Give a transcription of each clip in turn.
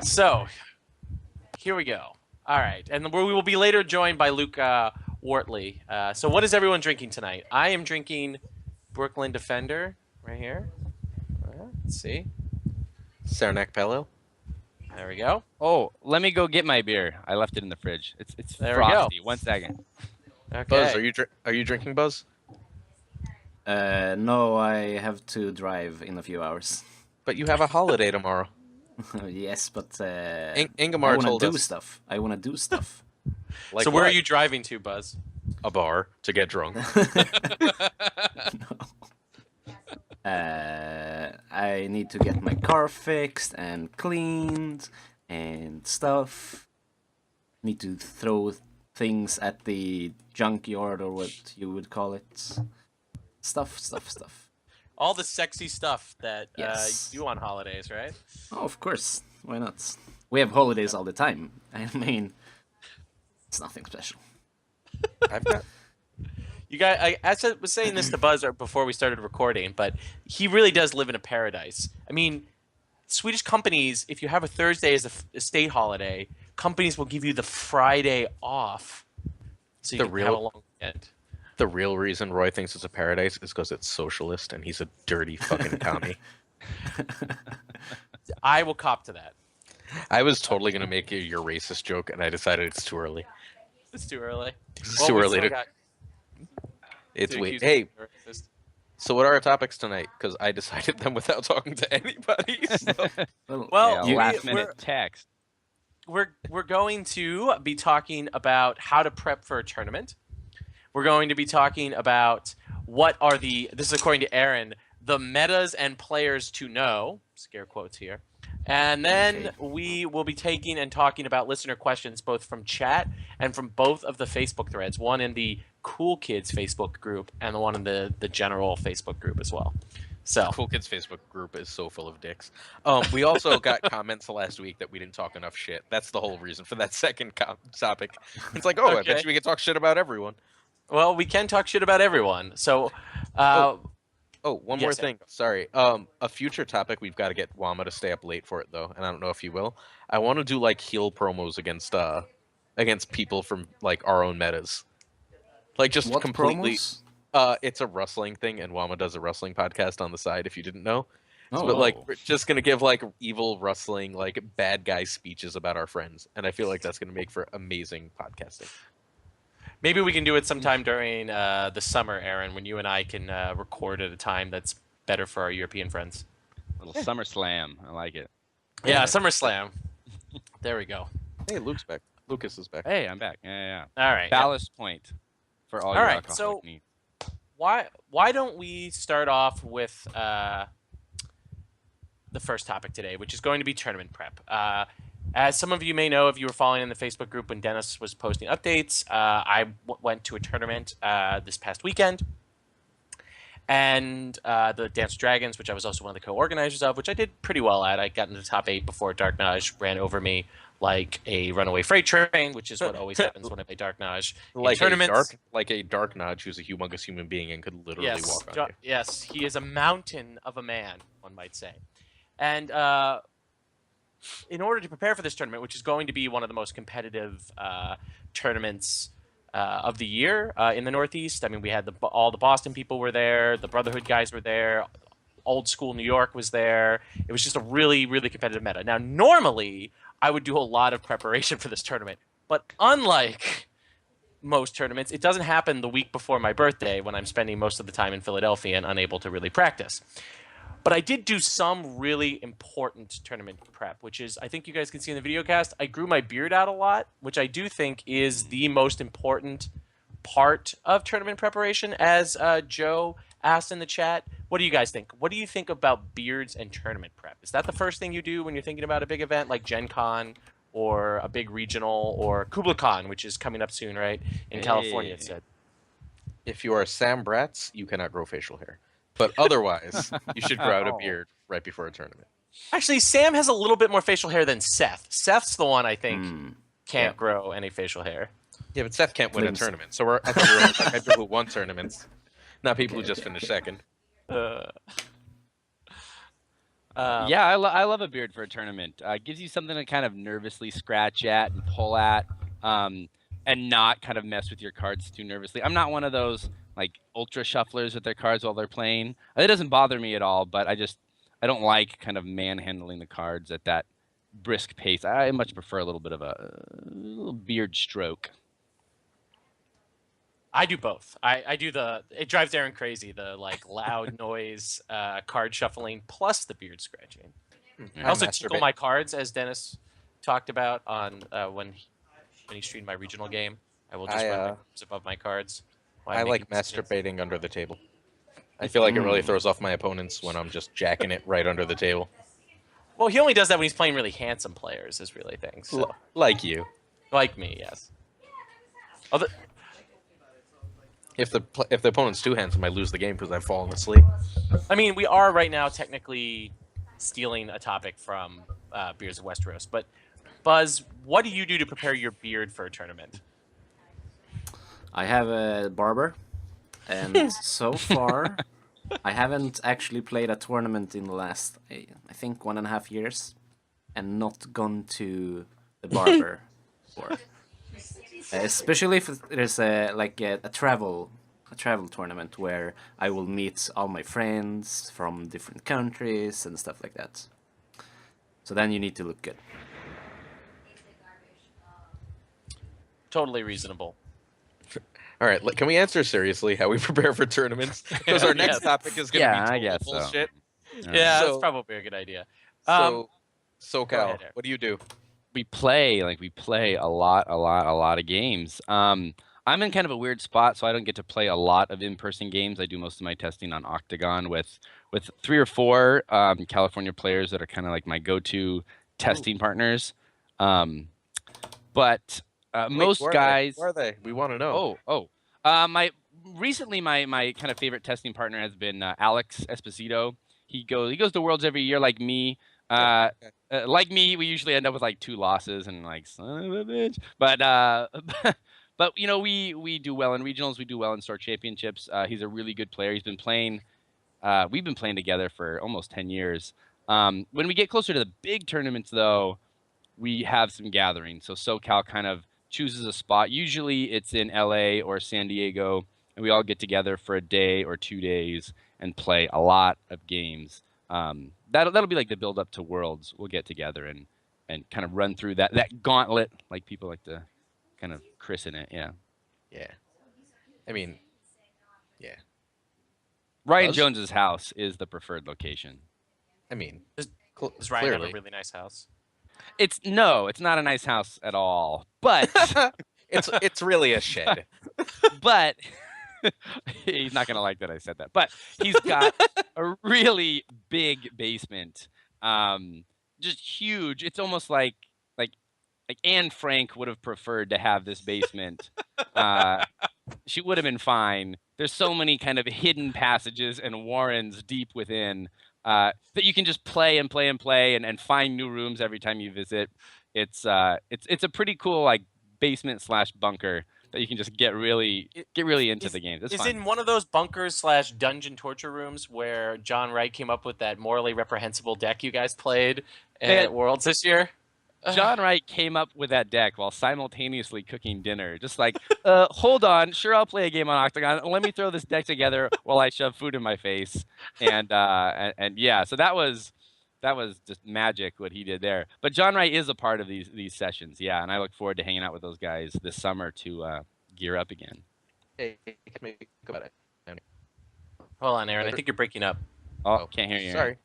So, here we go. All right, and we will be later joined by Luke Wortley. So, what is everyone drinking tonight? I am drinking Brooklyn Defender right here. Let's see. Saranac Pale. There we go. Oh, let me go get my beer. I left it in the fridge. It's There we go. frosty. 1 second. Okay. Buzz, are you drinking, Buzz? No, I have to drive in a few hours. But you have a holiday tomorrow. Yes, but Ingemar I want told to do us. stuff. I want to do stuff. Like So, where what? are you driving to, Buzz? A bar to get drunk. I need to get my car fixed and cleaned and stuff. Need to throw things at the junkyard or what you would call it. Stuff. All the sexy stuff that Yes. you do on holidays, right? Oh, of course. Why not? We have holidays all the time. I mean, it's nothing special. I've got. You guys, I was saying this to Buzz before we started recording, but he really does live in a paradise. I mean, Swedish companies, if you have a Thursday as a state holiday, companies will give you the Friday off, so you can have a long weekend. The real reason Roy thinks it's a paradise is because it's socialist and he's a dirty fucking commie. I will cop to that. I was totally gonna make your racist joke, and I decided it's too early. It's too early. It's too early to. It's wait. Hey, so what are our topics tonight? Because I decided them without talking to anybody. So. Well, Yeah, last minute text. We're going to be talking about how to prep for a tournament. We're going to be talking about what are this is according to Aaron, the metas and players to know, scare quotes here. And then we will be taking and talking about listener questions both from chat and from both of the Facebook threads, one in the Cool Kids Facebook group and the one in the general Facebook group as well. So Cool Kids Facebook group is so full of dicks. We also got comments last week that we didn't talk enough shit. That's the whole reason for that second topic. It's like, I bet you we can talk shit about everyone. Well, we can talk shit about everyone. So, one more thing. Sorry. A future topic, we've got to get Wama to stay up late for it, though, and I don't know if he will. I want to do, like, heel promos against people from, like, our own metas. Like, just what completely... Promos? It's a wrestling thing, and Wama does a wrestling podcast on the side, if you didn't know. Oh, but, like, we're just going to give, like, evil wrestling, like, bad guy speeches about our friends, and I feel like that's going to make for amazing podcasting. Maybe we can do it sometime during the summer, Aaron, when you and I can record at a time that's better for our European friends. Little SummerSlam. I like it. Yeah, SummerSlam. There we go. Hey, Luke's back. Lucas is back. Hey, I'm back. Yeah. All right. Ballast point for all your alcoholic needs. Why don't we start off with the first topic today, which is going to be tournament prep. As some of you may know, if you were following in the Facebook group when Dennis was posting updates, I went to a tournament this past weekend. And the Dance with Dragons, which I was also one of the co-organizers of, which I did pretty well at. I got into the top 8 before Dark Naj ran over me like a runaway freight train, which is what always happens when I play Dark Naj in tournaments. Like a Dark Naj who's a humongous human being and could literally walk on you. Yes, he is a mountain of a man, one might say. And in order to prepare for this tournament, which is going to be one of the most competitive tournaments of the year in the Northeast. I mean, we had all the Boston people were there, the Brotherhood guys were there, old school New York was there. It was just a really, really competitive meta. Now, normally, I would do a lot of preparation for this tournament, but unlike most tournaments, it doesn't happen the week before my birthday when I'm spending most of the time in Philadelphia and unable to really practice. But I did do some really important tournament prep, which is, I think you guys can see in the video cast, I grew my beard out a lot, which I do think is the most important part of tournament preparation, as Joe asked in the chat. What do you guys think? What do you think about beards and tournament prep? Is that the first thing you do when you're thinking about a big event like Gen Con or a big regional or Kubla Khan, which is coming up soon, right? In California, it said. If you are Sam Bratz, you cannot grow facial hair. But otherwise, you should grow out a beard right before a tournament. Actually, Sam has a little bit more facial hair than Seth. Seth's the one I think can't grow any facial hair. Yeah, but Seth can't win a tournament. So I thought we were talking people who won tournaments, not people who just finished second. Yeah, I love a beard for a tournament. Gives you something to kind of nervously scratch at and pull at, and not kind of mess with your cards too nervously. I'm not one of those like ultra shufflers with their cards while they're playing. It doesn't bother me at all, but I don't like kind of manhandling the cards at that brisk pace. I much prefer a little bit of a little beard stroke. I do both. I do it drives Aaron crazy, the like loud noise, card shuffling plus the beard scratching. I also tickle my cards, as Dennis talked about on when he streamed my regional game. I will just run my fingers above my cards. I like masturbating under the table. I feel like it really throws off my opponents when I'm just jacking it right under the table. Well, he only does that when he's playing really handsome players, is really things. So. Like you. Like me, yes. If the opponent's too handsome, I lose the game because I've fallen asleep. I mean, we are right now technically stealing a topic from Beers of Westeros, but Buzz, what do you do to prepare your beard for a tournament? I have a barber, and so far, I haven't actually played a tournament in the last, I think, 1.5 years, and not gone to the barber for. Especially if there's a travel tournament where I will meet all my friends from different countries and stuff like that. So then you need to look good. Totally reasonable. All right, can we answer seriously how we prepare for tournaments? Because our next topic is going to be total bullshit. Yeah, that's probably a good idea. SoCal, what do you do? We play a lot of games. I'm in kind of a weird spot, so I don't get to play a lot of in-person games. I do most of my testing on Octagon with 3 or 4 California players that are kind of like my go-to testing partners. But most guys, where are they? We want to know. Recently my kind of favorite testing partner has been Alex Esposito. He goes to Worlds every year like me. Like me, we usually end up with like 2 losses and like son of a bitch. But you know, we do well in regionals. We do well in store championships. He's a really good player. He's been playing. We've been playing together for almost 10 years. When we get closer to the big tournaments, though, we have some gatherings. So SoCal kind of chooses a spot. Usually it's in LA or San Diego, and we all get together for a day or 2 days and play a lot of games. That'll be like the build up to Worlds. We'll get together and kind of run through that gauntlet, like people like to kind of christen it. Yeah. I mean, yeah. Ryan Jones's house is the preferred location. I mean, does Ryan have a really nice house? It's not a nice house at all, but it's really a shed. But he's not gonna like that I said that. But he's got a really big basement, just huge. It's almost like Anne Frank would have preferred to have this basement. She would have been fine. There's so many kind of hidden passages and warrens deep within that you can just play and find new rooms every time you visit. It's a pretty cool like basement / bunker that you can just get really into the game. It's fun. In one of those bunkers / dungeon torture rooms where John Wright came up with that morally reprehensible deck you guys played at Worlds this year? John Wright came up with that deck while simultaneously cooking dinner. Just like, hold on, sure, I'll play a game on Octagon. Let me throw this deck together while I shove food in my face. And yeah, so that was just magic what he did there. But John Wright is a part of these sessions, yeah, and I look forward to hanging out with those guys this summer to gear up again. Hey, about it. Hold on, Aaron. I think you're breaking up. Oh, can't hear you. Sorry.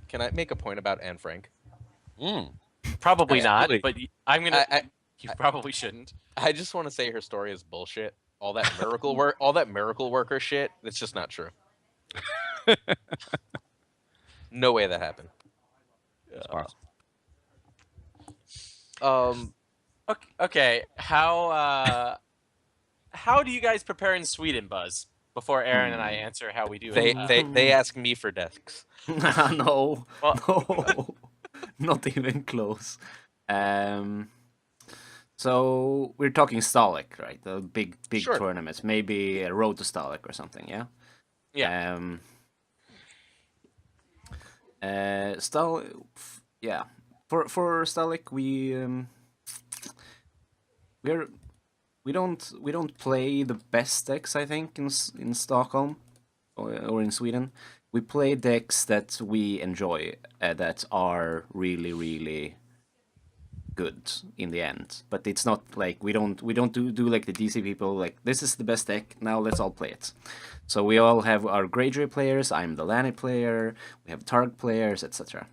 Can I make a point about Anne Frank? Probably not, but I'm gonna. You probably shouldn't. I just want to say her story is bullshit. All that miracle worker shit. It's just not true. No way that happened. It's possible. Okay. How do you guys prepare in Sweden, Buzz? Before Aaron and I answer how we do. They ask me for desks. No. No. Not even close. So we're talking Stalic, right? The big tournaments. Maybe a Road to Stalic or something, yeah? Yeah. Yeah. For Stalik, we're we don't play the best decks, I think, in Stockholm or in Sweden. We play decks that we enjoy, that are really really good in the end. But it's not like we don't do like the DC people, like this is the best deck, now let's all play it. So we all have our Greyjoy players, I'm the Lanny player, we have Targ players, etc.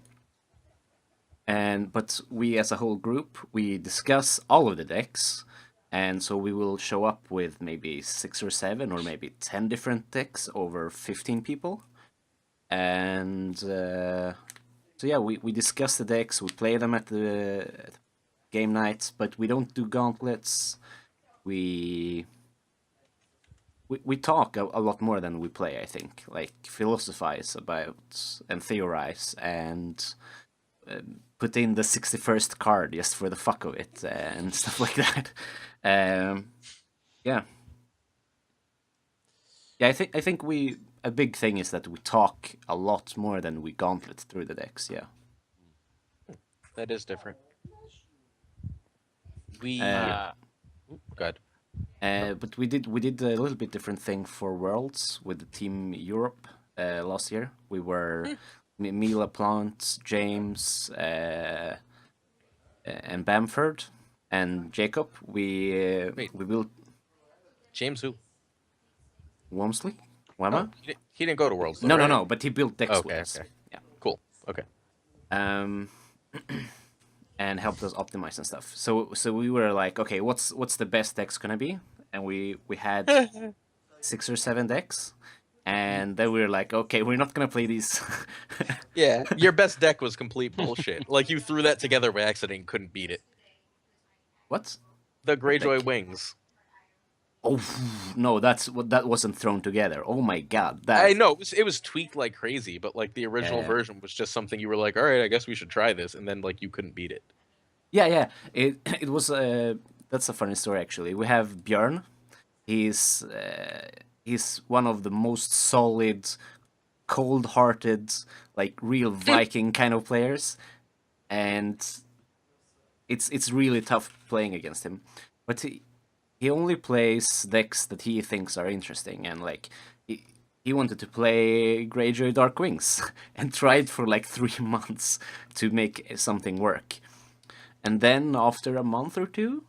But we as a whole group, we discuss all of the decks, and so we will show up with maybe 6 or 7 or maybe 10 different decks over 15 people. And so yeah, we discuss the decks, we play them at the game nights, but we don't do gauntlets. We talk a lot more than we play, I think. Like, philosophize about and theorize and put in the 61st card just for the fuck of it and stuff like that. Yeah. Yeah, I think a big thing is that we talk a lot more than we gauntlet through the decks, yeah. That is different. We good. But we did a little bit different thing for Worlds with the Team Europe last year. We were Mila Plant, James, and Bamford and Jacob. We built James who? Wormsley? Wama? Oh, he didn't go to Worlds. Though, No, right? no, but he built decks with Okay, us. okay. Yeah. Cool. Okay. And helped us optimize and stuff. So we were like, okay, what's the best decks gonna be? And we had 6 or 7 decks, and then we were like, okay, we're not gonna play these. Yeah, your best deck was complete bullshit. Like, you threw that together by accident and couldn't beat it. What? The Greyjoy deck? Wings. Oh no, that wasn't thrown together. Oh my god, I know it was tweaked like crazy, but like the original Yeah. version was just something you were like, all right, I guess we should try this, and then like you couldn't beat it. Yeah. It was that's a funny story actually. We have Björn. He's one of the most solid, cold-hearted, like real Viking kind of players, and it's really tough playing against him. But he only plays decks that he thinks are interesting, and like he wanted to play Greyjoy Dark Wings and tried for like 3 months to make something work. And then after a month or two,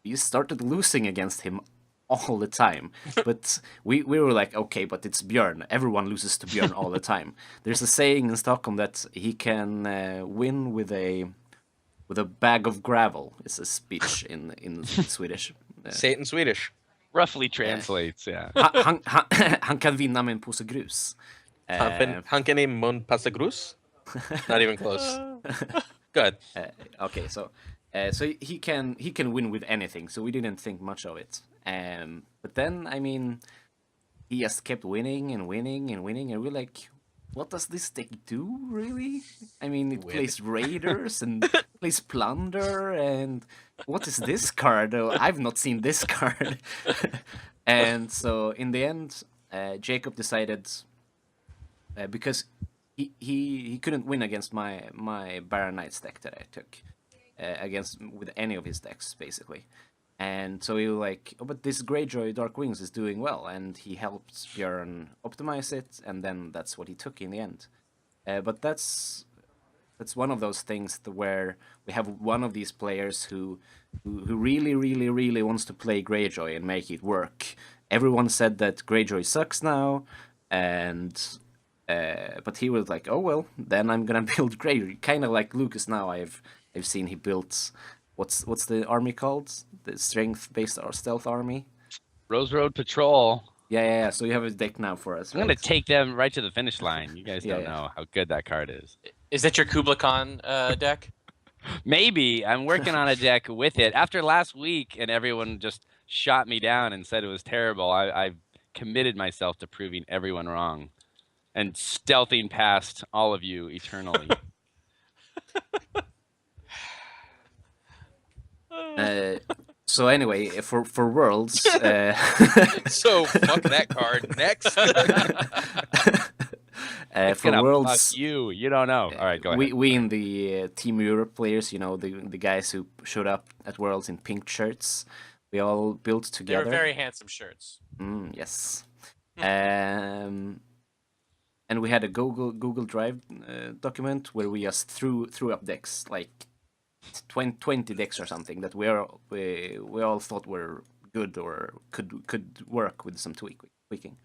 we started losing against him all the time. But we were like, okay, but it's Björn. Everyone loses to Björn all the time. There's a saying in Stockholm that he can win with a bag of gravel. It's a speech in Swedish. Say it in Swedish. Roughly translates, yeah. Han kan vinna med en påse grus. Han kan i mun passa grus? Not even close. Good. Okay, so he can win with anything, so we didn't think much of it. But then, I mean, he just kept winning and winning and winning, and we're like, what does this deck do, really? I mean, it plays Raiders and plays Plunder, and what is this card? Oh, I've not seen this card. And so, in the end, Jacob decided, because he couldn't win against my Baron Knights deck that I took, with any of his decks, basically. And so he was like, oh, but this Greyjoy Dark Wings is doing well, and he helped Björn optimize it, and then that's what he took in the end. But that's one of those things where we have one of these players who really, really, really wants to play Greyjoy and make it work. Everyone said that Greyjoy sucks now, and but he was like, oh well, then I'm gonna build Greyjoy. Kind of like Lucas now. I've seen he built. What's the army called? The strength-based stealth army? Rose Road Patrol. Yeah. So you have a deck now for us. I'm going to take them right to the finish line. You guys don't Yeah. know how good that card is. Is that your Kubla Khan deck? Maybe. I'm working on a deck with it. After last week and everyone just shot me down and said it was terrible, I've committed myself to proving everyone wrong and stealthing past all of you eternally. So anyway, for Worlds, So fuck that card. Next. It's For gonna Worlds, fuck you. You don't know. All right, go ahead. we in the Team Europe players, you know, the guys who showed up at Worlds in pink shirts, we all built They together. were very handsome shirts. Yes. And we had a Google Drive document where we just threw up decks, like 20 decks or something that we all thought were good or could work with some tweaking.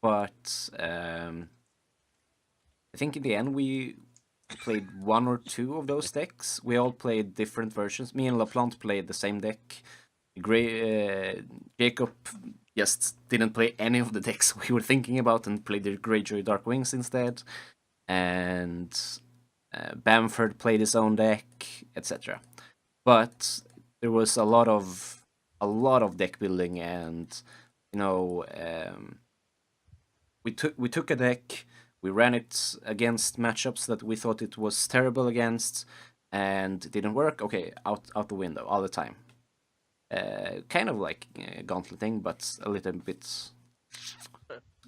But I think in the end we played one or two of those decks. We all played different versions. Me and LaPlante played the same deck. Jacob just didn't play any of the decks we were thinking about and played the Greyjoy Dark Wings instead. And Bamford played his own deck, etc. But there was a lot of deck building, and you know, we took a deck, we ran it against matchups that we thought it was terrible against, and it didn't work. Okay, out the window all the time. Kind of like gauntleting, but a little bit,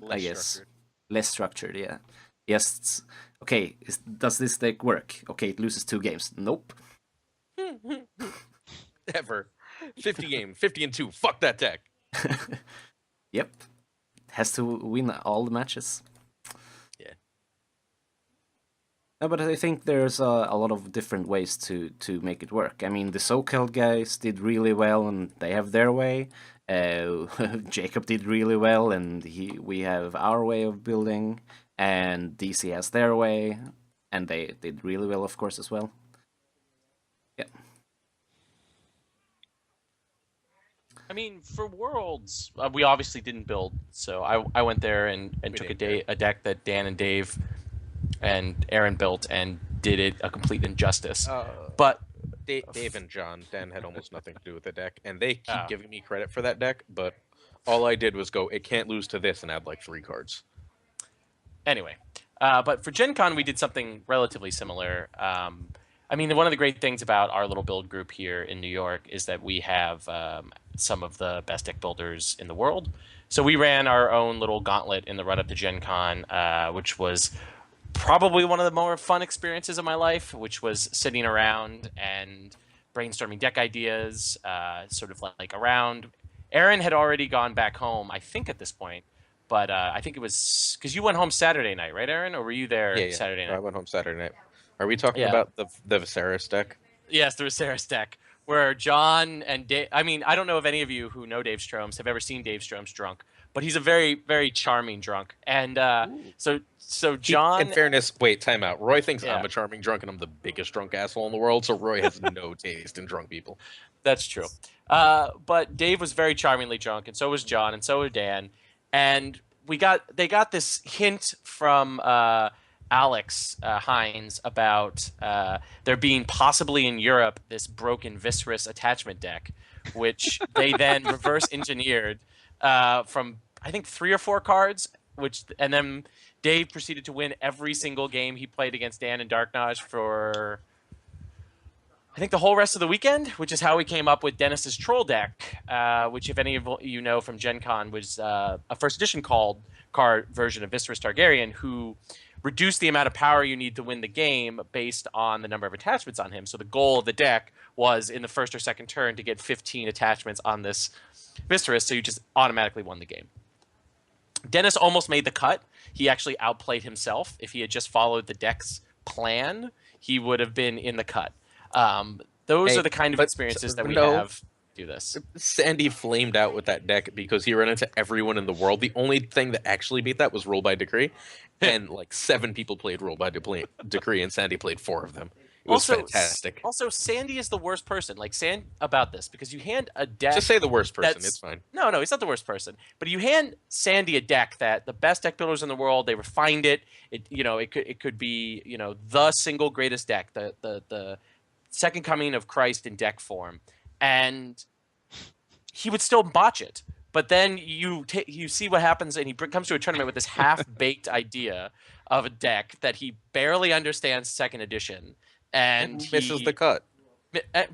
I guess, structured. less structured. Yeah. Yes. Okay. Does this deck work? Okay, it loses 2 games. Nope. Ever. 50 game, 50 and 2. Fuck that deck. Yep. Has to win all the matches. Yeah. No, but I think there's a lot of different ways to make it work. I mean, the SoCal guys did really well, and they have their way. Jacob did really well, and we have our way of building, and DC has their way, and they did really well, of course, as well. Yeah. I mean, for Worlds, we obviously didn't build, so I went there and took a deck that Dan and Dave and Aaron built and did it a complete injustice. But Dave and John, Dan had almost nothing to do with the deck, and they keep giving me credit for that deck, but all I did was go, it can't lose to this, and add like 3 cards. Anyway, but for Gen Con, we did something relatively similar. I mean, one of the great things about our little build group here in New York is that we have some of the best deck builders in the world. So we ran our own little gauntlet in the run-up to Gen Con, which was probably one of the more fun experiences of my life, which was sitting around and brainstorming deck ideas, sort of like around. Aaron had already gone back home, I think, at this point. But I think it was because you went home Saturday night, right, Aaron? Or were you there Saturday night? I went home Saturday night. Are we talking about the Viserys deck? Yes, the Viserys deck, where John and Dave. I mean, I don't know if any of you who know Dave Stroms have ever seen Dave Stroms drunk, but he's a very, very charming drunk. And so John. In fairness, wait, time out. Roy thinks I'm a charming drunk, and I'm the biggest drunk asshole in the world. So Roy has no taste in drunk people. That's true. But Dave was very charmingly drunk, and so was John, and so was Dan. And they got this hint from Alex Hines about there being possibly in Europe this broken Viserys attachment deck, which they then reverse engineered from I think 3 or 4 cards, and then Dave proceeded to win every single game he played against Dan and Darknage for I think the whole rest of the weekend, which is how we came up with Dennis's troll deck, which, if any of you know from Gen Con, was a first edition card version of Viserys Targaryen, who reduced the amount of power you need to win the game based on the number of attachments on him. So the goal of the deck was in the first or second turn to get 15 attachments on this Viserys, so you just automatically won the game. Dennis almost made the cut. He actually outplayed himself. If he had just followed the deck's plan, he would have been in the cut. Those are the kind of experiences that we have do this. Sandy flamed out with that deck because he ran into everyone in the world. The only thing that actually beat that was Roll by Decree, and like 7 people played Roll by Decree, and Sandy played 4 of them. It was fantastic. Also, Sandy is the worst person. Like, about this, because you hand a deck... Just say the worst person, it's fine. No, he's not the worst person. But you hand Sandy a deck that the best deck builders in the world, they refined it. It could be, the single greatest deck, the second coming of Christ in deck form, and he would still botch it. But then you see what happens, and he comes to a tournament with this half-baked idea of a deck that he barely understands second edition, and he misses the cut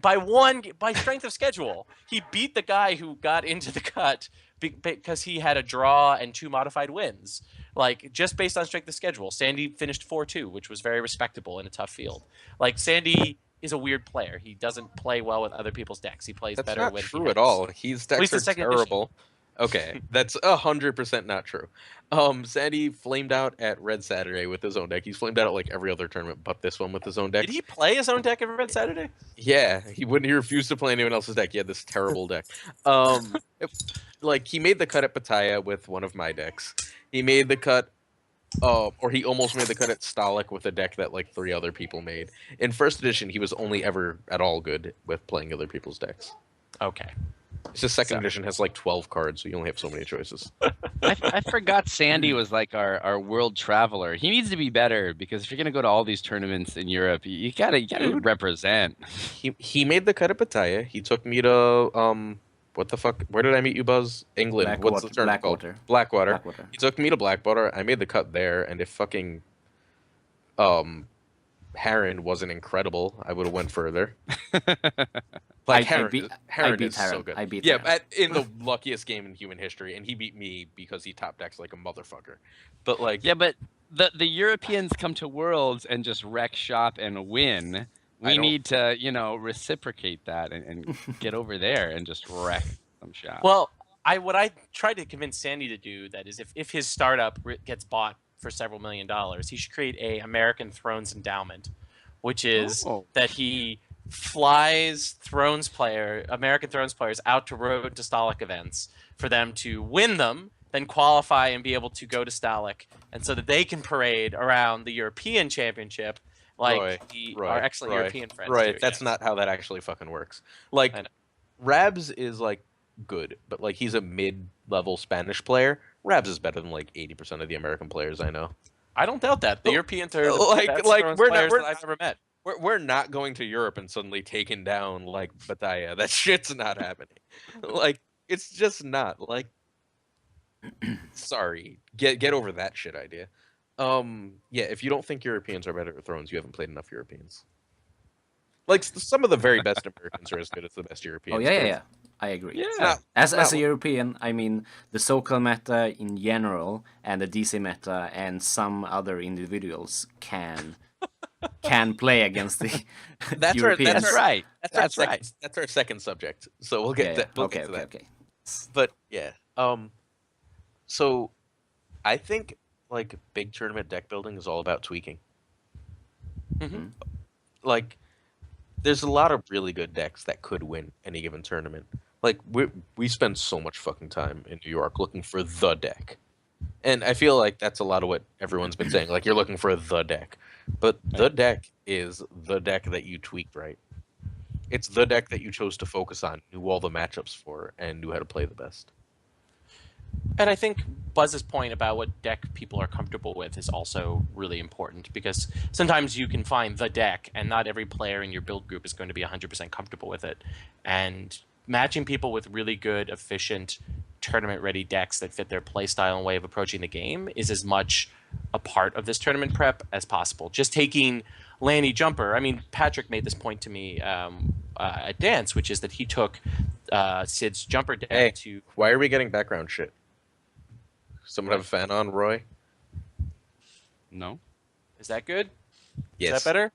by strength of schedule. He beat the guy who got into the cut because he had a draw and 2 modified wins. Like, just based on strength of schedule, Sandy finished 4-2, which was very respectable in a tough field. Like, Sandy is a weird player. He doesn't play well with other people's decks. He plays That's better not when true he at has, all. His at least decks are the second edition. terrible. Okay, that's 100% not true. Sandy flamed out at Red Saturday with his own deck. He's flamed out at like every other tournament but this one with his own deck. Did he play his own deck every Red Saturday? Yeah, he wouldn't. He refused to play anyone else's deck. He had this terrible deck. Like he made the cut at Pattaya with one of my decks. He made the cut, or he almost made the cut at Stalik with a deck that like 3 other people made. In first edition, he was only ever at all good with playing other people's decks. Okay. It's just second edition has like 12 cards, so you only have so many choices. I forgot Sandy was like our world traveler. He needs to be better because if you're gonna go to all these tournaments in Europe, you gotta represent. He made the cut at Pattaya. He took me to what the fuck? Where did I meet you, Buzz? England. What's the tournament called? Blackwater. He took me to Blackwater. I made the cut there, and if fucking Heron wasn't incredible, I would have went further. Like Heron is so good. I beat Heron. In the luckiest game in human history, and he beat me because he top decks like a motherfucker. But like, but the Europeans come to Worlds and just wreck shop and win. We need to, reciprocate that and get over there and just wreck some shop. Well, what I tried to convince Sandy to do that is if his startup gets bought for several $1 million, he should create a American Thrones endowment, which is that he flies American Thrones players out to Road to Stalik events for them to win them, then qualify and be able to go to Stalik, and so that they can parade around the European Championship like our excellent European friends do. That's not how that actually fucking works. Like, Rabs is like good, but like he's a mid-level Spanish player. Rabs is better than like 80% of the American players I know. I don't doubt that. The Europeans are the best Thrones players that I've ever met. We're not going to Europe and suddenly taking down like Pattaya. That shit's not happening. Like, it's just not. Like, sorry, get over that shit idea. Yeah, if you don't think Europeans are better at Thrones, you haven't played enough Europeans. Like, some of the very best Americans are as good as the best Europeans. Oh yeah. I agree. Yeah. As a European, I mean, the SoCal meta in general and the DC meta and some other individuals can play against the Europeans. That's right. That's our second subject. So we'll get to that. Okay. But yeah. So I think like big tournament deck building is all about tweaking. Mm-hmm. Like, there's a lot of really good decks that could win any given tournament. Like, we spend so much fucking time in New York looking for the deck. And I feel like that's a lot of what everyone's been saying. Like, you're looking for the deck. But the deck is the deck that you tweaked right. It's the deck that you chose to focus on, knew all the matchups for, and knew how to play the best. And I think Buzz's point about what deck people are comfortable with is also really important, because sometimes you can find the deck and not every player in your build group is going to be 100% comfortable with it. And matching people with really good, efficient, tournament-ready decks that fit their playstyle and way of approaching the game is as much a part of this tournament prep as possible. Just taking Lanny Jumper, I mean, Patrick made this point to me at Dance, which is that he took Sid's Jumper deck to... Why are we getting background shit? Someone have a fan on, Roy? No. Is that good? Yes. Is that better?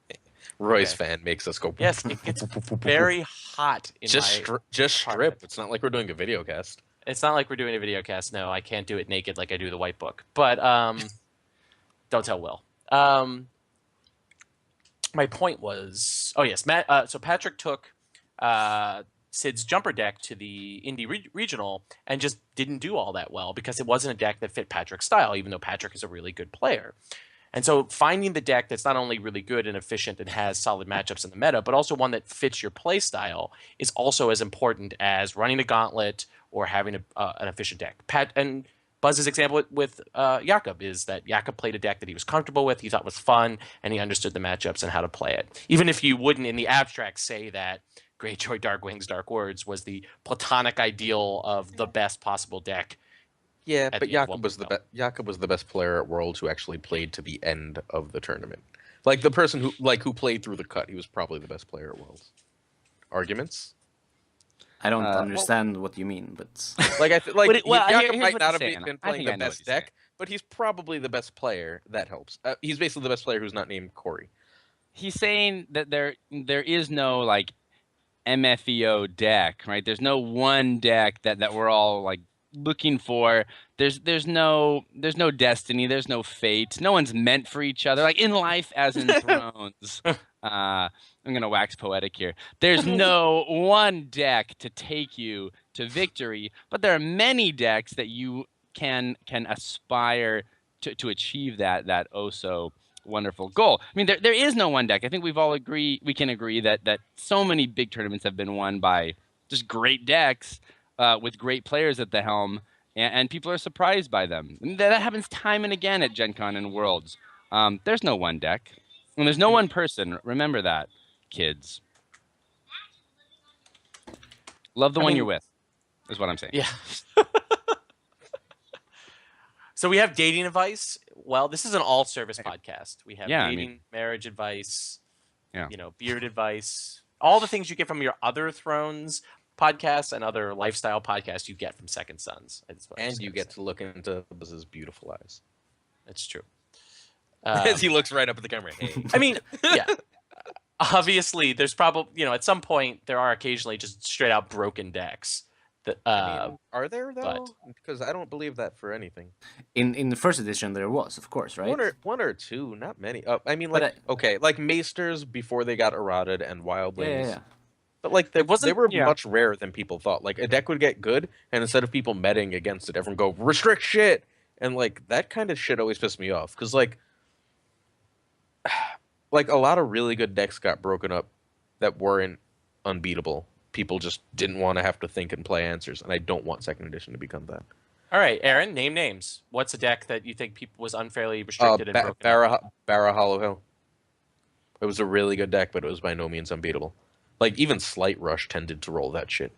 Roy's fan makes us go... Yes, it gets very hot in just strip. It's not like we're doing a video cast. It's not like we're doing a video cast. No, I can't do it naked like I do the White Book. But don't tell Will. My point was... Oh, yes. So Patrick took Sid's Jumper deck to the Indie Regional and just didn't do all that well because it wasn't a deck that fit Patrick's style, even though Patrick is a really good player. And so finding the deck that's not only really good and efficient and has solid matchups in the meta, but also one that fits your play style is also as important as running a gauntlet or having an efficient deck. And Buzz's example with Jakob is that Jakob played a deck that he was comfortable with, he thought was fun, and he understood the matchups and how to play it. Even if you wouldn't in the abstract say that Greyjoy, Dark Wings, Dark Words was the platonic ideal of the best possible deck. Yeah, but Jakob was the best player at Worlds who actually played to the end of the tournament. Like the person who played through the cut, he was probably the best player at Worlds. Arguments? I don't understand what you mean, but like Jakob might not have saying. been playing the best deck, but he's probably the best player. That helps. He's basically the best player who's not named Corey. He's saying that there is no like MFEO deck, right? There's no one deck that we're all like looking for. There's no destiny. There's no fate. No one's meant for each other. Like in life, as in Thrones. I'm gonna wax poetic here. There's no one deck to take you to victory, but there are many decks that you can aspire to achieve that oh so wonderful goal. I mean, there is no one deck. I think we can agree that so many big tournaments have been won by just great decks with great players at the helm, and people are surprised by them. And that happens time and again at Gen Con and Worlds. There's no one deck, and there's no one person. Remember that, kids. Love the one you're with, is what I'm saying. Yeah. So we have dating advice. Well, this is an all-service podcast. We have dating, marriage advice, beard advice, all the things you get from your other Thrones podcasts and other lifestyle podcasts you get from Second Sons. And you get to look into Buzz's beautiful eyes. That's true. As he looks right up at the camera. Hey. I mean, yeah. Obviously, there's probably, at some point, there are occasionally just straight out broken decks. Are there though? Because I don't believe that for anything. In the first edition, there was, of course, right? One or two, not many. I mean, like like Maesters before they got eroded and Wildlings. Yeah. But like they were much rarer than people thought. Like a deck would get good, and instead of people meting against it, everyone go restrict shit, and like that kind of shit always pissed me off because like a lot of really good decks got broken up that weren't unbeatable. People just didn't want to have to think and play answers, and I don't want second edition to become that. All right, Aaron, name names. What's a deck that you think was unfairly restricted and broken? Barra Hollow Hill. It was a really good deck, but it was by no means unbeatable. Like, even Slight Rush tended to roll that shit.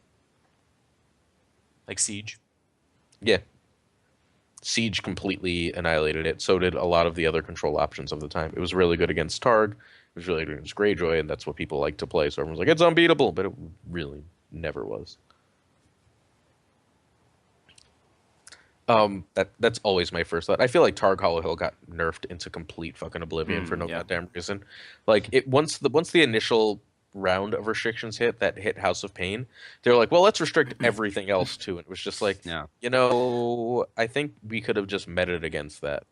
Like Siege? Yeah. Siege completely annihilated it. So did a lot of the other control options of the time. It was really good against Targ. It was really good against Greyjoy, and that's what people like to play. So everyone's like, it's unbeatable, but it really never was. That's always my first thought. I feel like Targ Hollow Hill got nerfed into complete fucking oblivion for no goddamn reason. Like once the initial round of restrictions hit House of Pain, they were like, well, let's restrict everything else too. And it was just like, I think we could have just meted against that.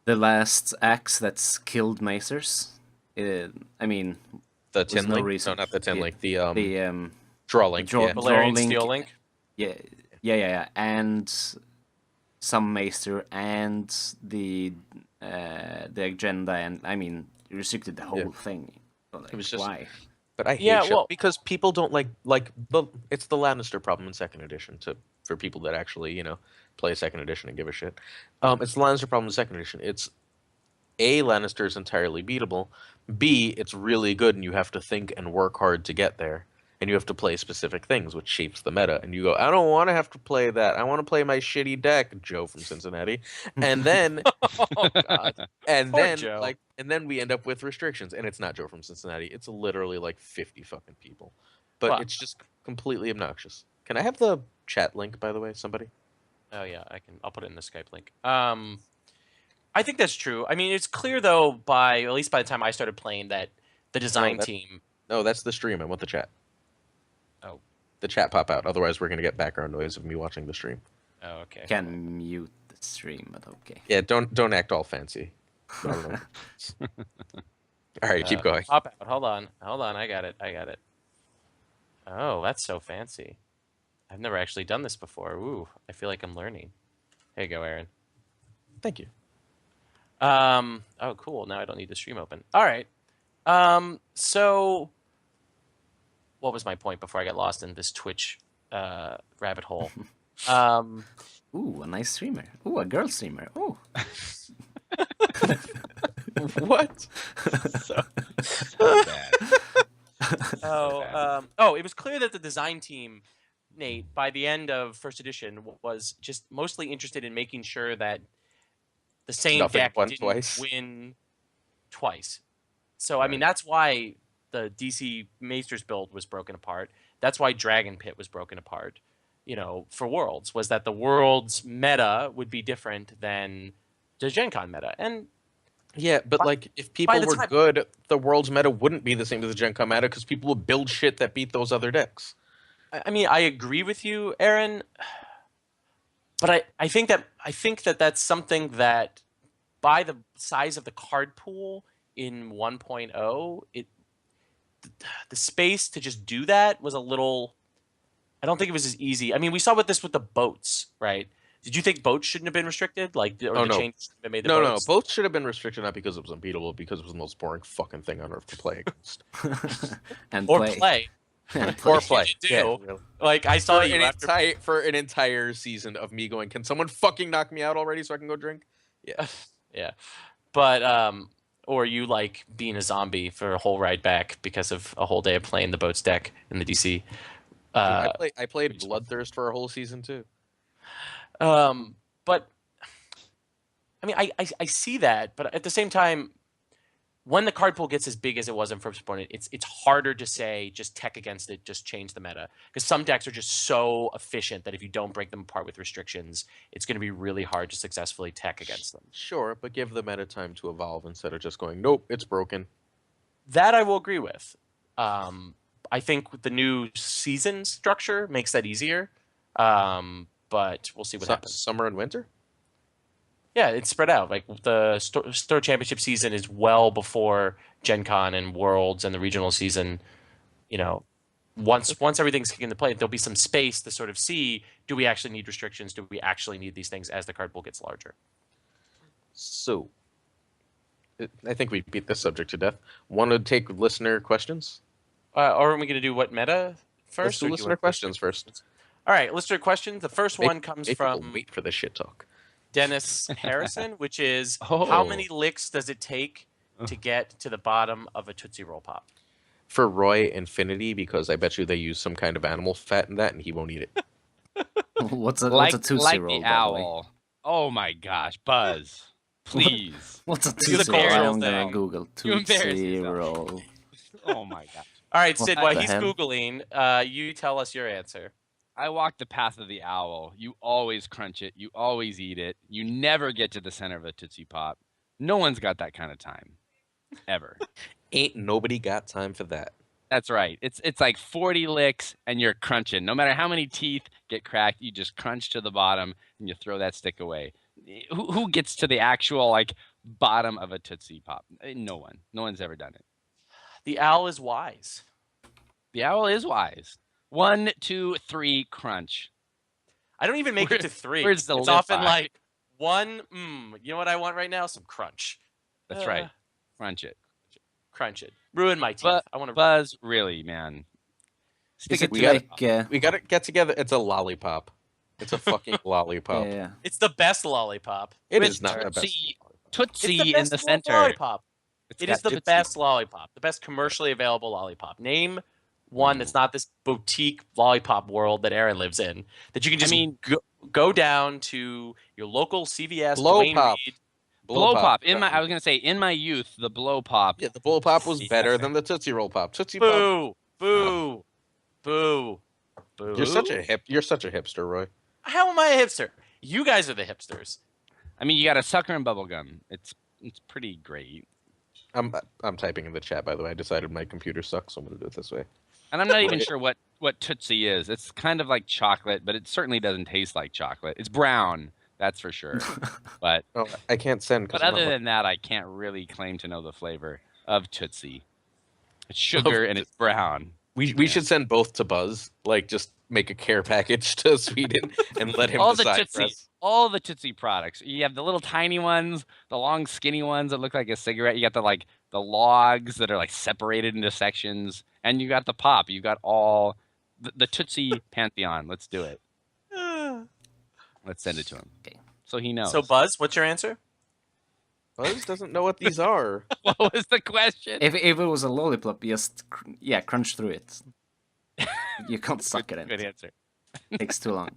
The last axe that's killed Macers. I mean, the Tin Link? No, not the Tin Link. The Draw Link. Valerian Steel Link. Yeah. And some Maester and the agenda, and I mean, you restricted the whole thing. Like, it was just why? But I hate because people don't like it's the Lannister problem in second edition for people that actually play second edition and give a shit. It's the Lannister problem in second edition. It's A, Lannister is entirely beatable. B, it's really good and you have to think and work hard to get there. And you have to play specific things, which shapes the meta. And you go, I don't want to have to play that. I want to play my shitty deck, Joe from Cincinnati. And then, and then we end up with restrictions. And it's not Joe from Cincinnati. It's literally like 50 fucking people. But it's just completely obnoxious. Can I have the chat link, by the way, somebody? Oh yeah, I can. I'll put it in the Skype link. I think that's true. I mean, it's clear though at least by the time I started playing that the design team. No, that's the stream. I want the chat. Oh. The chat pop out. Otherwise, we're gonna get background noise of me watching the stream. Oh, okay. Can mute the stream, but okay. Yeah, don't act all fancy. All right, keep going. Pop out. Hold on. I got it. Oh, that's so fancy. I've never actually done this before. Ooh, I feel like I'm learning. Here you go, Aaron. Thank you. Oh, cool. Now I don't need the stream open. All right. So what was my point before I got lost in this Twitch rabbit hole? Ooh, a nice streamer. Ooh, a girl streamer. Ooh. What? So bad. It was clear that the design team, Nate, by the end of first edition, was just mostly interested in making sure that the same deck didn't win twice. So, I mean, that's why the DC Maesters build was broken apart. That's why Dragon Pit was broken apart, for Worlds, was that the Worlds meta would be different than the Gen Con meta. And Yeah, but By- like if people the were time- good, the world's meta wouldn't be the same as the Gen Con meta because people would build shit that beat those other decks. I mean, I agree with you, Aaron, but I think that that's something that by the size of the card pool in 1.0, the space to just do that was a little. I don't think it was as easy. I mean, we saw with the boats, right? Did you think boats shouldn't have been restricted? Like, or Oh, the no. change that made the No, boats? both should have been restricted not because it was unbeatable, because it was the most boring fucking thing on earth to play against. And Or play. play. And play. Or play. You do. Yeah, really. Like, I saw you after. For an entire season of me going, can someone fucking knock me out already so I can go drink? Yeah. Yeah. But, or you like being a zombie for a whole ride back because of a whole day of playing the boats deck in the DC. I played Bloodthirst for a whole season too. But I mean, I see that, but at the same time, when the card pool gets as big as it was in First Opponent, it's harder to say just tech against it, just change the meta, because some decks are just so efficient that if you don't break them apart with restrictions, it's going to be really hard to successfully tech against them. Sure, but give the meta time to evolve instead of just going, nope, it's broken. That I will agree with. I think the new season structure makes that easier, but we'll see what happens. Summer and winter? Yeah, it's spread out. Like the Store Championship season is well before Gen Con and Worlds and the regional season. You know, once everything's kicking into play, there'll be some space to sort of see, do we actually need restrictions? Do we actually need these things as the card pool gets larger? So, I think we beat this subject to death. Want to take listener questions? Or are we going to do what meta first? Let's do listener questions first. All right, listener questions. The first one comes from wait for the shit talk. Dennis Harrison, which is Oh. how many licks does it take to get to the bottom of a Tootsie Roll Pop? For Roy, infinity, because I bet you they use some kind of animal fat in that, and he won't eat it. What's a Like Tootsie Roll, the by the way? owl. Oh my gosh, Buzz, please. What's a the Tootsie Roll? cultural I'm gonna thing. Google You embarrass Tootsie yourself. Roll. Oh my gosh. All right, What Sid, the while he's hell? Googling, you tell us your answer. I walk the path of the owl. You always crunch it. You always eat it. You never get to the center of a Tootsie Pop. No one's got that kind of time, ever. Ain't nobody got time for that. That's right. It's like 40 licks and you're crunching. No matter how many teeth get cracked, you just crunch to the bottom and you throw that stick away. Who gets to the actual like bottom of a Tootsie Pop? No one. No one's ever done it. The owl is wise. The owl is wise. 1, 2, 3, crunch. I don't even make it to 3. where's the it's lip often eye? like 1, you know what I want right now? Some crunch. That's right. Crunch it. Crunch it. Ruin my teeth. But I want to. Buzz, really, man. Stick Is it it we to gotta- like We gotta get together. It's a lollipop. It's a fucking lollipop. yeah. It's the best lollipop. It With is not the best. Tootsie, It's Tootsie the in best the center. lollipop. It's It got is the Tootsie. best lollipop. The best commercially available lollipop. Name one that's not this boutique lollipop world that Aaron lives in. That you can just go down to your local CVS, Blow Dwayne pop. Reed. Blow pop. I was gonna say in my youth, the blow pop. Yeah, the blow pop was Yeah. better than the Tootsie Roll Pop. Tootsie Pop. Boo! Boo! Boo! Boo! You're such a hipster, Roy. How am I a hipster? You guys are the hipsters. I mean, you got a sucker and bubblegum. It's pretty great. I'm typing in the chat, by the way. I decided my computer sucks, so I'm gonna do it this way. And I'm not even sure what Tootsie is. It's kind of like chocolate, but it certainly doesn't taste like chocolate. It's brown, that's for sure. But Oh, I can't send. but other than that, I can't really claim to know the flavor of Tootsie. It's sugar and it's brown. we should send both to Buzz. Like, just make a care package to Sweden and let him All the decide. Tootsie, all the Tootsie products. You have the little tiny ones, the long skinny ones that look like a cigarette. You got the logs that are like separated into sections, and you got the pop. You got all the Tootsie pantheon. Let's do it. Let's send it to him. Okay. So he knows. So, Buzz, what's your answer? Buzz doesn't know what these are. What was the question? If it was a lollipop, just crunch through it. You can't suck it in. Good answer. Takes too long.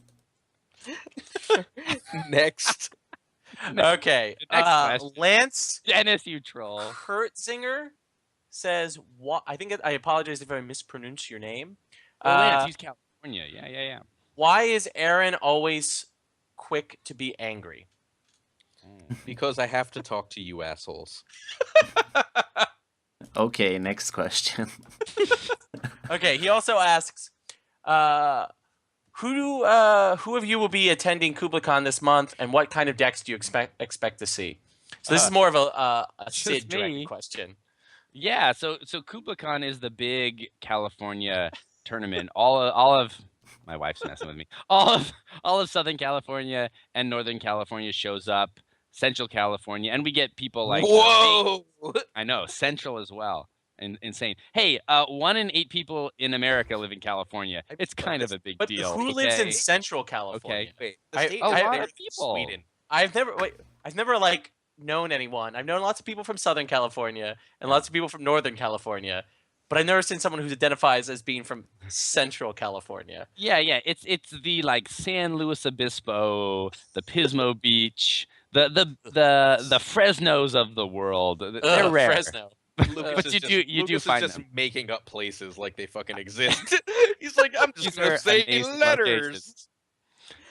Next. Okay. Next question. Lance Dennis, you troll. Kurtzinger says, I apologize if I mispronounce your name. Oh, Lance, he's California. Yeah. Why is Aaron always quick to be angry? Because I have to talk to you assholes. Okay, next question. Okay, he also asks, who of you will be attending Kubla Khan this month, and what kind of decks do you expect to see? So this is more of a Sid directed question. Yeah, so Kubla Khan is the big California tournament. All of my wife's messing with me. All of Southern California and Northern California shows up. Central California, and we get people like whoa. I know Central as well. And insane. Hey, 1 in 8 people in America live in California. It's kind of a big deal. Who lives in Central California? Okay. Wait, a lot of people. Sweden. I've never like known anyone. I've known lots of people from Southern California and lots of people from Northern California, but I've never seen someone who identifies as being from Central California. Yeah. It's the like San Luis Obispo, the Pismo Beach, the Fresnos of the world. They're rare. Fresno. But you do find just them. making up places like they fucking exist. He's like, I'm just gonna say amazing letters. locations.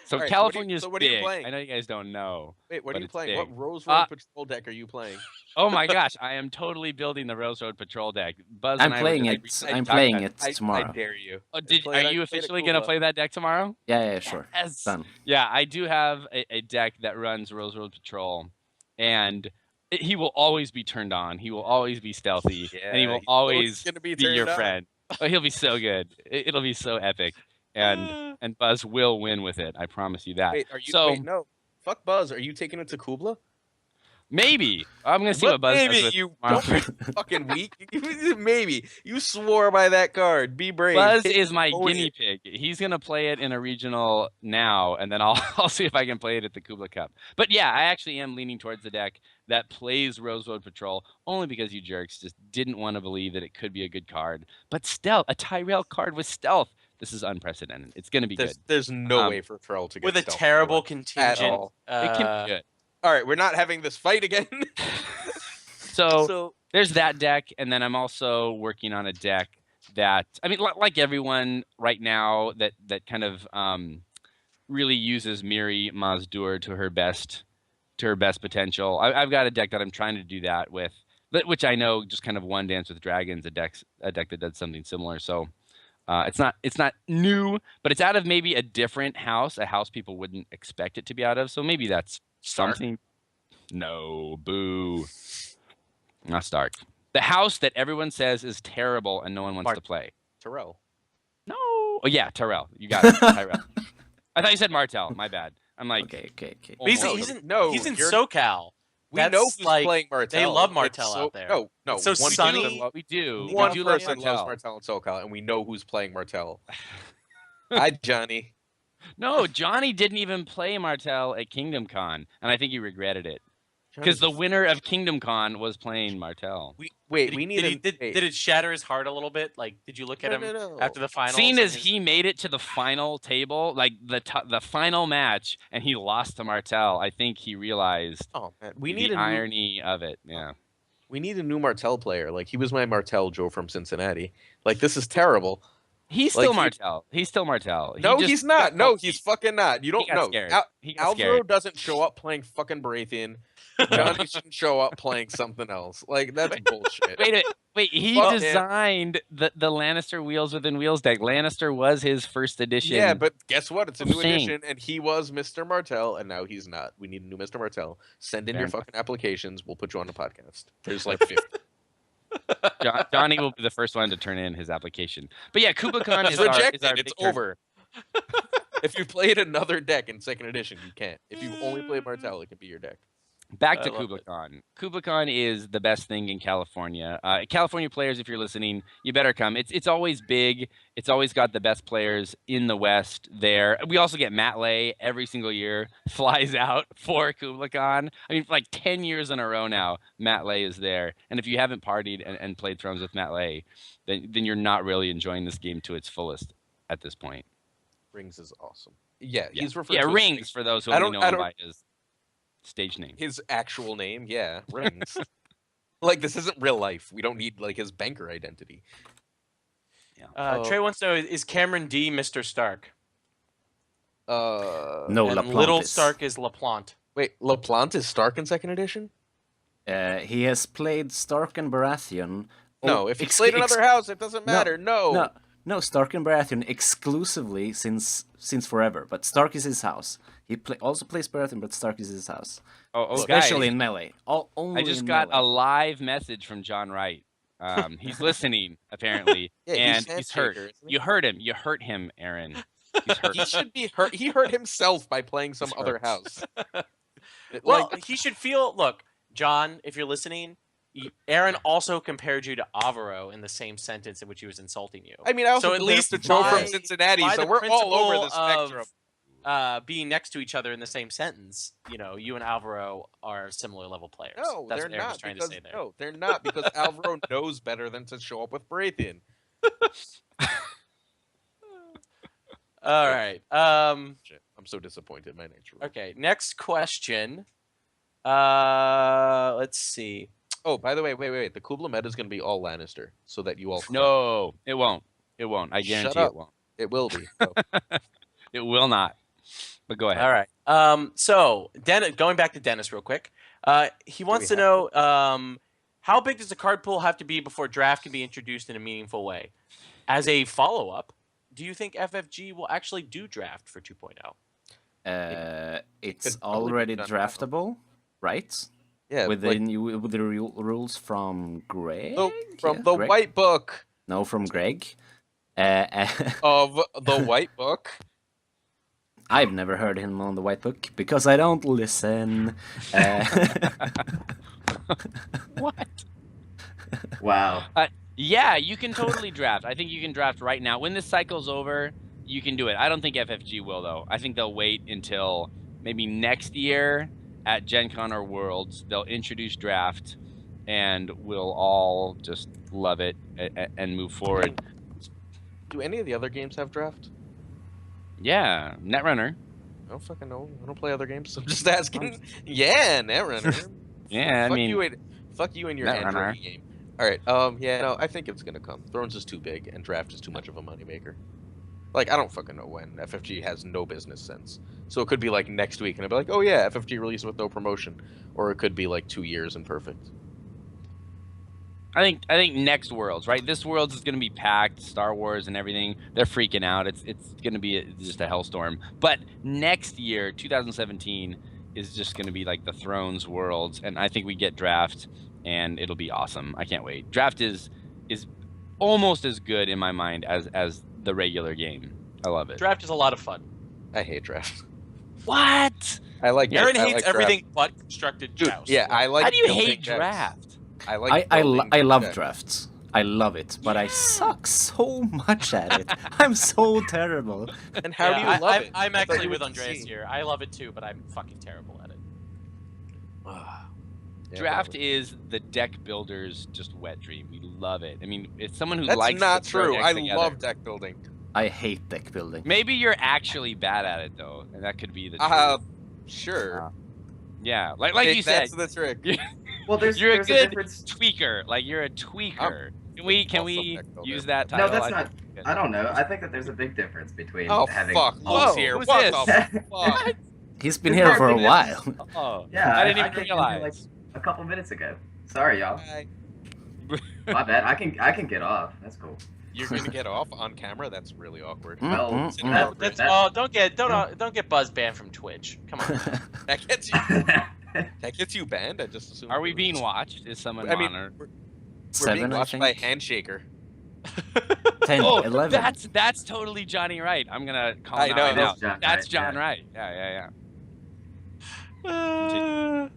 So Right, California's so what are you big. playing? I know you guys don't know. Wait, what but are you it's playing? big. What Rose Road Patrol deck are you playing? Oh my gosh, I am totally building the Rose Road Patrol deck. Buzz I'm and I playing were it. just, I'm playing it tomorrow. I dare you. Oh, are you officially gonna play that deck tomorrow? Yeah, sure. Yes. Done. Yeah, I do have a deck that runs Rose Road Patrol, and he will always be turned on. He will always be stealthy, and he will always be your friend. Oh, he'll be so good. It'll be so epic, and Buzz will win with it. I promise you that. Wait, no, fuck Buzz. Are you taking it to Kubla? Maybe I'm gonna see what Buzz does with you tomorrow. don't fucking weak. Maybe you swore by that card. Be brave. Buzz is my guinea pig. He's gonna play it in a regional now, and then I'll see if I can play it at the Kubla Cup. But yeah, I actually am leaning towards the deck that plays Rose Road Patrol only because you jerks just didn't want to believe that it could be a good card. But stealth, a Tyrell card with stealth. This is unprecedented. It's gonna be good. There's no way for Troll to get with a stealth terrible at contingent. all. It can be good. All right, we're not having this fight again. So there's that deck, and then I'm also working on a deck that, I mean, like everyone right now, that kind of really uses Miri Mazdur to her best potential. I've got a deck that I'm trying to do that with, which I know just kind of one Dance with Dragons, a deck that does something similar. So it's not new, but it's out of maybe a different house, a house people wouldn't expect it to be out of. So maybe that's something. No, boo. Not Stark. The house that everyone says is terrible and no one wants to play. Tyrell. No. Oh yeah, Tyrell. You got it. Tyrell. I thought you said Martell. My bad. I'm like, Okay. He's in SoCal. We know who's playing Martell. They love Martell out there. No. It's so sunny. We do. One we do person love loves Martell and SoCal, and we know who's playing Martell. Hi, Johnny. No, Johnny didn't even play Martell at Kingdom Con, and I think he regretted it. Because the winner of Kingdom Con was playing Martell. Did it shatter his heart a little bit? Like, did you look at him after the final? Seeing as he made it to the final table, like the final match, and he lost to Martell, I think he realized the irony of it. Yeah. We need a new Martell player. Like, he was my Martell Joe from Cincinnati. Like, this is terrible. He's still Martell. He's still Martell. No, he's not. No, he's fucking not. You don't know. Alvaro scared. doesn't show up playing fucking Brathian. Johnny shouldn't show up playing something else. Like, that's bullshit. Wait. He designed the Lannister Wheels Within Wheels deck. Lannister was his first edition. Yeah, but guess what? It's a new edition, and he was Mr. Martell, and now he's not. We need a new Mr. Martell. Send in your fucking applications. We'll put you on the podcast. There's like 50. Johnny will be the first one to turn in his application. But yeah, Kubla Khan is rejected. our It's over. If you played another deck in second edition, you can't. If you only played Martell, it can be your deck. Back to Kubla Khan. Kubla Khan is the best thing in California. California players, if you're listening, you better come. It's always big. It's always got the best players in the West there. We also get Matt Lay every single year, flies out for Kubla Khan. I mean, for like 10 years in a row now, Matt Lay is there. And if you haven't partied and played Thrones with Matt Lay, then you're not really enjoying this game to its fullest at this point. Rings is awesome. Yeah, he's referred to Rings as for those who only know him by his stage name. His actual name, yeah, Rings. Like, this isn't real life. We don't need like his banker identity. Yeah. Trey wants to know: is Cameron D Mr. Stark? No, and LaPlante Little Stark is LaPlante. Wait, LaPlante is Stark in second edition? He has played Stark and Baratheon. No, if he's played another house, it doesn't matter. No, Stark and Baratheon exclusively since forever. But Stark is his house. He also plays Baratheon, but Stark is his house. Especially guys, in melee. Only I just in got melee. a live message from John Wright. He's listening apparently, Yeah, and he's he's hurt. Handshaker, isn't he? You hurt him. You hurt him, Aaron. He's hurt. He should be hurt. He hurt himself by playing some He's other hurt. house. Well, he should feel. Look, John, if you're listening, Aaron also compared you to Avaro in the same sentence in which he was insulting you. I mean, I also So at compared least to Joe by- from Cincinnati, by so the we're all over the principle of- spectrum. Being next to each other in the same sentence, you know, you and Alvaro are similar level players. No, That's they're what Aaron was not. trying Because, to say there. no, they're not because Alvaro knows better than to show up with Baratheon. All right. Shit, I'm so disappointed. My nature. Okay. Next question. Let's see. Oh, by the way, wait. The Kubla meta is going to be all Lannister, so that you all. No, it won't. It won't. I guarantee up. it won't. It will be. So. It will not. But go ahead. All right. So Dennis, going back to Dennis real quick. He wants to know how big does the card pool have to be before draft can be introduced in a meaningful way? As a follow-up, do you think FFG will actually do draft for 2.0? It's could probably be already done now. draftable, right? Yeah, With like, the rules from Greg. from Yeah, the Greg? White Book No, from Greg. of the White Book. I've never heard him on the White Book because I don't listen. What? Wow. Yeah, you can totally draft. I think you can draft right now. When this cycle's over, you can do it. I don't think FFG will, though. I think they'll wait until maybe next year at Gen Con or Worlds. They'll introduce draft, and we'll all just love it and move forward. Do any of the other games have draft? Yeah, Netrunner. I don't fucking know. I don't play other games. I'm just asking. Yeah, Netrunner. Yeah, fuck I mean, fuck you and your Netrunner. Android game. All right. Yeah. No, I think it's gonna come. Thrones is too big, and draft is too much of a moneymaker. Like, I don't fucking know when. FFG has no business sense. So it could be like next week, and I'd be like, oh yeah, FFG released with no promotion, or it could be like 2 years and perfect. I think next Worlds, right? This Worlds is going to be packed, Star Wars and everything. They're freaking out. It's going to be just a hellstorm. But next year, 2017, is just going to be like the Thrones Worlds, and I think we get draft, and it'll be awesome. I can't wait. Draft is almost as good in my mind as the regular game. I love it. Draft is a lot of fun. I hate draft. What? I like. Aaron I hates like everything but constructed Dude, joust. yeah, I like. How do you building hate decks. draft? I like. building I love decks. drafts. I love it, but I suck so much at it. I'm so terrible. And how do you love it? I'm I thought actually you with would Andreas see. here. I love it too, but I'm fucking terrible at it. Yeah, Draft probably. is the deck builder's just wet dream. We love it. I mean, it's someone who That's likes not to throw true. decks I together. love deck building. I hate deck building. Maybe you're actually bad at it though, and that could be the truth. Sure. Yeah, like you said, That's the trick. Well, there's you're a a good difference. tweaker. Like you're a tweaker. Can we also deck builder. use that No, title? that's I not. think- I don't know. I think that there's a big difference between Oh having. fuck! Whoa, Who's here? who's What this? the fuck? He's been It's here hard for a to do. while. Oh, Yeah, I didn't I even kicked in here, realize. like, a couple minutes ago. Sorry, y'all. Hi. My bad. I can get off. That's cool. You're gonna get off on camera? That's really awkward. Well, Mm, mm, that- That's that- all. Don't get buzz banned from Twitch. Come on. That gets you banned. I just assumed. Are we it being was- watched? Is someone I mean, monitored? we're Seven, being I watched by think. Handshaker. 10, Oh, 11. that's totally Johnny Wright. I'm gonna call I him know. out right now. That's John That's Wright, John yeah. Wright. Yeah.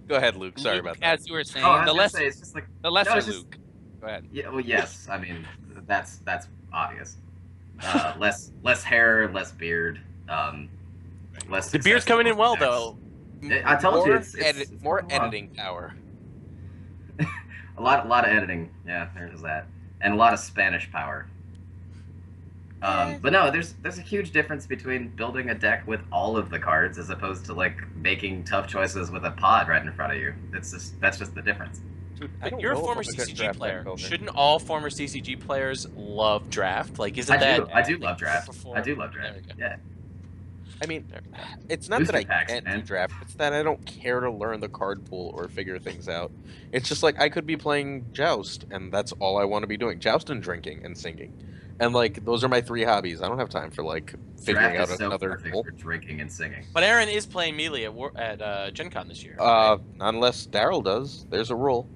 Go ahead, Luke. Sorry Luke, about that. As you were saying, Oh, I was the gonna less say, it's just like the lesser it's just- Luke. Go ahead. yeah. Well, yes. I mean, that's obvious. Less hair, less beard. Less. The beard's coming in well successful though. decks. I told you, More it's more going well. editing power. A lot of editing. Yeah, there's that, and a lot of Spanish power. But no, there's a huge difference between building a deck with all of the cards as opposed to like making tough choices with a pod right in front of you. That's just the difference. Dude, I But don't you're a know if former I'm good CCG draft player. deck builder. Shouldn't all former CCG players love draft? Like, isn't I that? do love draft. before- I do love There draft. we go. Yeah. I mean, There we go. it's not Booster that I packs, can't do man. draft. It's that I don't care to learn the card pool or figure things out. It's just like I could be playing Joust, and that's all I want to be doing: Joust and drinking and singing, and like those are my 3 hobbies. I don't have time for like figuring Draft out is so another perfect pool. for drinking and singing. But Aaron is playing Melee at Gen Con this year. Right? Unless Daryl does. There's a rule.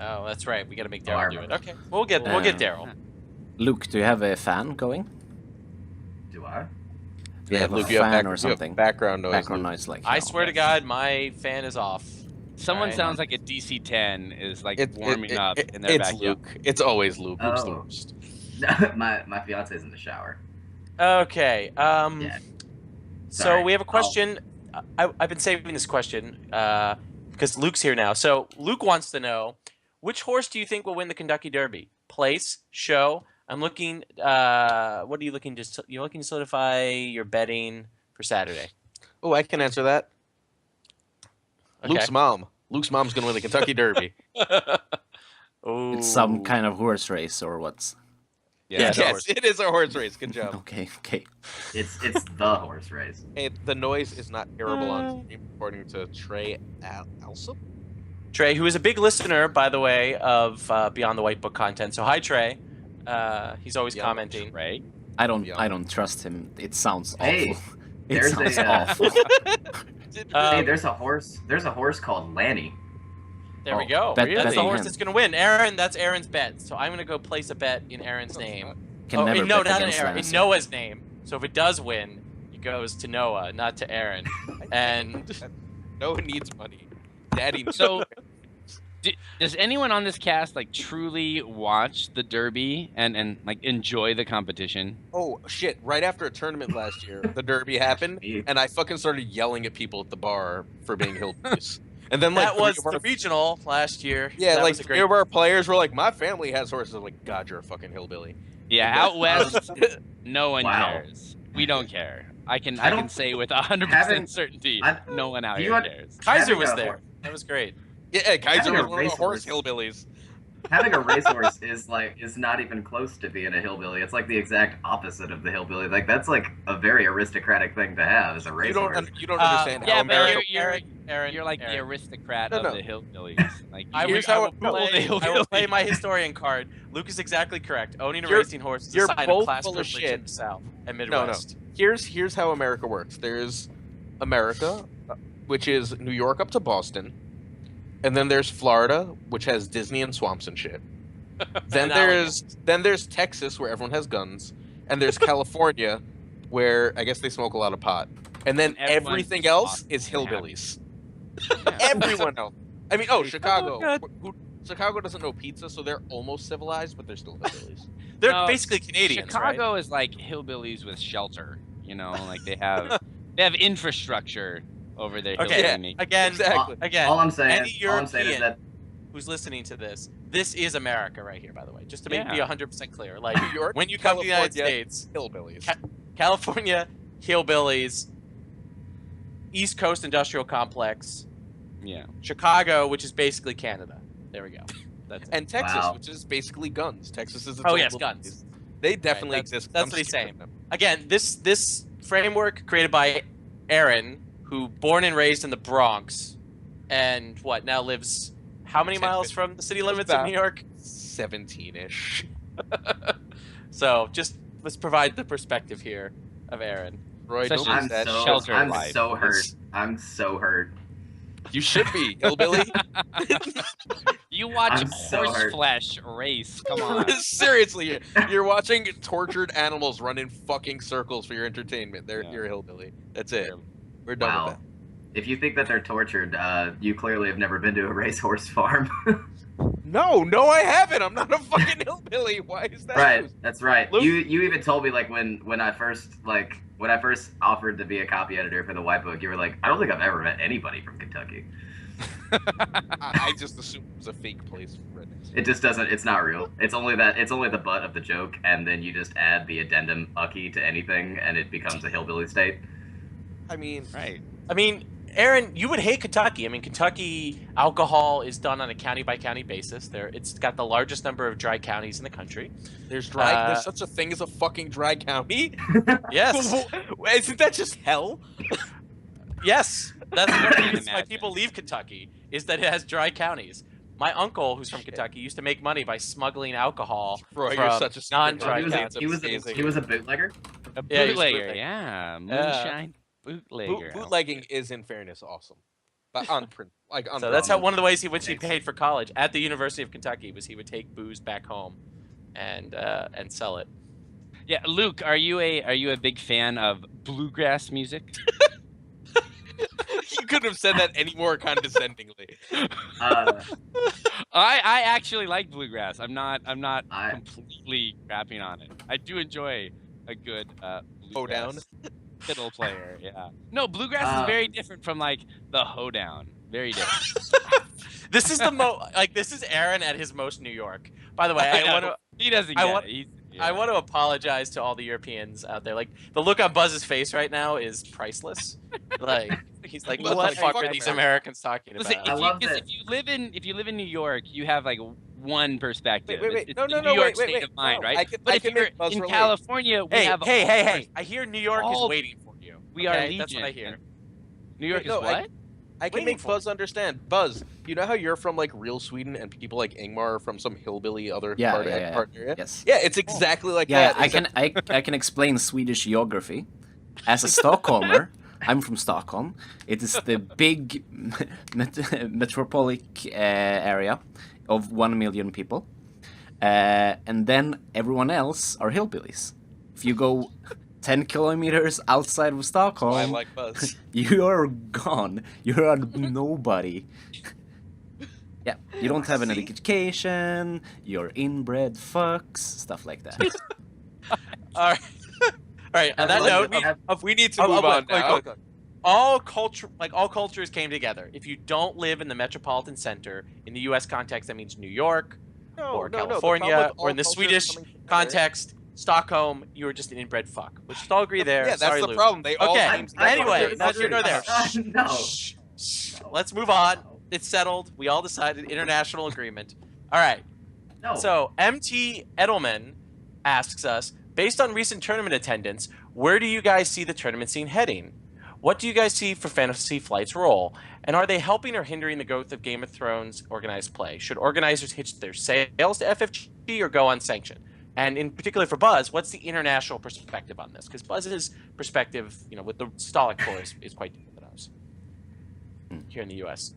Oh, that's right. We got to make Oh, I Daryl do it. remember. Okay, we'll get Daryl. Luke, do you have a fan going? Do I? Do you have Luke, a you have fan or something? background noise. Background Luke. noise, like. I no. swear to God, my fan is off. Someone Alright. sounds like a DC-10 is like It- warming it- up it- in their it's backyard. Luke. It's always Luke. Luke's the Oh. worst. my fiance's in the shower. Okay. Yeah. So Sorry. we have a question. I've been saving this question because Luke's here now. So Luke wants to know, which horse do you think will win the Kentucky Derby? Place, show. I'm looking. What are you looking to? You're looking to solidify your betting for Saturday. Oh, I can answer that. Okay. Luke's mom. Luke's mom's gonna win the Kentucky Derby. It's some kind of horse race or what's? Yeah, it's a yes, horse. it is a horse race. Good job. Okay, okay. It's the horse race. Hey, the noise is not terrible on stream, according to Trey Alsop. Trey, who is a big listener, by the way, of Beyond the White Book content. So hi, Trey. He's always Beyond commenting. Right? I don't Yeah. trust him. It sounds awful. Hey, It there's sounds a, awful. Hey, there's a horse. There's a horse called Lanny. There we Oh, go. bet- That's the betting horse him. that's going to win. Aaron, that's Aaron's bet. So I'm going to go place a bet in Aaron's name. Can never no, bet not in against Aaron. In Lancer. Noah's name. So if it does win, it goes to Noah, not to Aaron. And No one needs money. Daddy. Needs So- money. Does anyone on this cast like truly watch the Derby and like enjoy the competition? Oh shit! Right after a tournament last year, the Derby happened, Me. and I fucking started yelling at people at the bar for being hillbillies. And then like that was three of the our- regional last year. yeah, That like was a three great. of our players were like, "My family has horses." I'm like, God, you're a fucking hillbilly. Yeah, out west, no one Wow. cares. We don't care. I can I can don't- say with 100% having- certainty, I- no one out do you here un- cares. Kaiser having was a there. horse- That was great. Yeah, Kaiser Having was a one of the horse racehorse- hillbillies. Having a racehorse is not even close to being a hillbilly. It's like the exact opposite of the hillbilly. Like that's like a very aristocratic thing to have as a You racehorse. don't understand yeah, how but America. you're like the Aaron. aristocrat No, of no. the hillbillies. Like I Here's will, how I, it will goes. play, I will play Hillbilly. my historian card. Luke is exactly correct. Owning a You're- racing horse is a you're sign of both class full of privilege shit. in the South and no. Midwest. Here's how America works. There's America, which is New York up to Boston, and then there's Florida, which has Disney and swamps and shit. Then there's Texas, where everyone has guns, and there's California, where I guess they smoke a lot of pot, and then And everyone's everything just else awesome is and happy. hillbillies. Yeah. Everyone else. I mean, Chicago. God. Chicago doesn't know pizza, so they're almost civilized, but they're still hillbillies. They're No, basically Canadians, right? Chicago is like hillbillies with shelter. You know, like they have infrastructure over their Okay, hillbilly yeah. making. Again, Exactly. again. all I'm saying, any all I'm saying is European that who's listening to this, this is America right here, by the way. Just to Yeah. be 100% clear. Like, New York, when you come to the United California, States, hillbillies. California, hillbillies, East Coast Industrial Complex, Yeah. Chicago, which is basically Canada. There we go. That's it. And Texas, Wow. which is basically guns. Texas is its Oh, own yes, little guns. place. They definitely that's- exist. that's Come what he's steal saying. them. Again, this framework created by Aaron, who born and raised in the Bronx, and now lives how many 10, miles from the city limits of about- New York? 17-ish. So just let's provide the perspective here of Aaron. Roy, Especially- don't I'm use that so shelter I'm life. so hurt. It's- I'm so hurt. You should be, hillbilly. You watch I'm so horse hurt. flesh race. Come on. Seriously, you're watching tortured animals run in fucking circles for your entertainment. Yeah. You're a hillbilly. That's it. We're done Wow. with that. If you think that they're tortured, you clearly have never been to a racehorse farm. No, I haven't. I'm not a fucking hillbilly. Why is that? Right, that's right. Luke- You even told me like when I first offered to be a copy editor for the White Book, you were like, I don't think I've ever met anybody from Kentucky. I just assumed it was a fake place for rednecks. It just doesn't. It's not real. It's only the butt of the joke, and then you just add the addendum "ucky" to anything, and it becomes a hillbilly state. I mean, Right. I mean, Aaron, you would hate Kentucky. I mean, Kentucky alcohol is done on a county by county basis. It's got the largest number of dry counties in the country. There's there's such a thing as a fucking dry county. Yes. Isn't that just hell? Yes. That's one of the reasons why Imagine. people leave Kentucky, is that it has dry counties. My uncle, who's from Kentucky, used to make money by smuggling alcohol Bro, from you're such a non-dry he counties. he was a bootlegger. A Yeah, he's bootlegger, bootleg. yeah. Moonshine bootlegger. Bootlegging is, in fairness, awesome. But on print, like on. So that's brown. one of the ways he paid for college at the University of Kentucky, was he would take booze back home and sell it. Yeah, Luke, are you a big fan of bluegrass music? You couldn't have said that any more condescendingly. I actually like bluegrass. I'm not I- completely crapping on it. I do enjoy a good Hoedown? bluegrass fiddle player. Yeah. No, bluegrass is very different from like the hoedown. Very different. This is this is Aaron at his most New York. By the way, I I know. want to He doesn't I get want- it. He's, I want to apologize to all the Europeans out there. Like, the look on Buzz's face right now is priceless. Like, he's like, what the fuck are these Americans talking Listen, about? I love if that- you live in New York, you have like one perspective. Wait. It's No, the no, New York wait, state of mind, no. right? I But if can you're make Buzz in relate. California, we have Hey! I hear New York all- is waiting for you. We are okay? legion. That's what I hear. New York Wait, no, is what? I can Waiting make for Buzz understand. Buzz, you know how you're from like real Sweden and people like Ingmar are from some hillbilly other Yeah, part, yeah, yeah. part area? Yes. Yeah, it's exactly like Yeah, that. I can explain Swedish geography. As a Stockholmer, I'm from Stockholm. It is the big metropolitan area of 1 million people, and then everyone else are hillbillies. If you go 10 kilometers outside of I Stockholm, like Buzz. you are gone. You're a nobody. Yeah, you don't have an education. You're inbred fucks, stuff like that. All right. All right. On that note, We need to move on now. all cultures came together. If you don't live in the metropolitan center, in the U.S. context, that means New York, or California, or in the Swedish context, Stockholm, you were just an inbred fuck. Let's just all agree there. Yeah, that's Sorry, the Luke. problem. They all Okay. came together. Anyway, not here nor there. No. Shh. Let's move on. It's settled. We all decided international agreement. All right. No. So MT Edelman asks us, based on recent tournament attendance, where do you guys see the tournament scene heading? What do you guys see for Fantasy Flight's role? And are they helping or hindering the growth of Game of Thrones organized play? Should organizers hitch their sails to FFG or go unsanctioned? And in particular for Buzz, what's the international perspective on this? Because Buzz's perspective, with the Stalic Tour is quite different than ours here in the U.S.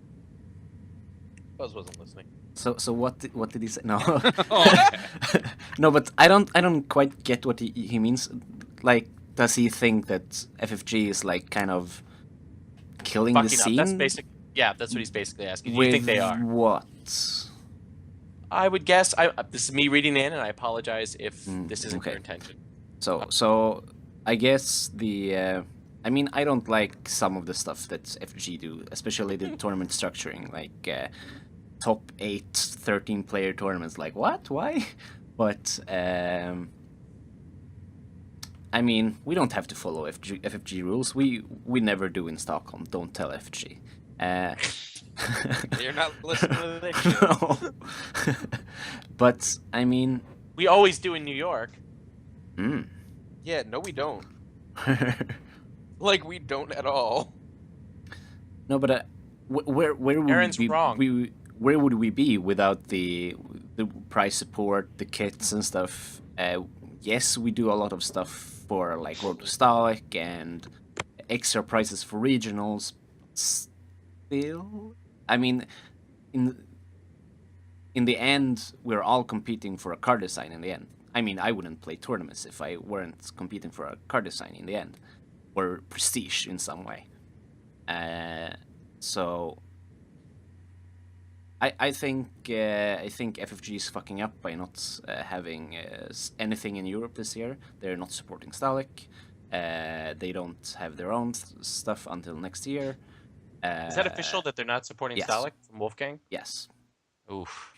Buzz wasn't listening. So what did he say? No, Oh. no, but I don't quite get what he means. Like, does he think that FFG is like kind of killing the Fucking up. scene? That's basic. Yeah, that's what he's basically asking. Do you think they are? What? I would guess. This is me reading in, and I apologize if this isn't okay. your intention. So I guess I mean, I don't like some of the stuff that FFG do, especially the tournament structuring, like top 8, 13 player tournaments. Like, what? Why? But I mean, we don't have to follow FFG rules. We never do in Stockholm. Don't tell FFG. You're not listening to this shit. No. But I mean, We always do in New York. Yeah, no, we don't. Like, we don't at all. no, but where would Aaron's we wrong. where would we be without the prize support, the kits and stuff? Yes, we do a lot of stuff for like Road to Stalic and extra prizes for regionals. Still, I mean, in the end, we're all competing for a card design in the end. I mean, I wouldn't play tournaments if I weren't competing for a card design in the end, or prestige in some way. So I think FFG is fucking up by not having anything in Europe this year. They're not supporting Stalic. They don't have their own stuff until next year. Is that official that they're not supporting yes. Stalic from Wolfgang? Yes. Oof.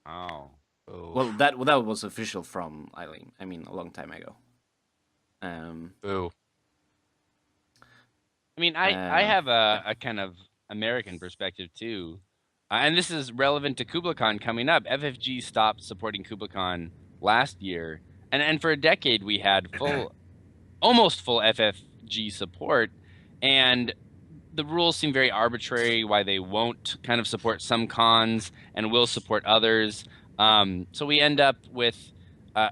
Oh. Well, that was official from I mean a long time ago. Boo. I mean, I have a kind of American perspective too, and this is relevant to Kubla Khan coming up. FFG stopped supporting Kubla Khan last year, and for a decade we had almost full FFG support, and the rules seem very arbitrary. Why they won't kind of support some cons and will support others. So we end up with uh,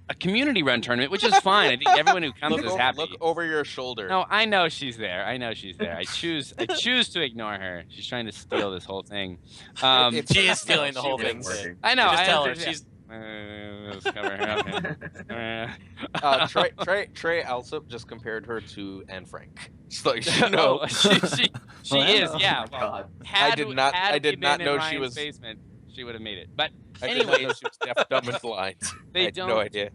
a community-run tournament, which is fine. I think everyone who comes is happy. Look over your shoulder. No, I know she's there. I know she's there. I choose to ignore her. She's trying to steal this whole thing. She is stealing the whole She thing. is working. I know. Just I tell her understand. she's. Let's cover her up. Trey Alsop just compared her to Anne Frank. So you should know. Oh, she is. Yeah. Well, God. had I did we not been know in she Ryan's was- basement, she would have made it. But I didn't know anyways, she was deaf, dumb, and blind. I they had don't. no idea.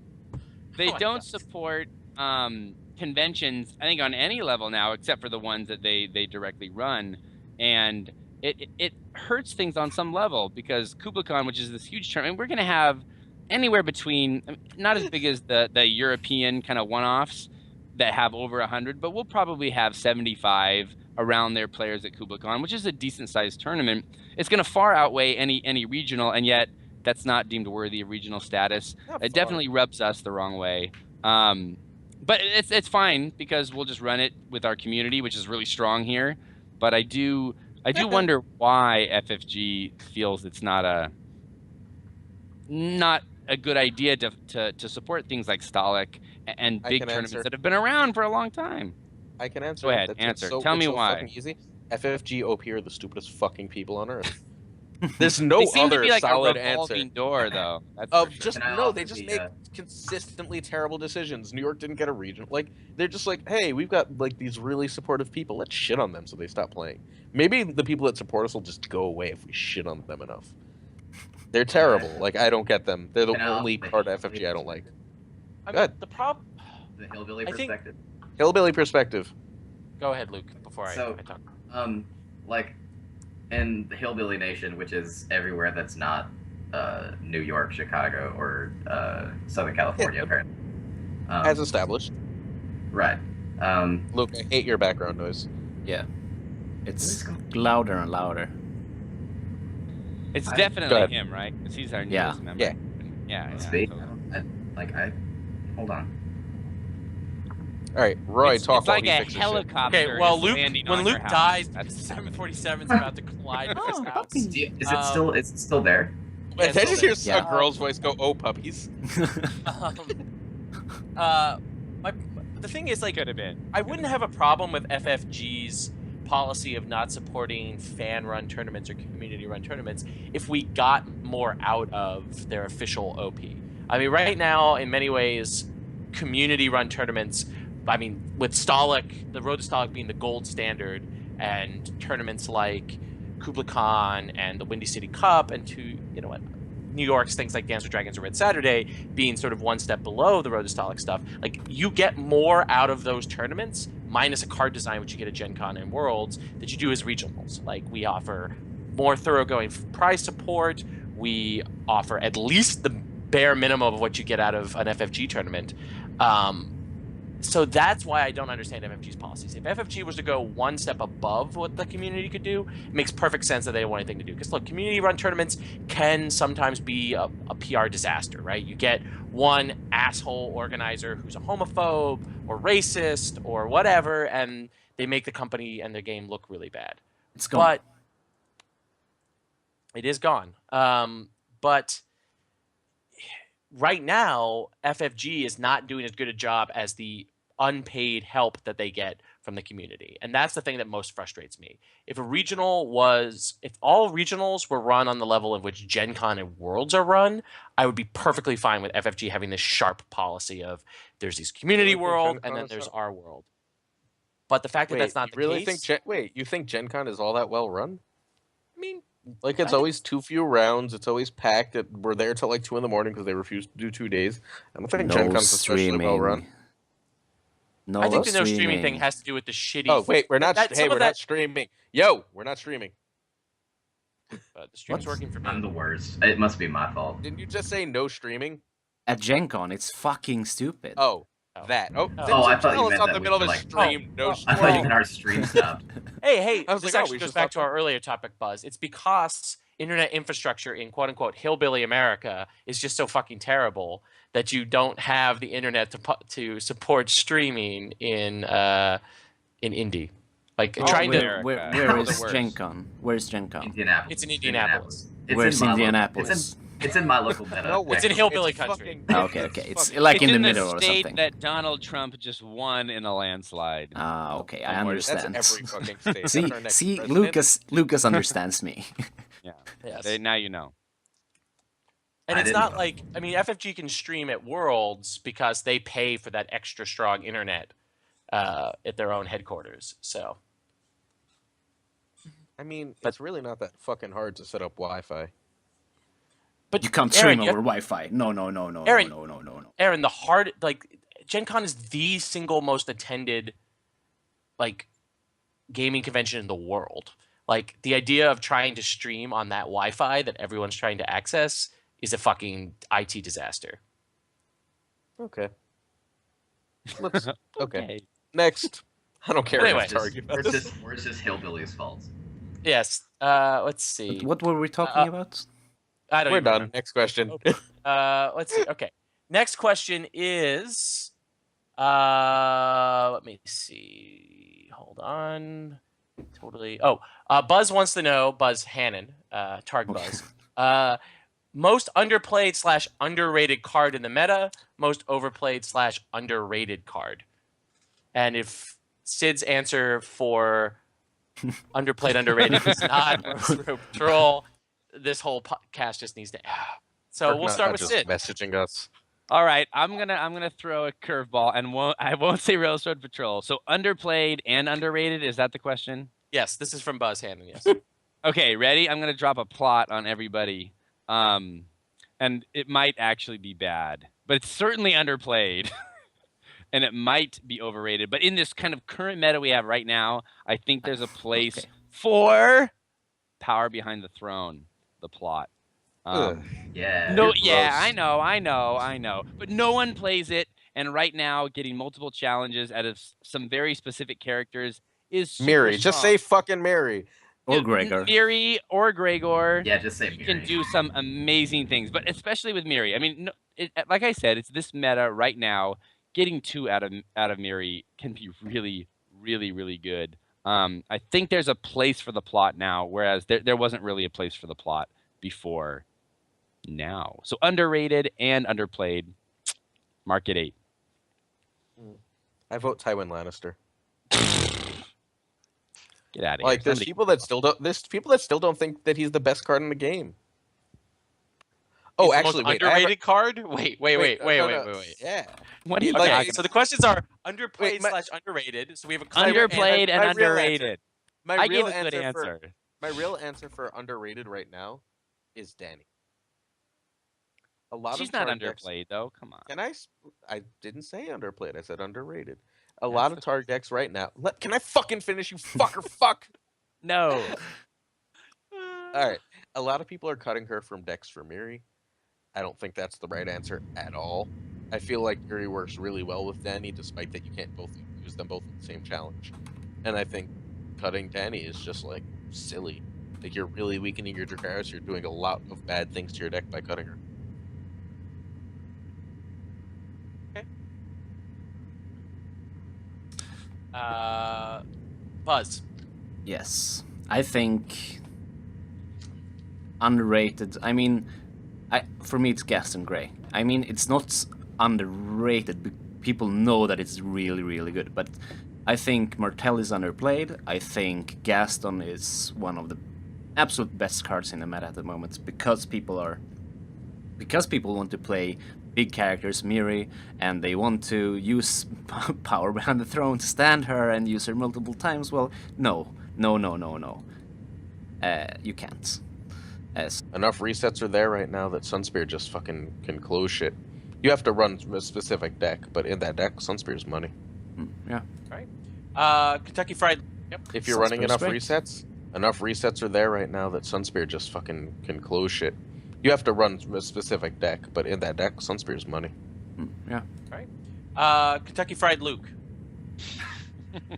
They Oh my don't God. support conventions, I think, on any level now, except for the ones that they directly run, and it hurts things on some level because Kubla Khan, which is this huge tournament, we're going to have anywhere between, not as big as the European kind of one-offs that have over 100, but we'll probably have 75 around their players at Kubla Khan, which is a decent-sized tournament. It's going to far outweigh any regional, and yet that's not deemed worthy of regional status. It definitely rubs us the wrong way. But it's fine because we'll just run it with our community, which is really strong here. But I do wonder why FFG feels it's not a good idea to support things like Stalik and big tournaments that have been around for a long time. I can answer. Go ahead, That's- answer. So, Tell me so why. Fucking easy. FFG OP are the stupidest fucking people on earth. There's no They seem other to be like solid a revolving answer. door, though. That's for sure. Just Can I no, also they just be, make consistently terrible decisions. New York didn't get a region. Like they're just like, hey, we've got like these really supportive people. Let's shit on them so they stop playing. Maybe the people that support us will just go away if we shit on them enough. They're terrible. Like I don't get them. They're the Can I only also part of be- FFG I don't like. I Go mean, ahead. the problem. The hillbilly I think- perspective. Hillbilly perspective. Go ahead, Luke. Before So- I talk. Like in the hillbilly nation, which is everywhere that's not New York, Chicago, or Southern California, apparently. As established. Right. Luke, I hate your background noise. Yeah. It's louder and louder. It's Go definitely ahead. him, right? Because he's our Yeah. newest member. Yeah. Yeah. Must yeah, be. totally. Hold on. All right, Roy, It's, talk it's while like he a fixes shit. helicopter. Okay, well, is Luke, landing when on Luke your house. dies, That's the 747 is about to collide with his house. Do you, is it still? Is it still there? Wait, did I just hear Yeah. a girl's voice go, "Oh, puppies"? The thing is, like, could have been. I wouldn't have a problem with FFG's policy of not supporting fan-run tournaments or community-run tournaments if we got more out of their official OP. I mean, right now, in many ways, community-run tournaments, I mean, with Stalik, the Road to Stalik being the gold standard, and tournaments like Kubla Khan and the Windy City Cup, and New York's things like Dance with Dragons or Red Saturday being sort of one step below the Road to Stalik stuff. Like, you get more out of those tournaments, minus a card design, which you get at Gen Con and Worlds, that you do as regionals. Like, we offer more thoroughgoing prize support. We offer at least the bare minimum of what you get out of an FFG tournament. So that's why I don't understand FFG's policies. If FFG was to go one step above what the community could do, it makes perfect sense that they don't want anything to do. Because look, community-run tournaments can sometimes be a PR disaster, right? You get one asshole organizer who's a homophobe or racist or whatever, and they make the company and the game look really bad. It's gone. But it is gone. But right now, FFG is not doing as good a job as the unpaid help that they get from the community. And that's the thing that most frustrates me. If all regionals were run on the level of which Gen Con and Worlds are run, I would be perfectly fine with FFG having this sharp policy of there's these community You don't think world Gen and Con then is there's sharp? our world. But the fact that that's not the really case, you think Gen Con is all that well run? I mean, Like it's I always too few rounds. It's always packed. We're there till like 2 a.m. because they refuse to do 2 days. I don't think Gen No Con's especially well run. streaming. No I think the no streaming streaming thing has to do with the shitty. Oh wait, we're not. That- some Hey, of we're that- not streaming. Yo, we're not streaming. The stream's What? working for me. I'm the worst. It must be my fault. Didn't you just say no streaming? At Gen Con, it's fucking stupid. Oh, That. Oh, Oh. then Oh, I just thought you tell us meant on that the we middle of were a like- stream. No oh, I spoil. thought you meant our stream stopped. Hey, I was this like, oh, actually we goes should back stop to our earlier topic, Buzz. It's because internet infrastructure in quote unquote hillbilly America is just so fucking terrible that you don't have the internet to support streaming in indie. Like Oh, trying to. America. where All the is worst. Gen Con? Where's Gen Con? Indianapolis. It's in Indianapolis. Where's my Indianapolis? It's in my local meta. No way. It's in actually. hillbilly It's country. fucking- Okay. It's fucking- like It's in the the middle or state something. that Donald Trump just won in a landslide. Ah, okay, I That's understand. That's every fucking state. See, That's our next see, president. Lucas understands me. Yeah. Yes. Now you know. And I it's didn't not know. like, I mean, FFG can stream at Worlds because they pay for that extra strong internet at their own headquarters. So, I mean, it's really not that fucking hard to set up Wi-Fi. but You can't Aaron, stream you have- over Wi-Fi. No. Aaron- No. Aaron, the hard, like, Gen Con is the single most attended, like, gaming convention in the world. Like, the idea of trying to stream on that Wi-Fi that everyone's trying to access is a fucking IT disaster. Okay. Let's. Okay. Next. I don't care. But if anyway. it's Target. We're just hillbillies' fault. Yes. Let's see. What were we talking about? I don't We're even done. remember. Next question. Let's see. Okay. Next question is let me see. Hold on. Totally. Oh, Buzz wants to know, Buzz Hannon, Targ Buzz. Most underplayed / underrated card in the meta, most overplayed / underrated card. And if Sid's answer for underplayed, underrated is not Road Patrol, this whole podcast just needs to end. So we'll start with just Sid. messaging us. All right, I'm gonna throw a curveball and I won't say Railroad Patrol. So underplayed and underrated, is that the question? Yes, this is from Buzz Hannon, yes. Okay, ready? I'm gonna drop a plot on everybody, and it might actually be bad, but it's certainly underplayed, and it might be overrated. But in this kind of current meta we have right now, I think there's a place Okay. for Power Behind the Throne, the plot. Ugh. Yeah. No, You're yeah, gross. I know. But no one plays it, and right now, getting multiple challenges out of some very specific characters is super Miri. Just strong. say fucking Miri. Or Gregor. Miri or Gregor. Yeah, just say He Miri. can do some amazing things, but especially with Miri. I mean, like I said, it's this meta right now. Getting 2 out of Miri can be really, really, really good. I think there's a place for the plot now, whereas there wasn't really a place for the plot before now. So underrated and underplayed. Market 8. I vote Tywin Lannister. Get out of here. Like there's Somebody- people that still don't think that he's the best card in the game. Oh, He's the actually, most wait. I have a- underrated card? Wait. no. Yeah. What are you Like, talking Okay, so the questions are underplayed Wait, my- / underrated. So we have a Underplayed and my real underrated. My I real gave a good answer. answer. My real answer for underrated right now is Danny. A lot She's of not target decks- underplayed though. Come on. Can I didn't say underplayed. I said underrated. A That's lot of the- target decks right now. Can I fucking finish, you fucker? Fuck. No. All right. A lot of people are cutting her from decks for Miri. I don't think that's the right answer at all. I feel like Miri works really well with Danny, despite that you can't both use them both in the same challenge. And I think cutting Danny is just like silly. Like you're really weakening your Dracarys. You're doing a lot of bad things to your deck by cutting her. Buzz. Yes, I think underrated. I mean, for me it's Gaston Grey. I mean, it's not underrated. People know that it's really, really good, but I think Martell is underplayed. I think Gaston is one of the absolute best cards in the meta at the moment because people want to play big characters, Miri, and they want to use Power Behind the Throne to stand her and use her multiple times. Well, no. You can't. Enough resets are there right now that Sunspear just fucking can close shit. You have to run a specific deck, but in that deck, Sunspear's money. Yeah. Kentucky Fried. Yep. If you're running Sunspear's enough resets are there right now that Sunspear just fucking can close shit. You have to run a specific deck, but in that deck, Sunspear's money. Yeah. Kentucky Fried Luke.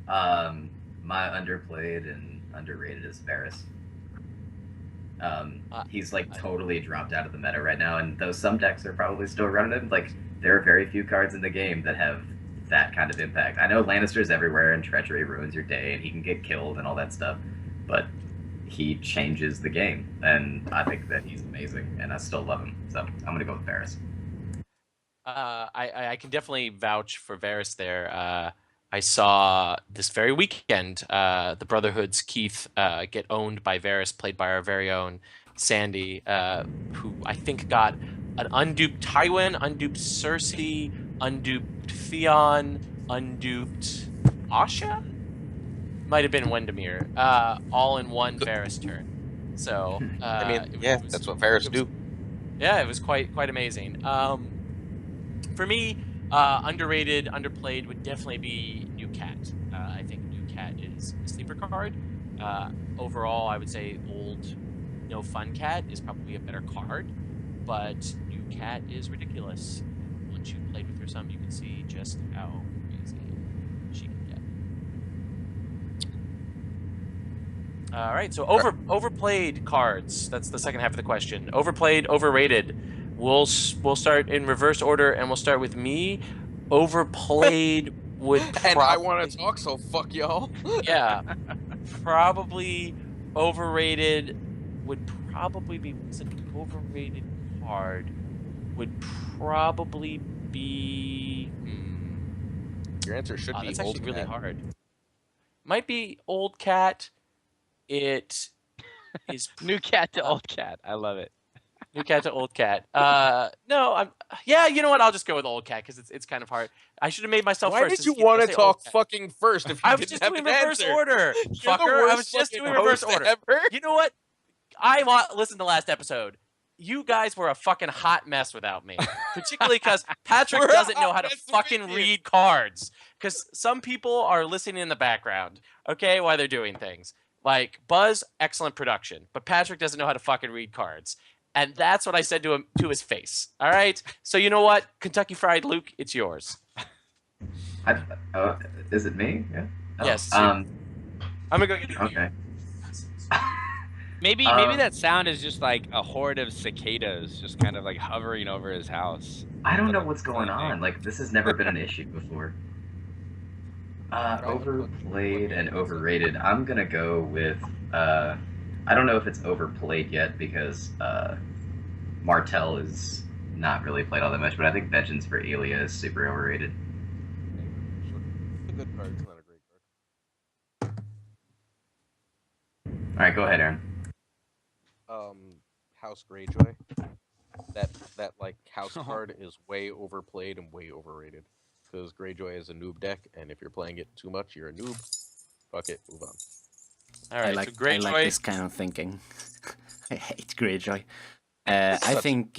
My underplayed and underrated is Varus. He's like totally dropped out of the meta right now, and though some decks are probably still running him, like there are very few cards in the game that have that kind of impact. I know Lannister's everywhere, and Treachery ruins your day, and he can get killed and all that stuff, but he changes the game, and I think that he's amazing, and I still love him. So I'm gonna go with Varus. I can definitely vouch for Varus there. I saw this very weekend the Brotherhood's Keith get owned by Varus, played by our very own Sandy, who I think got an unduped Tywin, unduped Cersei, unduped Theon, unduped Asha? Might have been Windermere, all in one Varus turn. So I mean, yeah, that's what Varus do. Yeah, it was quite amazing. For me, underrated, underplayed would definitely be New Cat. I think New Cat is a sleeper card. Overall, I would say old No Fun Cat is probably a better card, but New Cat is ridiculous. Once you've played with her some, you can see just how crazy she can get. All right, so overplayed cards. That's the second half of the question. Overplayed, overrated. We'll start in reverse order, and we'll start with me. Overplayed would probably... And I want to talk, so fuck y'all. Yeah. Probably overrated would probably be... What's an overrated card? Would probably be... Your answer should be that's Old actually really Cat. hard. Might be Old Cat. It is... New Cat to Old Cat. I love it. New Cat to Old Cat. No, yeah, you know what? I'll just go with Old Cat because it's kind of hard. I should have made myself Why first. did you want to talk fucking first if you I was didn't just have doing an reverse answer? order, You're the fucker. I worst was just fucking doing reverse host order. ever. You know what? Listened to last episode. You guys were a fucking hot mess without me, particularly because Patrick We're a doesn't know hot how to mess with fucking you. read cards. Because some people are listening in the background, okay, while they're doing things. Like Buzz, excellent production, but Patrick doesn't know how to fucking read cards. And that's what I said to him to his face. All right. So you know what? Kentucky Fried Luke, it's yours. Is it me? Yeah. Oh, Yes. I'm gonna go get Okay. Maybe that sound is just like a horde of cicadas just kind of like hovering over his house. I don't know what's going on. Like, this has never been an issue before. Overplayed and overrated. I'm gonna go with. I don't know if it's overplayed yet because Martell is not really played all that much, but I think Vengeance for Elia is super overrated. It's a good card. It's not a great card. All right, go ahead, Aaron. House Greyjoy. That like house card is way overplayed and way overrated. Because Greyjoy is a noob deck, and if you're playing it too much, you're a noob. Fuck it, move on. All right, I like, so Greyjoy. I like this kind of thinking. I hate Greyjoy. I think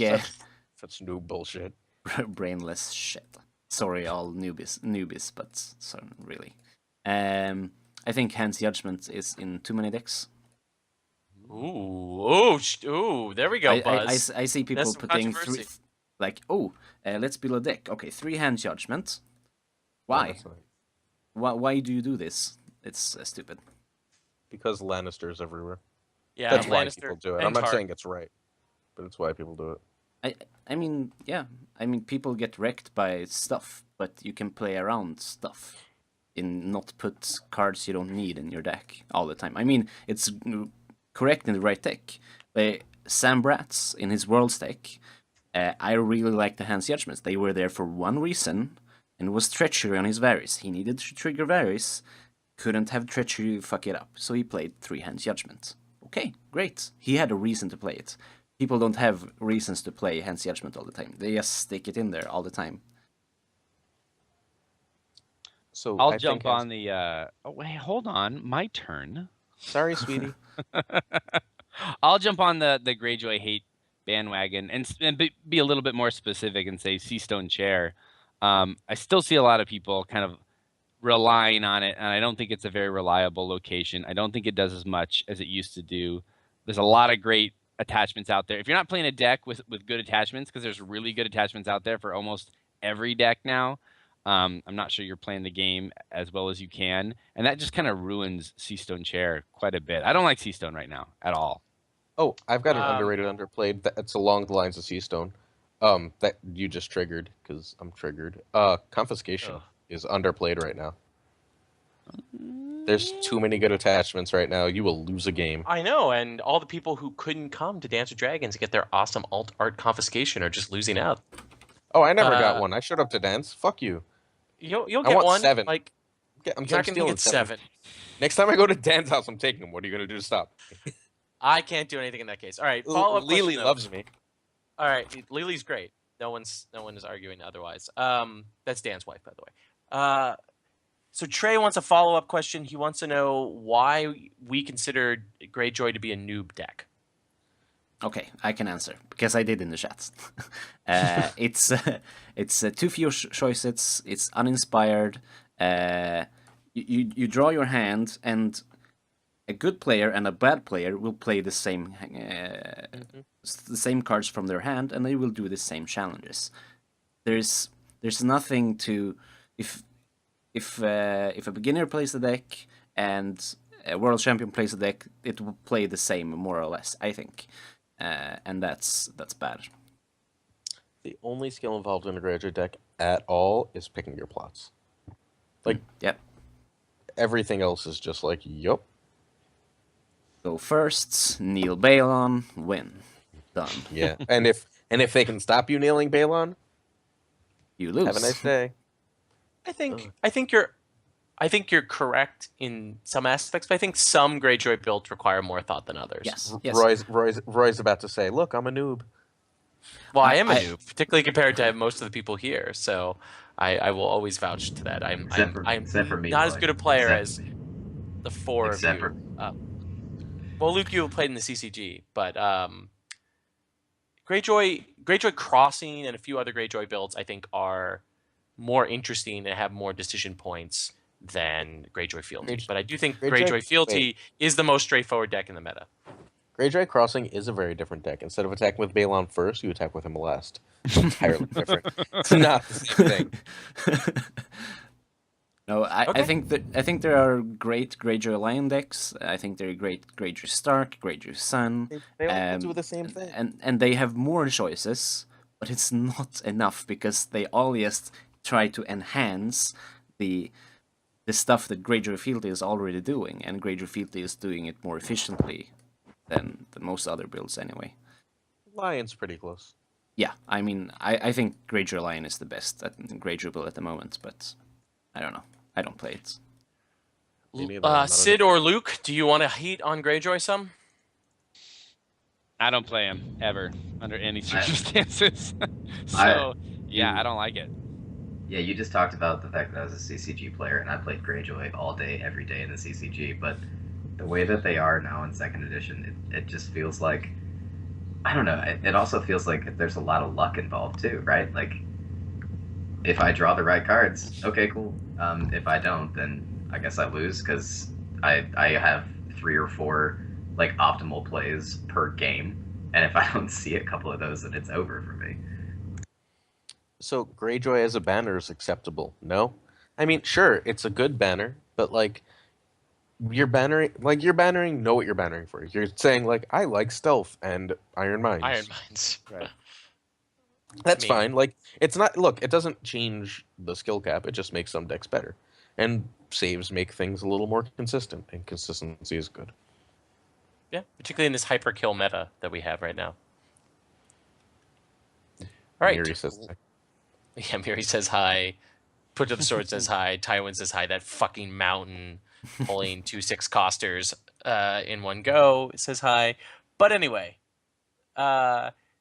Such noob bullshit. brainless shit. Sorry, all newbies, but so really. I think Hans Judgment is in too many decks. Ooh, there we go, Buzz. I see people That's some putting controversy. three, like, let's build a deck. Okay, 3 Hand Judgment. Why? No, that's not. Why do you do this? It's stupid. Because Lannisters everywhere. Yeah, That's why Lannister people do it. and I'm not Targ. saying it's right, but it's why people do it. I mean, yeah. I mean, people get wrecked by stuff, but you can play around stuff in not put cards you don't need in your deck all the time. I mean, it's correct in the right deck. Sam Bratz in his Worlds deck, I really like the Hans Judgments. They were there for one reason, and it was Treachery on his Varys. He needed to trigger Varys, couldn't have Treachery fuck it up, so he played 3 Hands Judgment. Okay, great. He had a reason to play it. People don't have reasons to play Hands Judgment all the time. They just stick it in there all the time. So I'll I jump think on the. Oh wait, hold on, my turn. Sorry, sweetie. I'll jump on the Greyjoy hate bandwagon and be a little bit more specific and say Seastone Chair. I still see a lot of people kind of relying on it, and I don't think it's a very reliable location. I don't think it does as much as it used to do. There's a lot of great attachments out there. If you're not playing a deck with good attachments, because there's really good attachments out there for almost every deck now, I'm not sure you're playing the game as well as you can, and that just kind of ruins Seastone Chair quite a bit. I don't like Seastone right now at all. Oh, I've got an Um, underrated, underplayed. That's along the lines of Seastone. That you just triggered because I'm triggered. Confiscation Ugh. is underplayed right now. There's too many good attachments right now. You will lose a game. I know, and all the people who couldn't come to Dance with Dragons to get their awesome alt art confiscation are just losing out. Oh, I never got Uh, one. I showed up to dance. Fuck you. You'll I get want one. 7. Like I'm you're not gonna stealing get 7. Next time I go to Dan's house, I'm taking him. What are you gonna do to stop? I can't do anything in that case. All right, follow up question. Lily Though. loves me. All right, Lily's great. No one is arguing otherwise. That's Dan's wife, by the way. So Trey wants a follow up question. He wants to know why we considered Greyjoy to be a noob deck. Okay, I can answer because I did in the chat. It's too few choices. It's uninspired. You draw your hand, and a good player and a bad player will play the same cards from their hand, and they will do the same challenges. There's nothing to if a beginner plays the deck and a world champion plays the deck, it will play the same more or less, I think, and that's bad. The only skill involved in a Greyjoy deck at all is picking your plots. Like, Yep. Everything else is just like, yup. Go first, kneel Balon, win, done. Yeah. and if they can stop you nailing Balon, You lose. have a nice day. I think you're correct in some aspects, but I think some Greyjoy builds require more thought than others. Yes. Roy's about to say, look, I'm a noob. Well, I am a noob, particularly compared to most of the people here. So I will always vouch to that. I'm Except for me, not as Lloyd. good a player Except as for me. the 4 Except of you. Well, Luke, you played in the CCG, but Greyjoy Crossing and a few other Greyjoy builds I think are more interesting and have more decision points than Greyjoy Fealty. But I do think Greyjoy Fealty is the most straightforward deck in the meta. Greyjoy Crossing is a very different deck. Instead of attacking with Balon first, you attack with him last. It's entirely different. It's not the same thing. No, I think there are great Greyjoy Lion decks. I think there are great Greyjoy Stark, Greyjoy Sun. They all do the same thing. And they have more choices, but it's not enough because they all just try to enhance the stuff that Greyjoy Fealty is already doing, and Greyjoy Fealty is doing it more efficiently than most other builds anyway. Lion's pretty close. Yeah, I mean, I think Greyjoy Lion is the best Greyjoy build at the moment, but I don't know. I don't play it. Sid or Luke, do you want to heat on Greyjoy some? I don't play him ever under any circumstances. I don't like it. Yeah, you just talked about the fact that I was a CCG player and I played Greyjoy all day, every day in the CCG, but the way that they are now in second edition, it just feels like, I don't know, it also feels like there's a lot of luck involved too, right? Like, if I draw the right cards, okay, cool. If I don't, then I guess I lose because I have 3 or 4 like optimal plays per game, and if I don't see a couple of those, then it's over for me. So Greyjoy as a banner is acceptable? No, I mean, sure, it's a good banner, but like you're bannering know what you're bannering for. You're saying like, I like stealth and Iron Mines. Iron Mines. Right. That's fine. Like, it's not. Look, it doesn't change the skill cap. It just makes some decks better, and saves make things a little more consistent. And consistency is good. Yeah, particularly in this hyper kill meta that we have right now. All right. Miri says hi. Yeah, Miri says hi. Put to the Sword says hi. Tywin says hi. That fucking mountain pulling 2 6-costers in one go says hi. But anyway,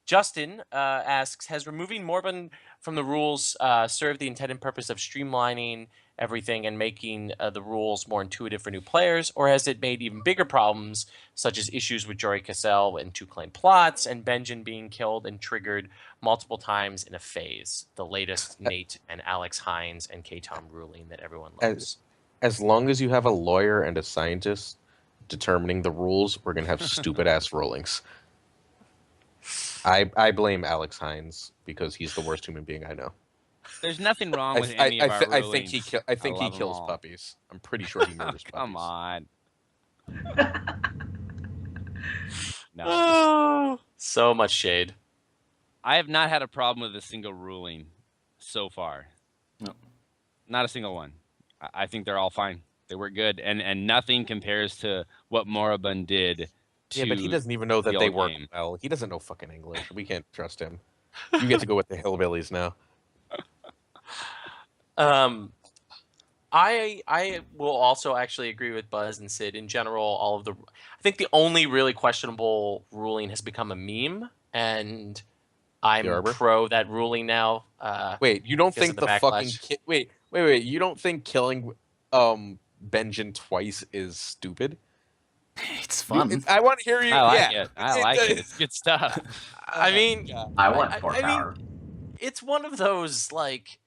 Justin asks, has removing Morbin from the rules served the intended purpose of streamlining everything and making the rules more intuitive for new players, or has it made even bigger problems, such as issues with Jory Cassell and 2 claim plots and Benjen being killed and triggered multiple times in a phase? The latest Nate and Alex Hines and K-Tom ruling that everyone loves. As long as you have a lawyer and a scientist determining the rules, we're going to have stupid-ass rulings. I blame Alex Hines because he's the worst human being I know. There's nothing wrong with any of our I rulings. think he love 'em kills all. puppies. I'm pretty sure he murders puppies. Come on. No. Oh, so much shade. I have not had a problem with a single ruling so far. No. Not a single one. I think they're all fine. They work good, and nothing compares to what Moribund did to Yeah, but he doesn't even know that the they old work game. well. He doesn't know fucking English. We can't trust him. You get to go with the hillbillies now. I will also actually agree with Buzz and Sid in general. All of the, I think the only really questionable ruling has become a meme, and I'm Arbor? pro that ruling now. Wait, you don't because think of the the fucking backlash. wait? You don't think killing Benjin twice is stupid? It's fun. I want to hear you. I like yeah, it. I like it. It's good stuff. I mean, I want poor I mean, power. it's one of those like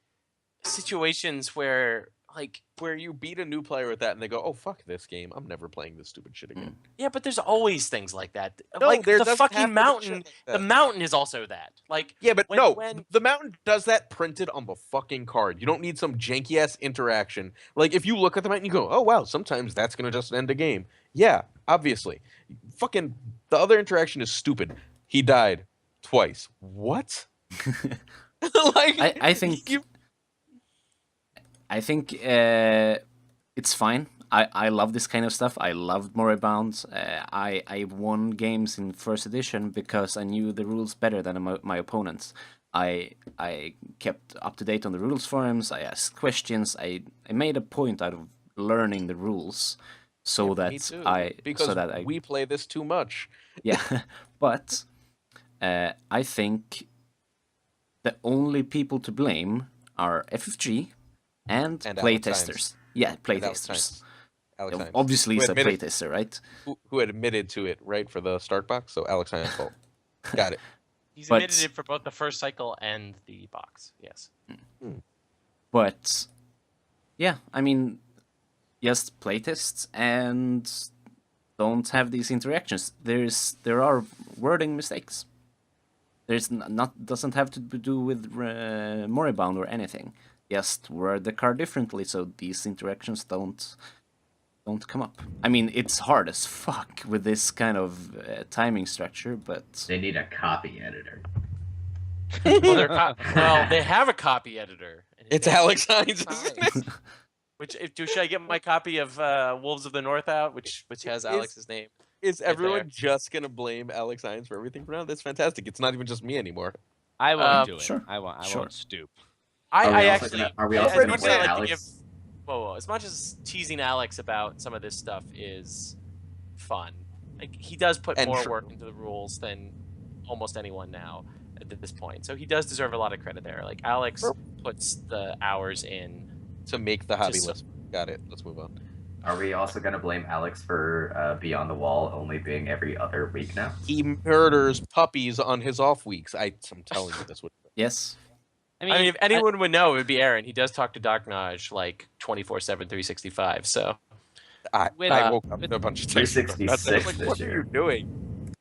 situations where where you beat a new player with that, and they go, "Oh fuck this game! I'm never playing this stupid shit again." yeah, but there's always things like that. No, like there the doesn't have to fucking be mountain. shit like that. The mountain is also that. Like Yeah, but when the mountain does that printed on the fucking card. You don't need some janky ass interaction. Like if you look at the mountain, you go, "Oh wow, sometimes that's gonna just end a game." Yeah, obviously. Fucking the other interaction is stupid. He died twice. What? Like I think it's fine. I love this kind of stuff. I loved Moribund. I won games in first edition because I knew the rules better than my opponents. I kept up to date on the rules forums. I asked questions. I made a point out of learning the rules so me that too, I because I we play this too much. yeah. But I think the only people to blame are FFG and And playtesters. Yeah, And playtesters. Alex Hines. Obviously, Who he's a admitted- playtester, right? who admitted to it right for the start box. So Alex Hines' fault. Got it. he's but- admitted it for both the first cycle and the box. Yes. But yeah, I mean, just playtests and don't have these interactions. There are wording mistakes. There's not doesn't have to do with Moribund or anything. Just word the card differently so these interactions don't come up. I mean, it's hard as fuck with this kind of timing structure, but They need a copy editor. Well, they have a copy editor. and his It's name Alex is Hines, isn't it? should I get my copy of Wolves of the North out, which has Alex's name? Is Right everyone there. just gonna blame Alex Hines for everything from now? That's fantastic. It's not even just me anymore. I won't do it. Sure. I won't Sure. stoop. I Are we also actually gonna- are we I- also as gonna much as play I like to Alex? give- whoa, as much as teasing Alex about some of this stuff is fun, like he does put And more true. work into the rules than almost anyone now at this point. So he does deserve a lot of credit there. Like Alex Sure. puts the hours in. To make the hobby Just- list. Got it. Let's move on. Are we also going to blame Alex for Beyond the Wall only being every other week now? He murders puppies on his off weeks. I'm telling you this would. yes. I mean, if anyone would know, it would be Aaron. He does talk to Dark Naj like 24/7, 365. So I With- woke up to a bunch of texts. 366 Like, this what are year. you doing?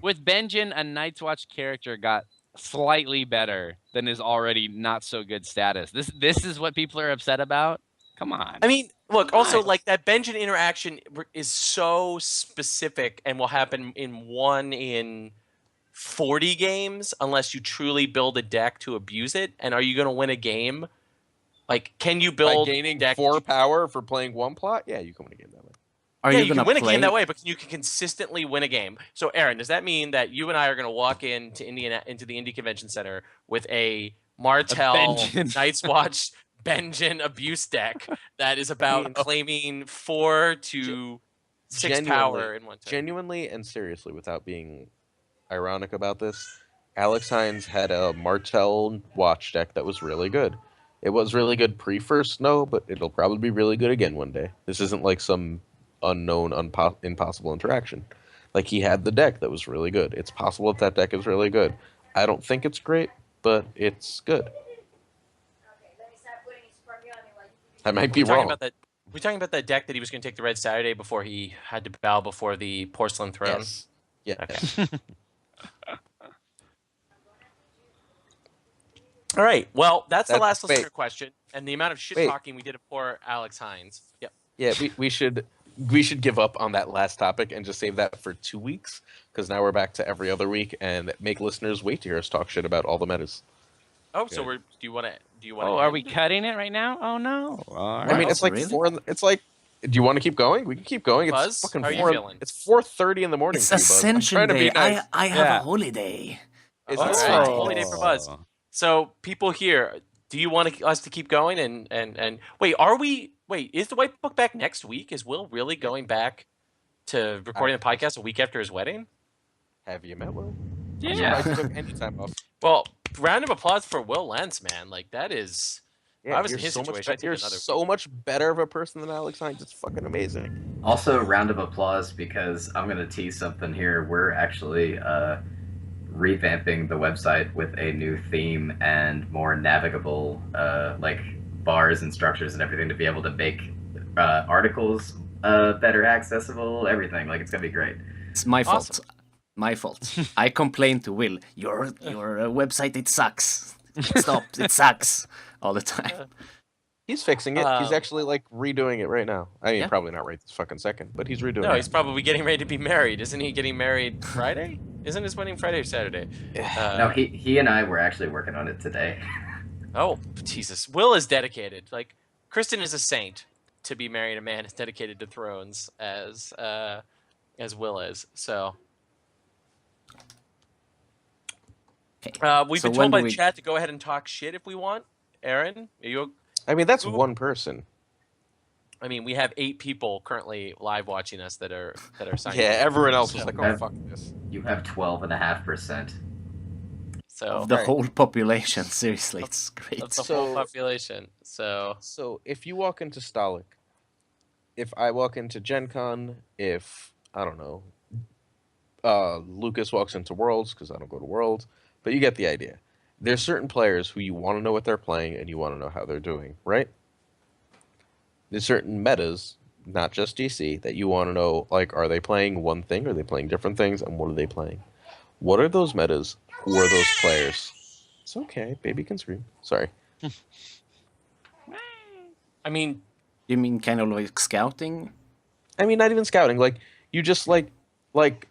with Benjin, a Night's Watch character got slightly better than his already not so good status. This is what people are upset about. Come on. I mean, look. Also, Nice. like that Benjamin interaction is so specific and will happen in 1 in 40 games unless you truly build a deck to abuse it. And are you going to win a game? Like, can you By build gaining deck? 4 power for playing one plot? Yeah, you can win a game that way. Are Yeah, you you gonna can win play? a game that way, but you can consistently win a game. So, Aaron, does that mean that you and I are going to walk into the Indie Convention Center with a Martell Benjin. Night's Watch Benjin abuse deck that is about claiming 4 to 6 power in one turn? Genuinely and seriously, without being ironic about this, Alex Hines had a Martell watch deck that was really good. It was really good pre-first snow, but it'll probably be really good again one day. This isn't like some unknown, impossible interaction. Like, he had the deck that was really good. It's possible that deck is really good. I don't think it's great, but it's good. I might be We're talking wrong. about that. We're talking about that deck that he was going to take the Red Saturday before he had to bow before the Porcelain Throne. Yes. Yeah. Okay. All right. Well, that's the That's- last listener wait. question, and the amount of shit Wait. talking we did for Alex Hines. Yep. Yeah, we should give up on that last topic and just save that for 2 weeks, because now we're back to every other week and make listeners wait to hear us talk shit about all the metas. Oh, so Good. we're. Do you want to? Oh, are we cutting it right now? Oh no! All I right. mean, it's like Really? 4. It's like, do you want to keep going? We can keep going. It's Buzz, fucking how are you 4. feeling? It's 4:30 in the morning. It's for you, Buzz. I'm Ascension trying to be Day. nice. I have Yeah. a holiday. Is Oh, that that's right? right. Holy day for Buzz. Oh. So people here, do you want us to keep going? And wait, are we? Wait, is the White Book back next week? Is Will really going back to recording the podcast a week after his wedding? Have you met Will? Yeah. I took any time off. Well, round of applause for Will Lentz, man. Like that is. Yeah, I was in you're his so much situation, I'd take you're another so much better of a person than Alex Hines. It's fucking amazing. Also, round of applause because I'm gonna tease something here. We're actually revamping the website with a new theme and more navigable like bars and structures and everything to be able to make articles better accessible. Everything like it's gonna be great. It's my Awesome. fault. My fault. I complained to Will. Your website, it sucks. Stop. It sucks all the time. He's fixing it. He's Um, actually like redoing it right now. I mean, Yeah. probably not right this fucking second, but he's redoing No, it. he's probably getting ready to be married. Isn't he getting married Friday? Isn't his wedding Friday or Saturday? No, he and I were actually working on it today. Oh, Jesus. Will is dedicated. Like, Kristen is a saint to be married a man as dedicated to thrones as Will is. So, Okay. we've So been when told by do the we- chat to go ahead and talk shit if we want. Aaron, are you? I mean, that's Ooh. one person. I mean, we have 8 people currently live watching us that are signed. Yeah, up. everyone else was So- like, "Oh fuck this." You have 12.5%. So Of the Alright. whole population. Seriously, it's great. that's the So- whole population. So So if you walk into Stalik, if I walk into Gen Con, if I don't know, Lucas walks into Worlds because I don't go to Worlds, but you get the idea. There's certain players who you want to know what they're playing and you want to know how they're doing, right? There's certain metas, not just GC, that you want to know, like, are they playing one thing? Are they playing different things? And what are they playing? What are those metas? Who are those players? It's okay. Baby can scream. Sorry. I mean, You mean kind of like scouting? I mean, not even scouting. Like, you just, like,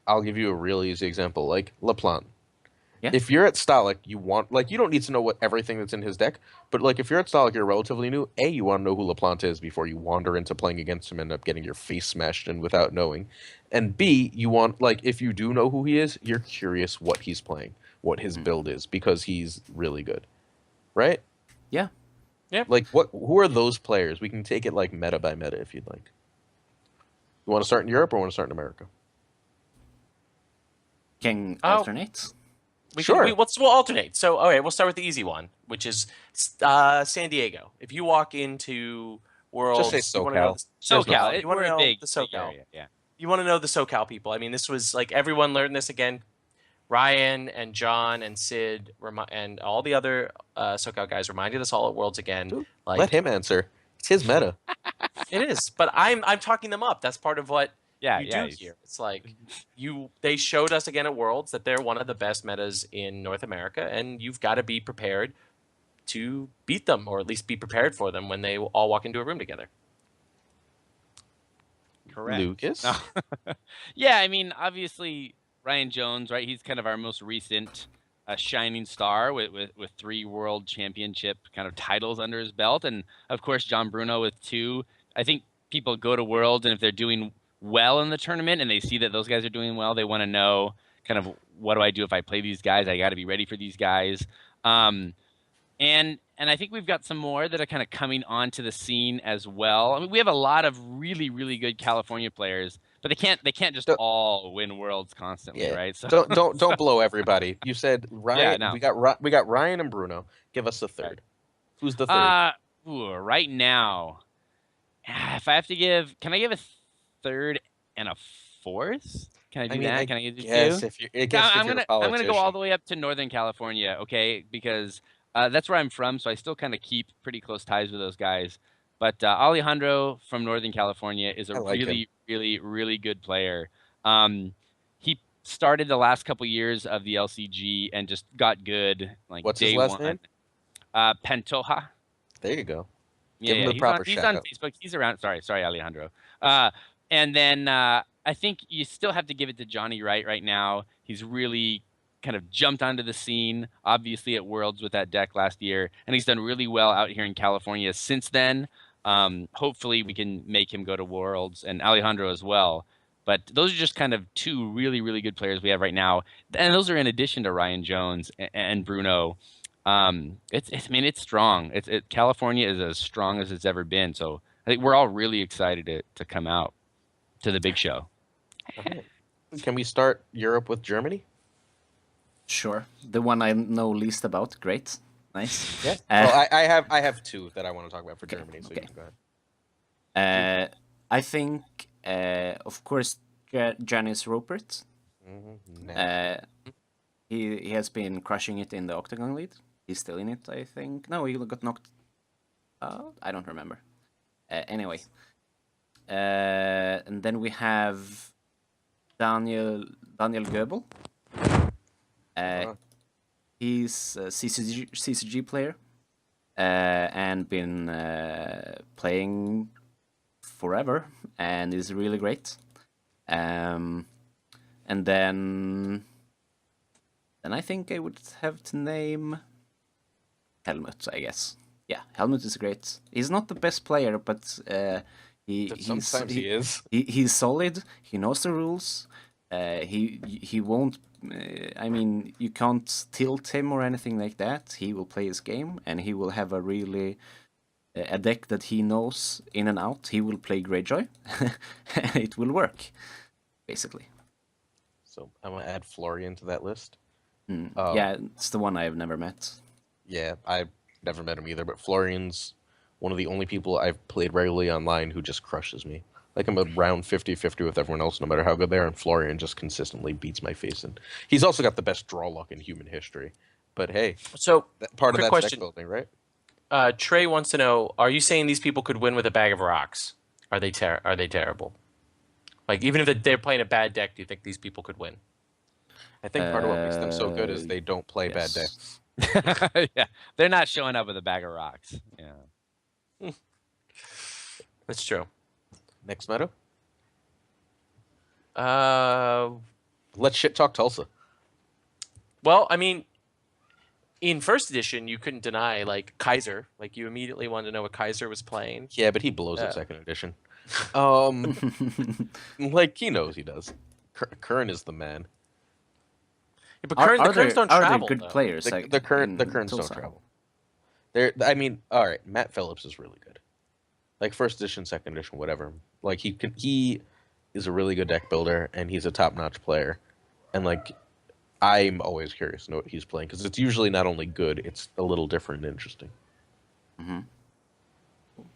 I'll give you a really easy example. Like, LaPlante. Yeah. If you're at Stalik, you want, like, you don't need to know what everything that's in his deck, but, like, if you're at Stalik, you're relatively new, A, you want to know who LaPlante is before you wander into playing against him and end up getting your face smashed in without knowing. And B, you want, like, if you do know who he is, you're curious what he's playing, what his build is, because he's really good. Right? Yeah. Yeah. Like, who are those players? We can take it, like, meta by meta if you'd like. You want to start in Europe or want to start in America? Can Oh. alternate? Sure. We'll alternate. So, all right, we'll start with the easy one, which is San Diego. If you walk into Worlds, Just say you wanna know SoCal. SoCal. You want We're to a know big the SoCal. area, yeah. You want to know the SoCal people. I mean, this was like everyone learned this again. Ryan and John and Sid and all the other SoCal guys reminded us all at Worlds again. Dude, Like Let him answer. It's his meta. it is, but I'm talking them up. That's part of what Yeah, you yeah. do here. It's like they showed us again at Worlds that they're one of the best metas in North America, and you've got to be prepared to beat them, or at least be prepared for them when they all walk into a room together. Correct. Lucas? No. Yeah, I mean, obviously Ryan Jones, right? He's kind of our most recent shining star with 3 world championship kind of titles under his belt, and of course John Bruno with 2. I think people go to Worlds, and if they're doing well in the tournament and they see that those guys are doing well, they want to know kind of, what do I do if I play these guys? I got to be ready for these guys. And I think we've got some more that are kind of coming onto the scene as well. I mean, we have a lot of really, really good California players, but they can't just all win Worlds constantly, Yeah. right? So Don't blow everybody. You said Ryan. Yeah, no. We got Ryan and Bruno. Give us the third. Who's the third? Right now, if I have to give, can I give a third and a fourth? Can I do that? Can I give Yes, two? if you're, I guess I'm if you're a gonna go all politician. the way up to Northern California, okay? Because that's where I'm from, so I still kind of keep pretty close ties with those guys. But Alejandro from Northern California is a I like really, really, really good player. He started the last couple years of the LCG and just got good like What's day his last one. name? Pantoja. There you go. Yeah, Give him the he's proper he's shout on out. Facebook. He's around. Sorry, Alejandro. And then I think you still have to give it to Johnny Wright right now. He's really kind of jumped onto the scene, obviously at Worlds with that deck last year, and he's done really well out here in California since then. Hopefully we can make him go to Worlds, and Alejandro as well. But those are just kind of two really, really good players we have right now. And those are in addition to Ryan Jones and Bruno. It's strong. California is as strong as it's ever been. So I think we're all really excited to come out to the big show. Okay. Can we start Europe with Germany? Sure. The one I know least about. Great. Nice. Yeah. Well, I have two that I want to talk about for Germany. So okay. you can go ahead. I think, of course, Janis Rupert. He has been crushing it in the Octagon lead. He's still in it, I think. No, he got knocked out. I don't remember. Anyway. And then we have Daniel Goebel. He's a CCG player and been playing forever and is really great. And then I think I would have to name Helmut, I guess. Yeah, Helmut is great. He's not the best player, but sometimes he is. He's solid. He knows the rules. He won't. I mean, you can't tilt him or anything like that. He will play his game, and he will have a deck that he knows in and out. He will play Greyjoy, and it will work, basically. So I'm gonna add Florian to that list. Yeah, it's the one I've never met. Yeah, I've never met him either, but Florian's one of the only people I've played regularly online who just crushes me. Like, I'm around 50-50 with everyone else, no matter how good they are, and Florian just consistently beats my face. And he's also got the best draw luck in human history. But hey, so part of that question. deck building, right? Trey wants to know: are you saying these people could win with a bag of rocks? Are they terrible? Like, even if they're playing a bad deck, do you think these people could win? I think part of what makes them so good is they don't play bad decks. Yeah, they're not showing up with a bag of rocks. Yeah, that's true. Next meta? Let's shit talk Tulsa. Well, I mean, in first edition, you couldn't deny, like, Kaiser. Like, you immediately wanted to know what Kaiser was playing. Yeah, but he blows at second edition. Like, he knows he does. Kern is the man. Yeah, but Kerns don't travel. Are there good players? The Kerns don't travel. I mean, all right, Matt Phillips is really good. Like, first edition, second edition, whatever. Like, he is a really good deck builder, and he's a top-notch player. And, like, I'm always curious to know what he's playing, because it's usually not only good, it's a little different and interesting. Mm-hmm.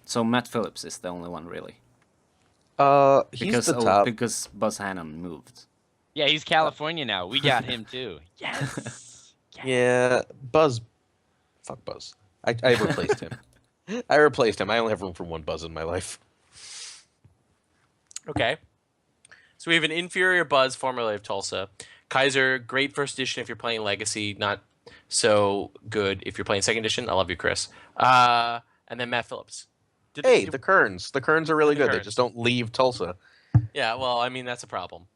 So Matt Phillips is the only one, really? He's the top. Because Buzz Hannon moved. Yeah, he's California now. We got him, too. Yes! Yeah, Buzz. Fuck Buzz. I replaced him. I only have room for one Buzz in my life. Okay. So we have an inferior Buzz, formerly of Tulsa. Kaiser, great first edition if you're playing Legacy, not so good if you're playing second edition. I love you, Chris. And then Matt Phillips. The Kerns. The Kerns are really good. They just don't leave Tulsa. Yeah, well, I mean, that's a problem.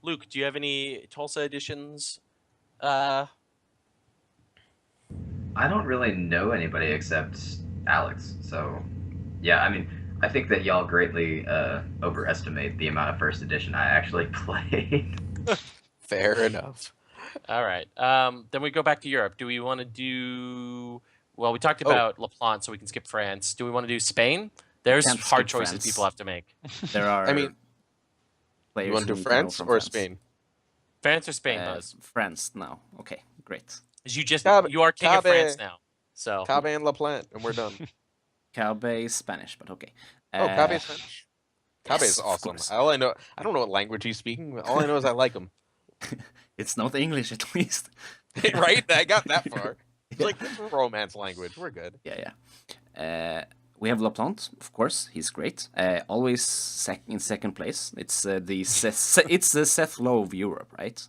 Luke, do you have any Tulsa editions? I don't really know anybody except Alex. So, yeah, I mean, I think that y'all greatly overestimate the amount of first edition I actually played. Fair enough. All right. Then we go back to Europe. Do we want to do... Well, we talked about La Plante, so we can skip France. Do we want to do Spain? There's hard choices France. People have to make. There are... I mean, you want to do France or Spain? France or Spain, Buzz? France, no. Okay, great. You are king of France now. So Cabe and La Plante, and we're done. Cabe is Spanish, but okay. Cabe is Spanish. Cabe is awesome. All I know, I don't know what language he's speaking. All I know is I like him. It's not English, at least. Right? I got that far. It's like, this is a romance language. We're good. Yeah. we have LaPlante, of course. He's great. Always in second place. It's it's the Seth Lowe of Europe, right?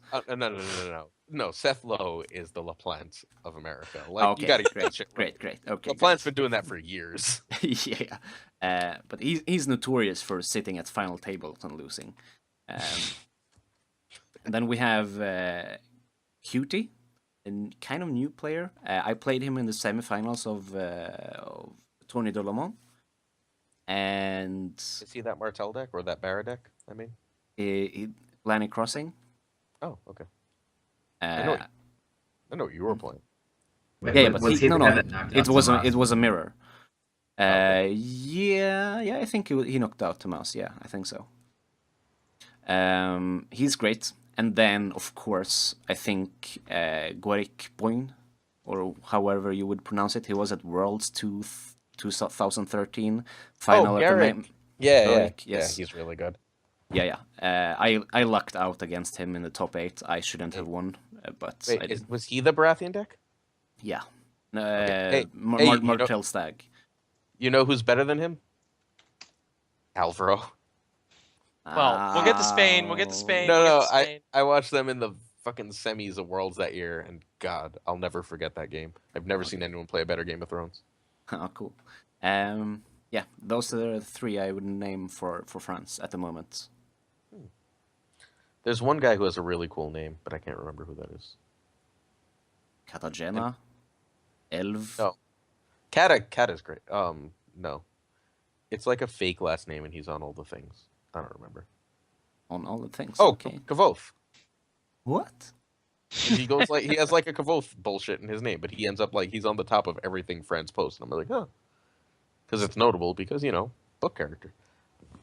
No, Seth Lowe is the LaPlante of America. Okay, you got to great. Okay, LaPlante's been doing that for years. yeah, but he's notorious for sitting at final tables and losing. And then we have Cutie, a kind of new player. I played him in the semifinals of Tony Dolomon. And Is he that Martel deck or that Barra deck? I mean, Planet Crossing. Oh, okay. I know what you were playing. Wait, Yeah, but was he the guy that knocked out Tomas? it was a mirror. Okay. Yeah, I think he knocked out Tomas. Yeah, I think so. He's great. And then, of course, I think Guarik Boyne, or however you would pronounce it, he was at Worlds 2013 final. Garrick. Garrick, Yeah, yes. he's really good. Yeah. I lucked out against him in the top 8. I shouldn't have won, but I did. Was he the Baratheon deck? Yeah. Hey, Martel Stag. You know who's better than him? Alvaro. Well, we'll get to Spain. We'll get to Spain. we'll No, get to Spain. I watched them in the fucking semis of Worlds that year, and God, I'll never forget that game. I've never seen anyone play a better Game of Thrones. Oh, cool. Yeah, those are the 3 I would name for France at the moment. There's one guy who has a really cool name, but I can't remember who that is. Katagena, Elv. No. Kat is great. No. It's like a fake last name, and he's on all the things. I don't remember. On all the things. Oh, Okay. Kavoth. What? He goes like he has like a Kavoth bullshit in his name, but he ends up like he's on the top of everything friends post, and I'm like, huh, because it's notable because book character.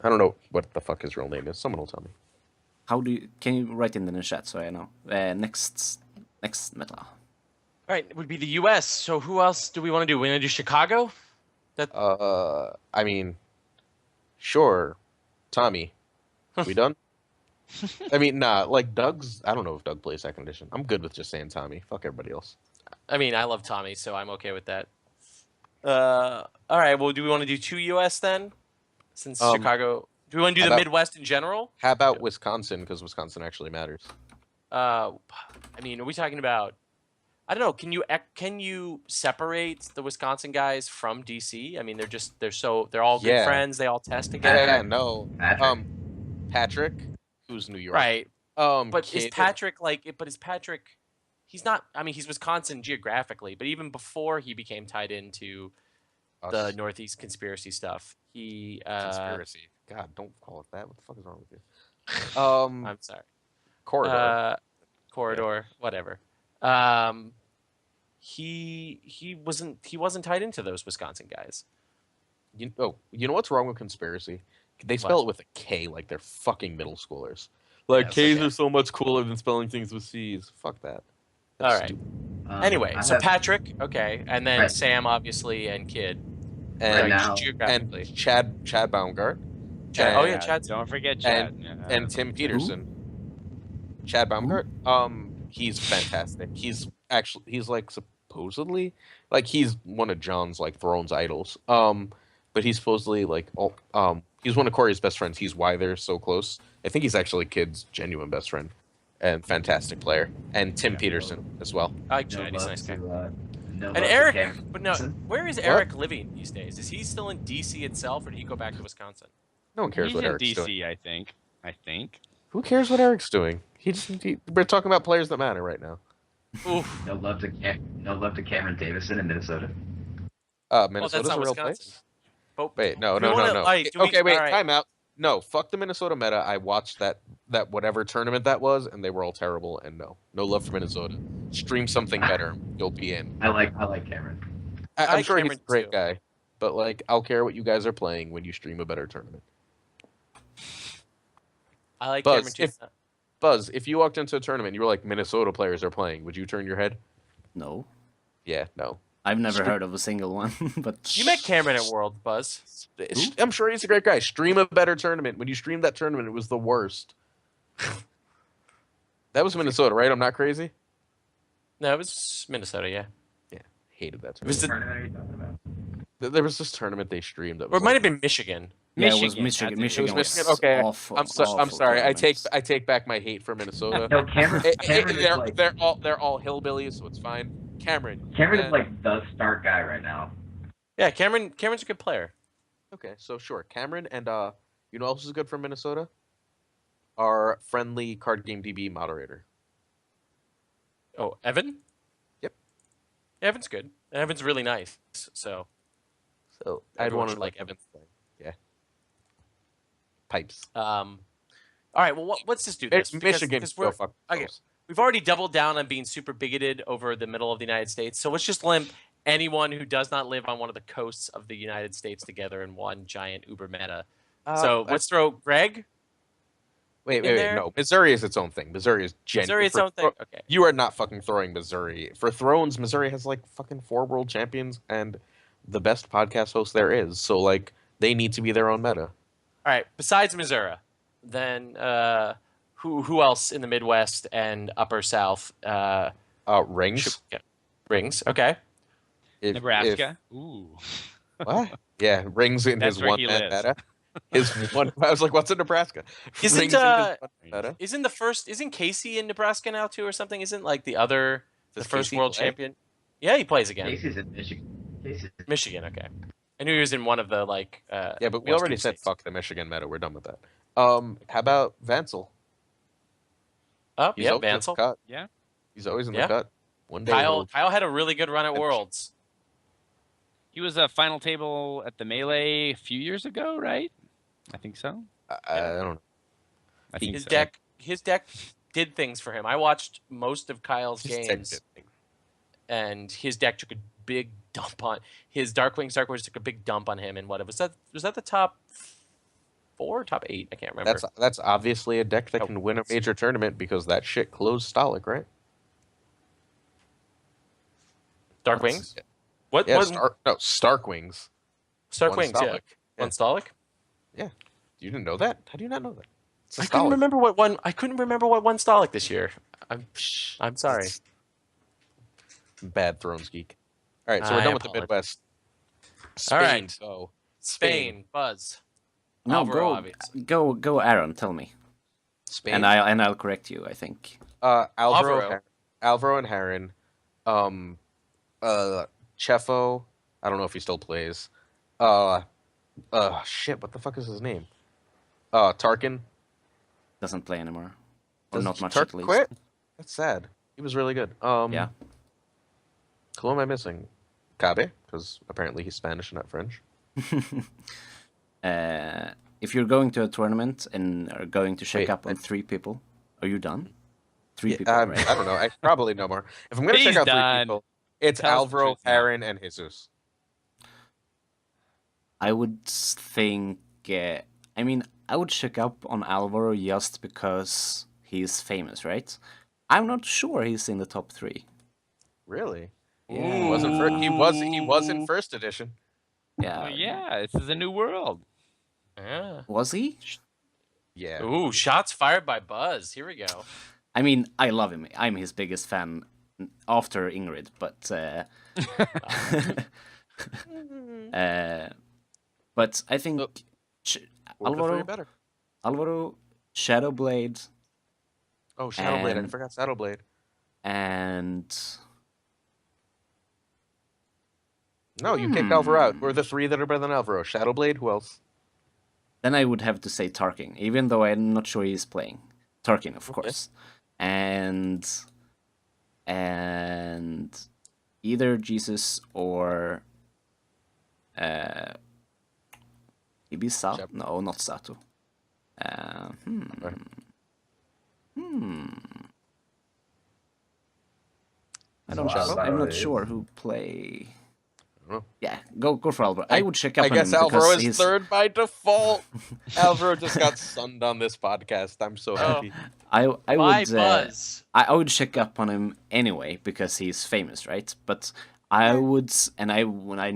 I don't know what the fuck his real name is. Someone will tell me. Can you write in the chat so I know? Next meta. All right, it would be the U.S. So who else do we want to do? We want to do Chicago? I mean, sure, Tommy. We done? I mean, nah. Like Doug's. I don't know if Doug plays second edition. I'm good with just saying Tommy. Fuck everybody else. I mean, I love Tommy, so I'm okay with that. All right. Well, do we want to do 2 U.S. then? Since Chicago. Do we want to do the Midwest in general? How about Wisconsin? Because Wisconsin actually matters. I mean, are we talking about? I don't know. Can you separate the Wisconsin guys from DC? I mean, they're all good friends. They all test together. Yeah, no. Patrick. Patrick, who's New York, Right. But Kid, is Patrick Is Patrick? He's not. I mean, he's Wisconsin geographically, but even before he became tied into the Northeast conspiracy stuff, he conspiracy. God, don't call it that. What the fuck is wrong with you? I'm sorry. Corridor. Whatever. He wasn't tied into those Wisconsin guys. You know what's wrong with conspiracy? They spell it with a K like they're fucking middle schoolers. Like K's are so much cooler than spelling things with C's. Fuck that. That's all right. stupid. Anyway, so Patrick, okay, and then Sam obviously and Kid, and geographically. and Chad Baumgart. Chad. Don't forget Chad. And Tim Peterson. Who? Chad Baumgart. He's fantastic. He's like supposedly like he's one of John's like Thrones idols. But he's supposedly like he's one of Corey's best friends. He's why they're so close. I think he's actually Kid's genuine best friend and fantastic player. And Tim Peterson as well. I like Chad. He's a nice guy. And Eric, but no, where is Eric living these days? Is he still in DC itself, or did he go back to Wisconsin? No one cares He's what in Eric's DC, doing. I think. Who cares what Eric's doing? We're talking about players that matter right now. Oof. No love to Cameron Davison in Minnesota. Minnesota's a real place. But Wait, no. Wait, Time out. No, fuck the Minnesota meta. I watched that whatever tournament that was, and they were all terrible. And no love for Minnesota. Stream something better, you'll be in. I like Cameron. I'm like sure Cameron he's a great too. guy, but like I'll care what you guys are playing when you stream a better tournament. I like Buzz, Cameron too. Buzz, if you walked into a tournament and you were like Minnesota players are playing, would you turn your head? No. Yeah, no. I've never heard of a single one, but You met Cameron at World, Buzz. I'm sure he's a great guy. Stream a better tournament. When you streamed that tournament, it was the worst. That was Minnesota, right? I'm not crazy? No, it was Minnesota. Yeah. Yeah, hated that Was tournament. What tournament are you talking about? There was this tournament they streamed that Or was it might like, have been Michigan. Yeah, it was Michigan, Michigan. that's it. Michigan It was Michigan. was Okay, awful. I'm sorry. tournament. I take back my hate for Minnesota. No, Cameron. Cameron is like they're all hillbillies, so it's fine. Cameron. Cameron is like the start guy right now. Yeah, Cameron's a good player. Okay, so sure, Cameron and you know who else is good from Minnesota? Our friendly card game DB moderator. Oh, Evan? Yep. Evan's good. And Evan's really nice. So So I'd everyone want should to like Evan. Yeah. Pipes. All right, well, let's just do this. Michigan. Because Go fuck okay. themselves. We've already doubled down on being super bigoted over the middle of the United States. So let's just limp anyone who does not live on one of the coasts of the United States together in one giant uber meta. So let's throw Greg. Wait, there. no. Missouri is its own thing. Missouri is Missouri its own thing. Okay. You are not fucking throwing Missouri. For Thrones, Missouri has like fucking 4 world champions and the best podcast host there is. So like they need to be their own meta. All right. Besides Missouri, then who else in the Midwest and Upper South? Rings. Rings. Okay. Nebraska. Ooh. What? Yeah, Rings in That's his where one he man lives. meta. His one. I was like, what's in Nebraska? Isn't Rings in his one meta. Isn't Casey in Nebraska now too or something? Isn't like the Does first Casey world play? champion? Yeah, he plays again. Casey's in Michigan. Casey's Michigan. Okay. I knew he was in one of the like. Yeah, but we Western already said states. fuck the Michigan meta. We're done with that. How about Vansel? Oh, He's yeah, always in the Vansel. cut. Yeah. He's always in Yeah. the cut. One day. Kyle he'll- had a really good run at Finish. Worlds. He was a final table at the Melee a few years ago, right? I think so. I don't know. I think His so. deck did things for him. I watched most of Kyle's His tech games, did. and his deck took a big dump on his Dark Wings took a big dump on him. And what was that the top 4, top 8? I can't remember. That's obviously a deck that Oh, can win a major tournament because that shit closed Stolic, right? Dark Wings. What? Yeah, what Stark Wings. Stark Won Wings. Yeah. Stolic. Yeah. One Stolic. You didn't know that? How do you not know that? It's a I couldn't Stolic. remember what one. I couldn't remember what one Stolic this year. I'm sorry. Bad Thrones geek. All right, so we're I done with the apologize. Midwest. Spain, right. so Spain. Buzz. No, Alvaro, obviously. go, Aaron. Tell me, Spain. and I'll correct you. I think. Alvaro. Alvaro and Heron, Chefo. I don't know if he still plays. Shit. What the fuck is his name? Tarkin. Doesn't play anymore, or Does not much Tarkin at least. quit? That's sad. He was really good. Yeah. Who am I missing? Cabe, because apparently he's Spanish and not French. If you're going to a tournament and are going to check Wait, up on 3 people, are you done? 3 Yeah, people, right? I don't know. I probably know more. If I'm gonna check He's out 3 done. people, it's Tell us the Alvaro, truth now. Heron, and Jesus. I would think. I mean, I would check up on Alvaro just because he's famous, right? I'm not sure he's in the top 3. Really? Yeah. He wasn't. He was in first edition. Yeah. Oh, yeah, this is a new world. Yeah. Was he? Yeah. Ooh, shots fired by Buzz. Here we go. I mean, I love him. I'm his biggest fan after Ingrid, but but I think Oh. Who were the 3 Alvaro, better? Alvaro, Shadowblade, Oh, Shadowblade. I and- forgot Shadowblade. and No, you kicked Alvaro out. Who are the 3 that are better than Alvaro? Shadowblade. Who else? then I would have to say Tarkin, even though I'm not sure he's playing. Tarkin, of course, and either Jesus or maybe Sato. Shep. No, not Sato. I don't. Alvaro I'm not is- sure who play. know. Yeah, go for Alvaro. I would check up I on guess him Alvaro because is he's- third by default. Alvaro just got sunned on this podcast. I'm so happy. I Bye, would Buzz. I would check up on him anyway because he's famous, right? But I would, and when I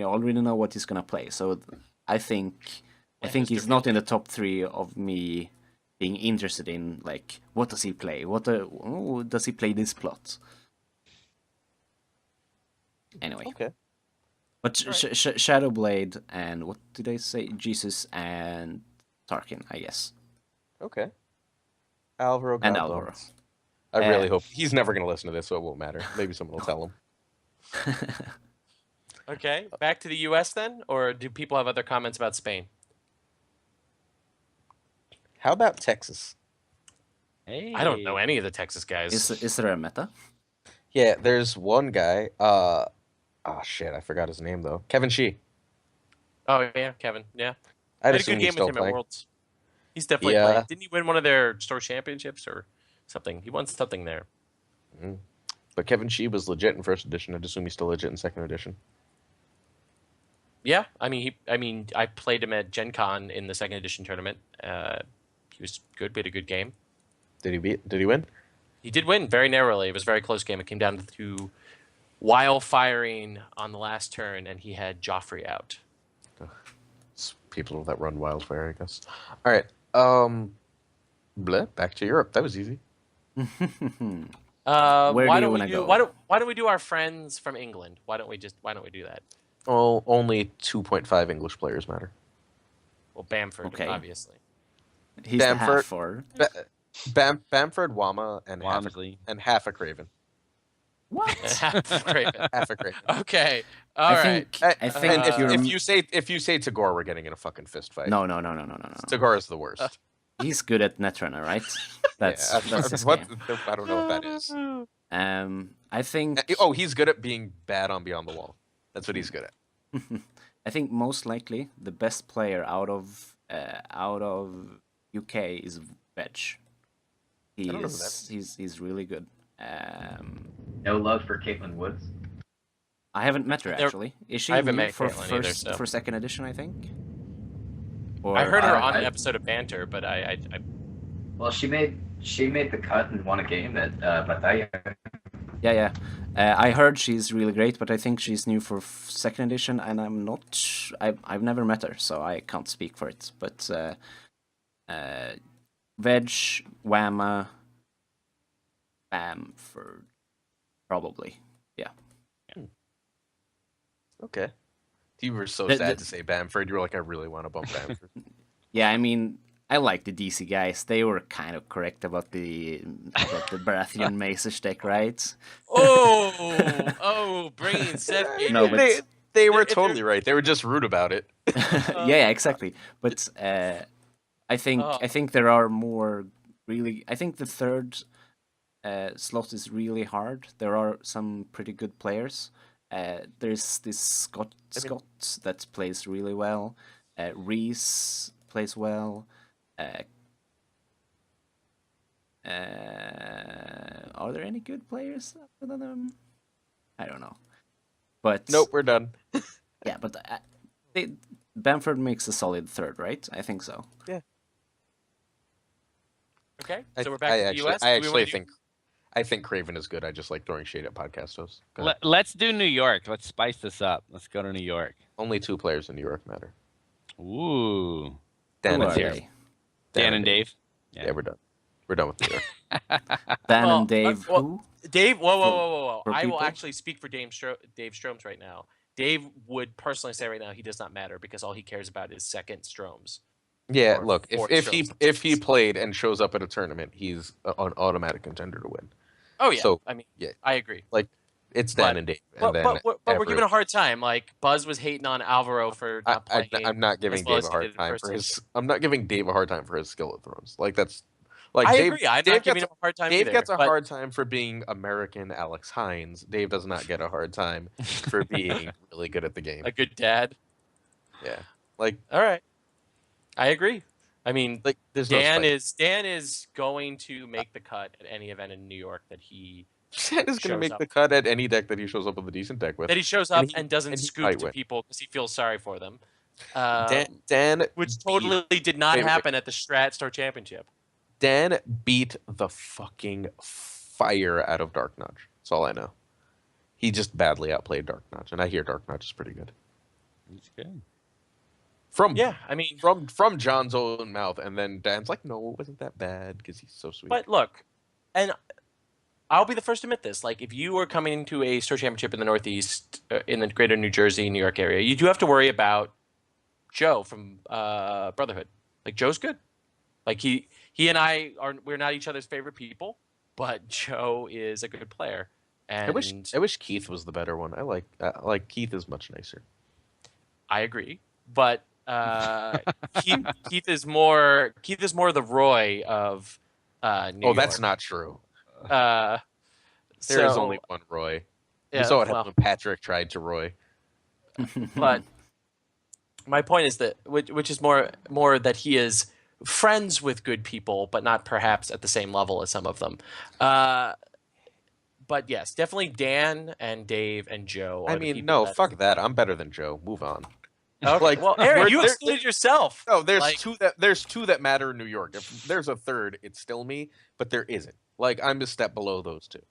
already know what he's gonna play. So I think Mr. he's not in the top 3 of me being interested in like what does he play? Does he play this plot? Anyway, Okay. But Shadowblade and what did I say? Jesus and Tarkin, I guess. Okay. Alvaro And got Alvaro. bumped. I really hope he's never going to listen to this, so it won't matter. Maybe someone will tell him. Okay, back to the U.S. then, or do people have other comments about Spain? How about Texas? Hey. I don't know any of the Texas guys. Is there a meta? Yeah, there's one guy. Oh shit, I forgot his name though. Kevin Shee. Oh yeah, Kevin. Yeah, I'd I had a assume good he's game still with him playing. at Worlds. He's definitely Yeah. playing. Didn't he win one of their store championships or something? He won something there. But Kevin Shee was legit in first edition. I'd assume he's still legit in second edition. Yeah, I mean, I played him at Gen Con in the second edition tournament. He was good. We had a good game. Did he win? He did win very narrowly. It was a very close game. It came down to while firing on the last turn, and he had Joffrey out. It's people that run Wildfire, I guess. All right. Back to Europe. That was easy. Where Why do you don't we wanna do? go? Why don't we do our friends from England? Why don't we do that? Well, only 2.5 English players matter. Well, Bamford, Okay. obviously. He's Bamford. the half for. Bamford, Wama, and Walmsley. half a Craven. What? Great. Half a Craven. Okay. All right. I think And you're. if you say Tagore, we're getting in a fucking fist fight. No. Tagore is the worst. He's good at Netrunner, right? That's his what, game. I don't know what that is. I think. Oh, he's good at being bad on Beyond the Wall. That's what he's good at. I think most likely the best player out of UK is Veg. don't know who that He's really good. No love for Caitlin Woods. I haven't met her actually. Is she I haven't new met for Caitlin either, first so. for second edition? I think. Or, I heard her on I- an episode of Banter, but I Well, she made the cut and won a game at Batalla. Yeah. I heard she's really great, but I think she's new for second edition, and I'm not. I've never met her, so I can't speak for it. But Veg, Whamma, Bamford, probably. Yeah. Okay. You were so The- sad the- to say Bamford. You were like, I really want to bump Bamford. Yeah, I mean, I like the DC guys. They were kind of correct about the Baratheon Maces deck, right? bringing Seth. No, but- they were if they're- totally right. They were just rude about it. Yeah, exactly. But I think Oh. there are more really. I think the third slot is really hard. There are some pretty good players. There's this Scott that plays really well. Reese plays well. Are there any good players other than them? I don't know. But Nope, we're done. yeah, but Bamford makes a solid third, right? I think so. Okay, so we're back to the U.S. I think Craven is good. I just like throwing shade at podcast hosts. Let's do New York. Let's spice this up. Let's go to New York. Only 2 players in New York matter. Ooh. Dan Who and are Dave. they? Dan and Dave. Yeah, we're done. We're done with New York. Dan Well, and Dave. Who? Dave, whoa. for I will people? actually speak for Dave Stroms right now. Dave would personally say right now he does not matter because all he cares about is second Stroms. Yeah, Or look, fourth if he Stroms. played and shows up at a tournament, he's an automatic contender to win. Oh yeah, So, I mean, yeah. I agree. It's Dan But- and Dave. But, And but, then we're giving a hard time. Like Buzz was hating on Alvaro for not playing. I'm not giving as well Dave as a he hard did in time first for his. edition. I'm not giving Dave a hard time for his skill at thrones. Like that's like I Dave. agree. I'm Dave not giving gets- him a hard time Dave either. gets a but- hard time for being American Alex Hines. Dave does not get a hard time for being really good at the game. a good dad. Yeah, like All right, I agree. I mean, there's no Dan spike. is going to make the cut at any event in New York that he Dan is going to shows make up. the cut at any deck that he shows up with a decent deck with. that he shows up And and, he- doesn't and he scoop might to win. people because he feels sorry for them. Dan Which beat- totally did not wait, wait. happen at the Strat Store Championship. Dan beat the fucking fire out of Dark Notch. That's all I know. He just badly outplayed Dark Notch, and I hear Dark Notch is pretty good. He's good. From Yeah, I mean, from John's own mouth, and then Dan's like, "No, it wasn't that bad," because he's so sweet. but look, and I'll be the first to admit this. Like, if you are coming into a Store Championship in the Northeast, in the greater New Jersey, New York area, you do have to worry about Joe from Brotherhood. Like, Joe's good. Like, he and we're not each other's favorite people, but Joe is a good player. And I wish Keith was the better one. I like Keith is much nicer. I agree, but Keith is more the Roy of New York. That's not true. Uh, There is so- only one Roy. Yeah, We saw what well, happened when Patrick tried to Roy. but my point is that which is more that he is friends with good people, but not perhaps at the same level as some of them. But yes, definitely Dan and Dave and Joe. Are I the mean, people no, that- fuck that. I'm better than Joe. Move on. Okay. Like, Well, Aaron, you there- excluded yourself. No, there's Like- two that matter in New York. If there's a third, it's still me, but there isn't. Like, I'm a step below those two.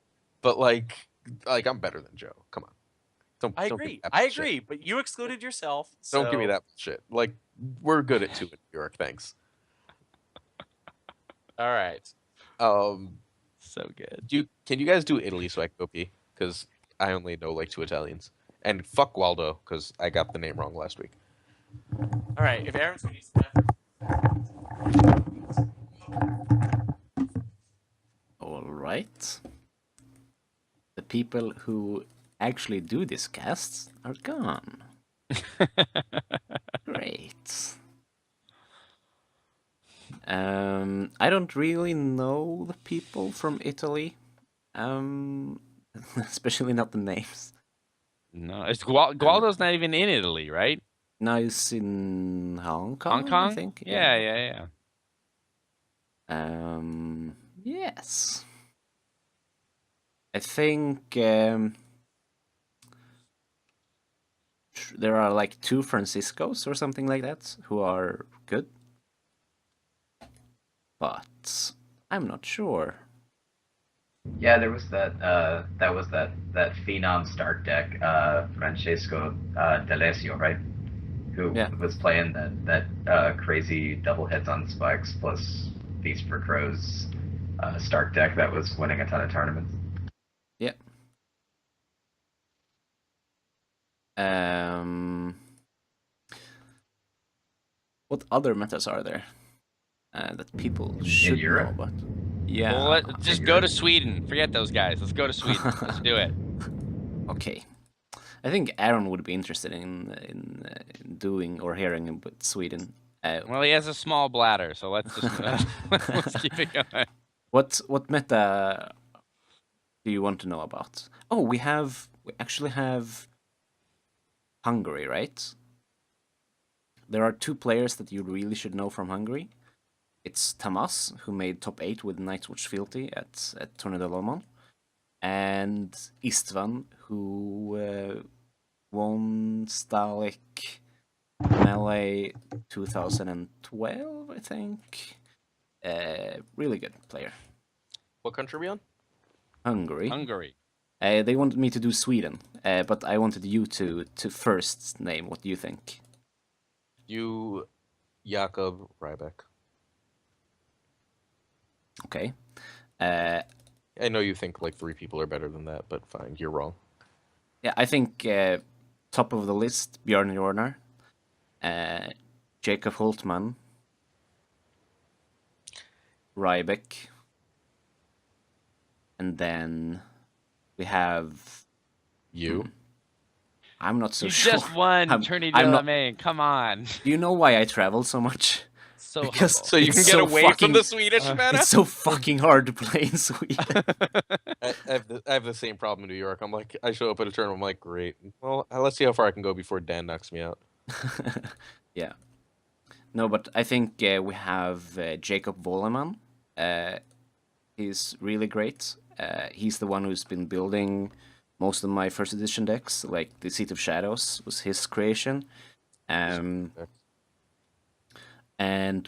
But like I'm better than Joe. Come on. I don't give me agree. that I bullshit. agree. But you excluded yourself. Don't give me so- that shit. Like, we're good at 2 in New York. Thanks. All right. So good. Can you guys do Italy so I can go pee? Because I only know like 2 Italians. And fuck Waldo, because I got the name wrong last week. All right. If Aaron's going to use the bathroom. All right. The people who actually do this cast are gone. Great. I don't really know the people from Italy. Especially not the names. No, it's Gualdo's not even in Italy, right? Now he's in Hong Kong. Hong Kong? I think. Yeah. Yes. I think there are like 2 Franciscos or something like that who are good. But I'm not sure. Yeah, there was that Phenom start deck, Francesco D'Alessio, right? Who Yeah. was playing that crazy double hits on spikes plus Feast for Crows start deck that was winning a ton of tournaments. Yeah. What other metas are there that people should know Europe? about? Yeah. Well, just go to Sweden. Forget those guys. Let's go to Sweden. Let's do it. Okay. I think Aaron would be interested in doing or hearing about Sweden. Well, he has a small bladder, so let's just let's keep it going. What meta do you want to know about? Oh, we actually have Hungary, right? There are 2 players that you really should know from Hungary. It's Tamas, who made top 8 with Nightwatch Fealty at Torneo de Lomon, and Istvan, who won Stalik Melee 2012, I think. Really good player. What country are we on? Hungary. Hungary. They wanted me to do Sweden, but I wanted you to first name. What do you think? You, Jakob Ryback. Okay. I know you think like 3 people are better than that, but fine, you're wrong. Yeah, I think top of the list, Björn Jornar, Jacob Holtman, Rybeck, and then we have... You. I'm not so You sure. just won I'm Tourney de la not- Main. Come on. Do you know why I travel so much? So Because humble. So you It's can get so away fucking- from the Swedish meta? It's so fucking hard to play in Sweden. I have the same problem in New York. I'm like, I show up at a tournament. I'm like, great. Well, let's see how far I can go before Dan knocks me out. Yeah. No, but I think we have Jacob Voleman. He's really great. He's the one who's been building most of my first edition decks. Like the Seat of Shadows was his creation. And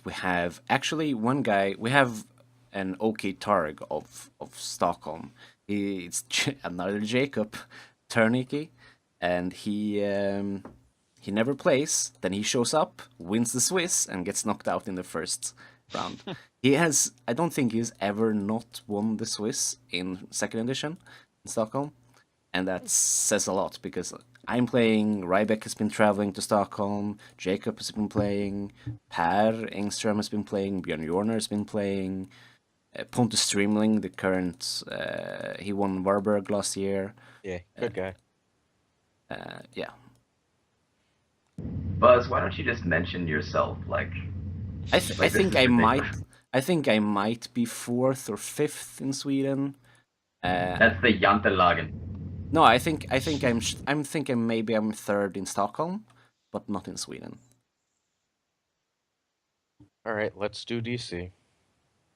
we have actually one guy. We have an OK Targ of Stockholm. It's another Jacob Turnike, and he never plays. Then he shows up, wins the Swiss, and gets knocked out in the first round. I don't think he's ever not won the Swiss in second edition in Stockholm, and that says a lot because I'm playing. Rybeck has been traveling to Stockholm. Jacob has been playing. Per Engström has been playing. Björn Jorner has been playing. Pontus Streamling, the current, he won Warburg last year. Yeah, good guy. Yeah. Buzz, why don't you just mention yourself? Like, I this think is I might. ridiculous. I think I might be 4th or 5th in Sweden. That's the Jantelagen. No, I think I'm thinking maybe I'm 3rd in Stockholm, but not in Sweden. All right, let's do DC.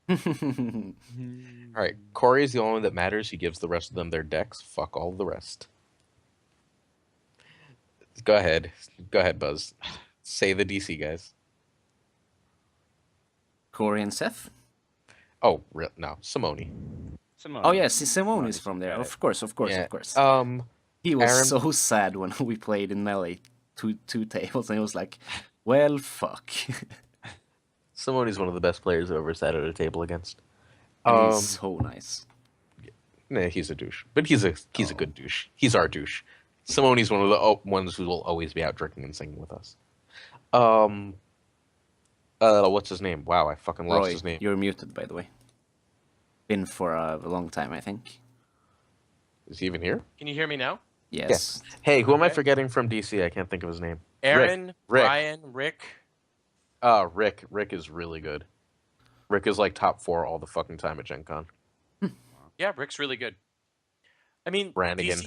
All Mm. right, Corey is the only one that matters. He gives the rest of them their decks. Fuck all the rest. Go ahead, Buzz. Say the DC guys. Corey and Seth. Oh, no, Simone. Simone. Oh yes, Simone is Simone's from there. got it. Of course. Yeah. He was Aaron- so sad when we played in Melee two tables, and he was like, "Well, fuck." Simone's one of the best players I've ever sat at a table against. And he's so nice. Nah, he's a douche, but he's a good douche. He's our douche. Simone's one of the ones who will always be out drinking and singing with us. What's his name? Wow, I fucking lost Roy, his name. you're muted, by the way. Been for a long time, I think. Is he even here? Can you hear me now? Yes. Hey, who am I Okay. forgetting from DC? I can't think of his name. Aaron, Rick. Brian, Rick. Rick. Rick is really good. Rick is like top 4 all the fucking time at Gen Con. Yeah, Rick's really good. I mean, Brannigan.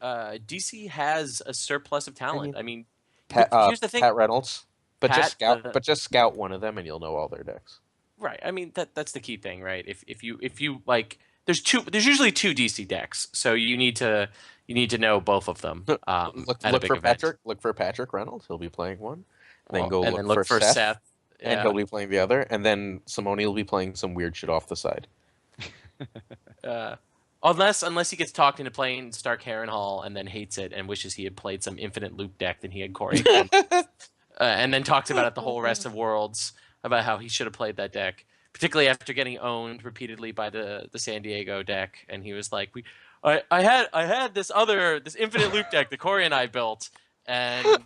DC has a surplus of talent. I mean, Pat, here's the thing. Pat Reynolds. But just Pat, scout. But just scout one of them, and you'll know all their decks. Right. I mean, that's the key thing, right? If you like, there's usually 2 DC decks, so you need to know both of them. Look at a for big event. Patrick. Look for Patrick Reynolds. He'll be playing one. Then Well, go and look for Seth, and Yeah. he'll be playing the other. And then Simone will be playing some weird shit off the side. Unless he gets talked into playing Stark Harrenhal and then hates it and wishes he had played some infinite loop deck than he had Corey, and then talks about it the whole rest of Worlds about how he should have played that deck, particularly after getting owned repeatedly by the San Diego deck, and he was like, I had this infinite loop deck that Corey and I built, and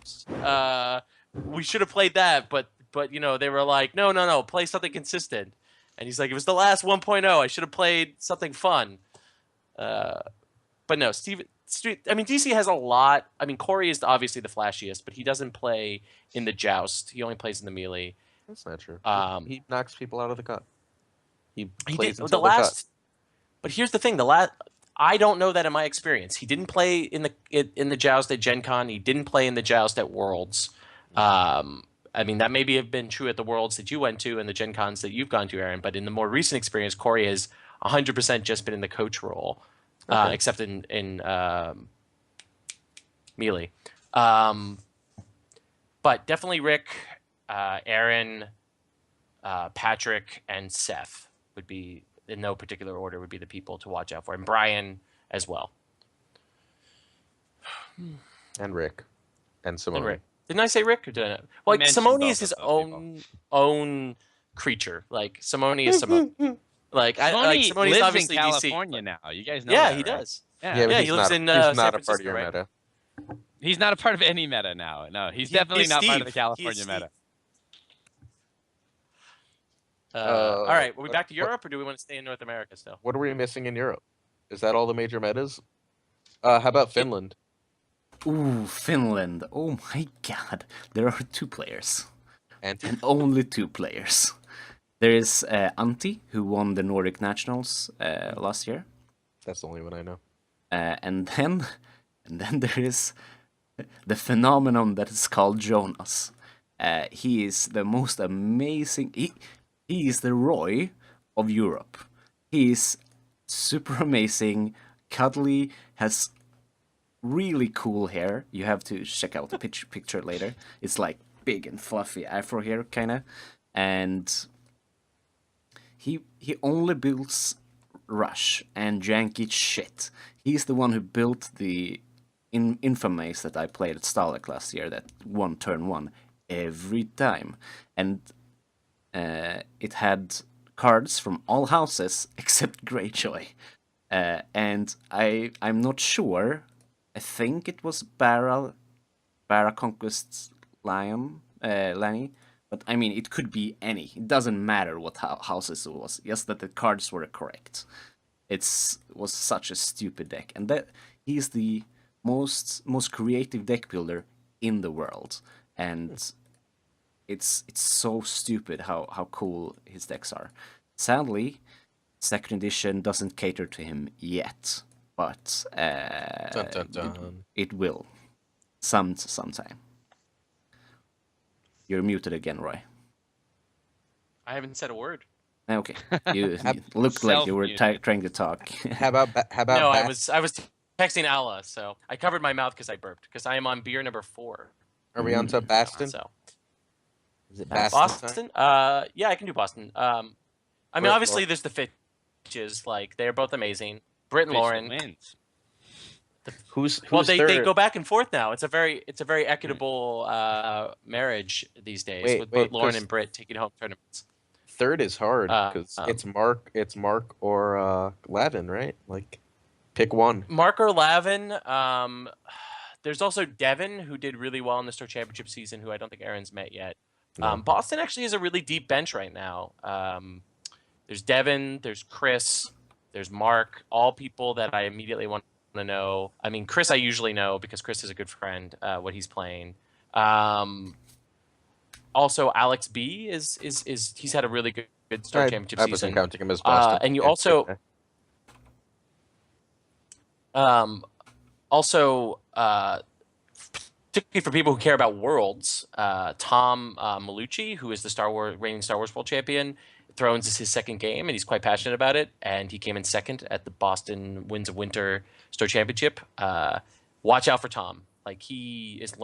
we should have played that, but they were like, no, play something consistent. And he's like, it was the last 1.0. I should have played something fun. But no, DC has a lot. I mean, Corey is obviously the flashiest, but he doesn't play in the joust. He only plays in the melee. That's not true. He He knocks people out of the cut. He did plays the until last. But here's the thing: I don't know that in my experience. He didn't play in the joust at Gen Con. He didn't play in the joust at Worlds. I mean, that maybe have been true at the Worlds that you went to and the Gen Cons that you've gone to, Aaron. But in the more recent experience, Corey has 100% just been in the coach role, except in melee. But definitely Rick, Aaron, Patrick, and Seth would be, in no particular order, would be the people to watch out for, and Brian as well. And Rick. And Simone. And Rick. Didn't I say Rick? Or did I not? Well, mentioned Simone both is his of those people. own creature. Like Simone is Simone. Like Simone's lives obviously in DC. California now. You guys know Yeah, that, he right? does. Yeah, but he he's lives not, in, he's San not a part of Francisco, your right? meta. he's not a part of any meta now. No, he's definitely is not part Steve. of the He is California Steve. meta. All right, are we back to what- Europe, or do we want to stay in North America still? What are we missing in Europe? Is that all the major metas? How about Finland? Ooh, Finland. Oh my god. There are 2 players. And And only 2 players. There is Antti, who won the Nordic Nationals last year. that's the only one I know. And then there is the phenomenon that is called Jonas. He is the most amazing. He is the Roy of Europe. He is super amazing, cuddly, has really cool hair. You have to check out the picture later. It's like big and fluffy afro hair, kinda, and he only builds rush and janky shit. He's the one who built the Infamaze that I played at Stalek last year that won turn 1 every time. And it had cards from all houses except Greyjoy. And I'm not sure. I think it was Barra Conquest's Lanny. But I mean, it could be any. It doesn't matter what houses it was. Just that the cards were correct. Was such a stupid deck, and that he's the most creative deck builder in the world, and it's so stupid how cool his decks are. Sadly, second edition doesn't cater to him yet, but Dun, dun, dun. It will sometime. You're muted again, Roy. I haven't said a word. Okay, you looked like you were trying to talk. How about No, I was texting Allah, so I covered my mouth because I burped, because I am on beer number 4. Are we on to Baston? So Is it Boston? Yeah, I can do Boston. I mean, Brit, obviously Lauren. there's the Fitches, like they're both amazing. Britt and Fish Lauren. wins. Who's Well, they third? go back and forth now. It's a very equitable marriage these days, Wait, with both Lauren 'cause- and Britt taking home tournaments. Third is hard because um, it's Mark or Lavin, right? Like, pick one. Mark or Lavin. There's also Devin, who did really well in the Store Championship season, who I don't think Aaron's met yet. No. Boston actually has a really deep bench right now. There's Devin, there's Chris, there's Mark, all people that I immediately want to know. I mean, Chris I usually know because Chris is a good friend, what he's playing. Also, Alex B is he's had a really good Store Championship I season. wasn't counting him as Boston. And you Yeah, also, okay. particularly for people who care about worlds, Tom Malucci, who is the reigning Star Wars World Champion, Thrones is his second game, and he's quite passionate about it. And he came in second at the Boston Winds of Winter Store Championship. Watch out for Tom. Like, he is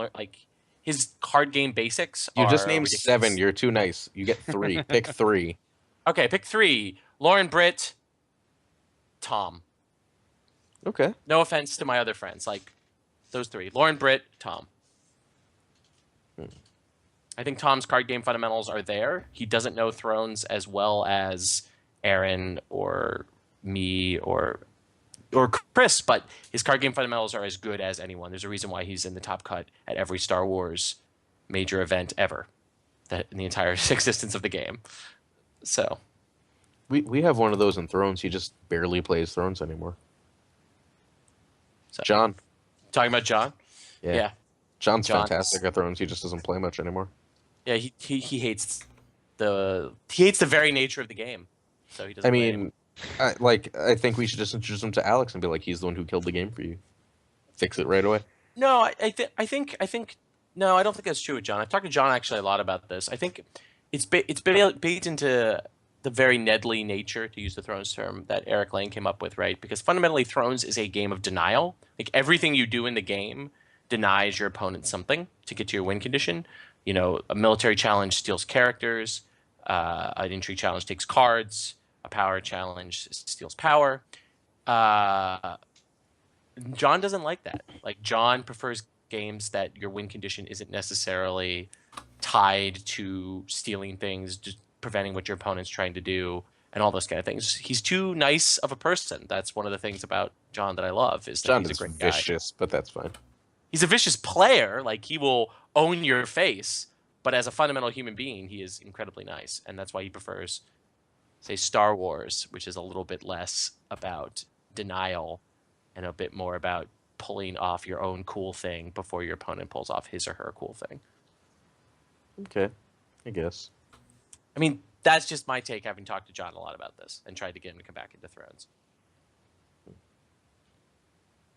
his card game basics. You just are named ridiculous. 7. You're too nice. You get 3. Pick 3. Okay, pick 3. Lauren, Britt, Tom. Okay. No offense to my other friends, like those 3: Lauren, Britt, Tom. I think Tom's card game fundamentals are there. He doesn't know Thrones as well as Aaron or me or Chris, but his card game fundamentals are as good as anyone. There's a reason why he's in the top cut at every Star Wars major event ever, in the entire existence of the game. So We have one of those in Thrones. He just barely plays Thrones anymore. So- John. talking about John, yeah. John's John's- fantastic at Thrones. He just doesn't play much anymore. Yeah, he hates the very nature of the game. So he doesn't. I play anymore. mean, I think we should just introduce him to Alex and be like, he's the one who killed the game for you. Fix it right away. No, I think no, I don't think that's true with John. I've talked to John actually a lot about this. I think it's baked into the very Nedley nature, to use the Thrones term, that Eric Lane came up with, right? Because fundamentally, Thrones is a game of denial. Like, everything you do in the game denies your opponent something to get to your win condition. You know, a military challenge steals characters. An intrigue challenge takes cards. A power challenge steals power. John doesn't like that. Like, John prefers games that your win condition isn't necessarily tied to stealing things, just preventing what your opponent's trying to do, and all those kind of things. He's too nice of a person. That's one of the things about John that I love, is that John he's is a great guy. vicious, but that's fine. He's a vicious player. Like, he will own your face, but as a fundamental human being, he is incredibly nice, and that's why he prefers, say, Star Wars, which is a little bit less about denial and a bit more about pulling off your own cool thing before your opponent pulls off his or her cool thing. Okay, I guess. I mean, that's just my take, having talked to John a lot about this and tried to get him to come back into Thrones.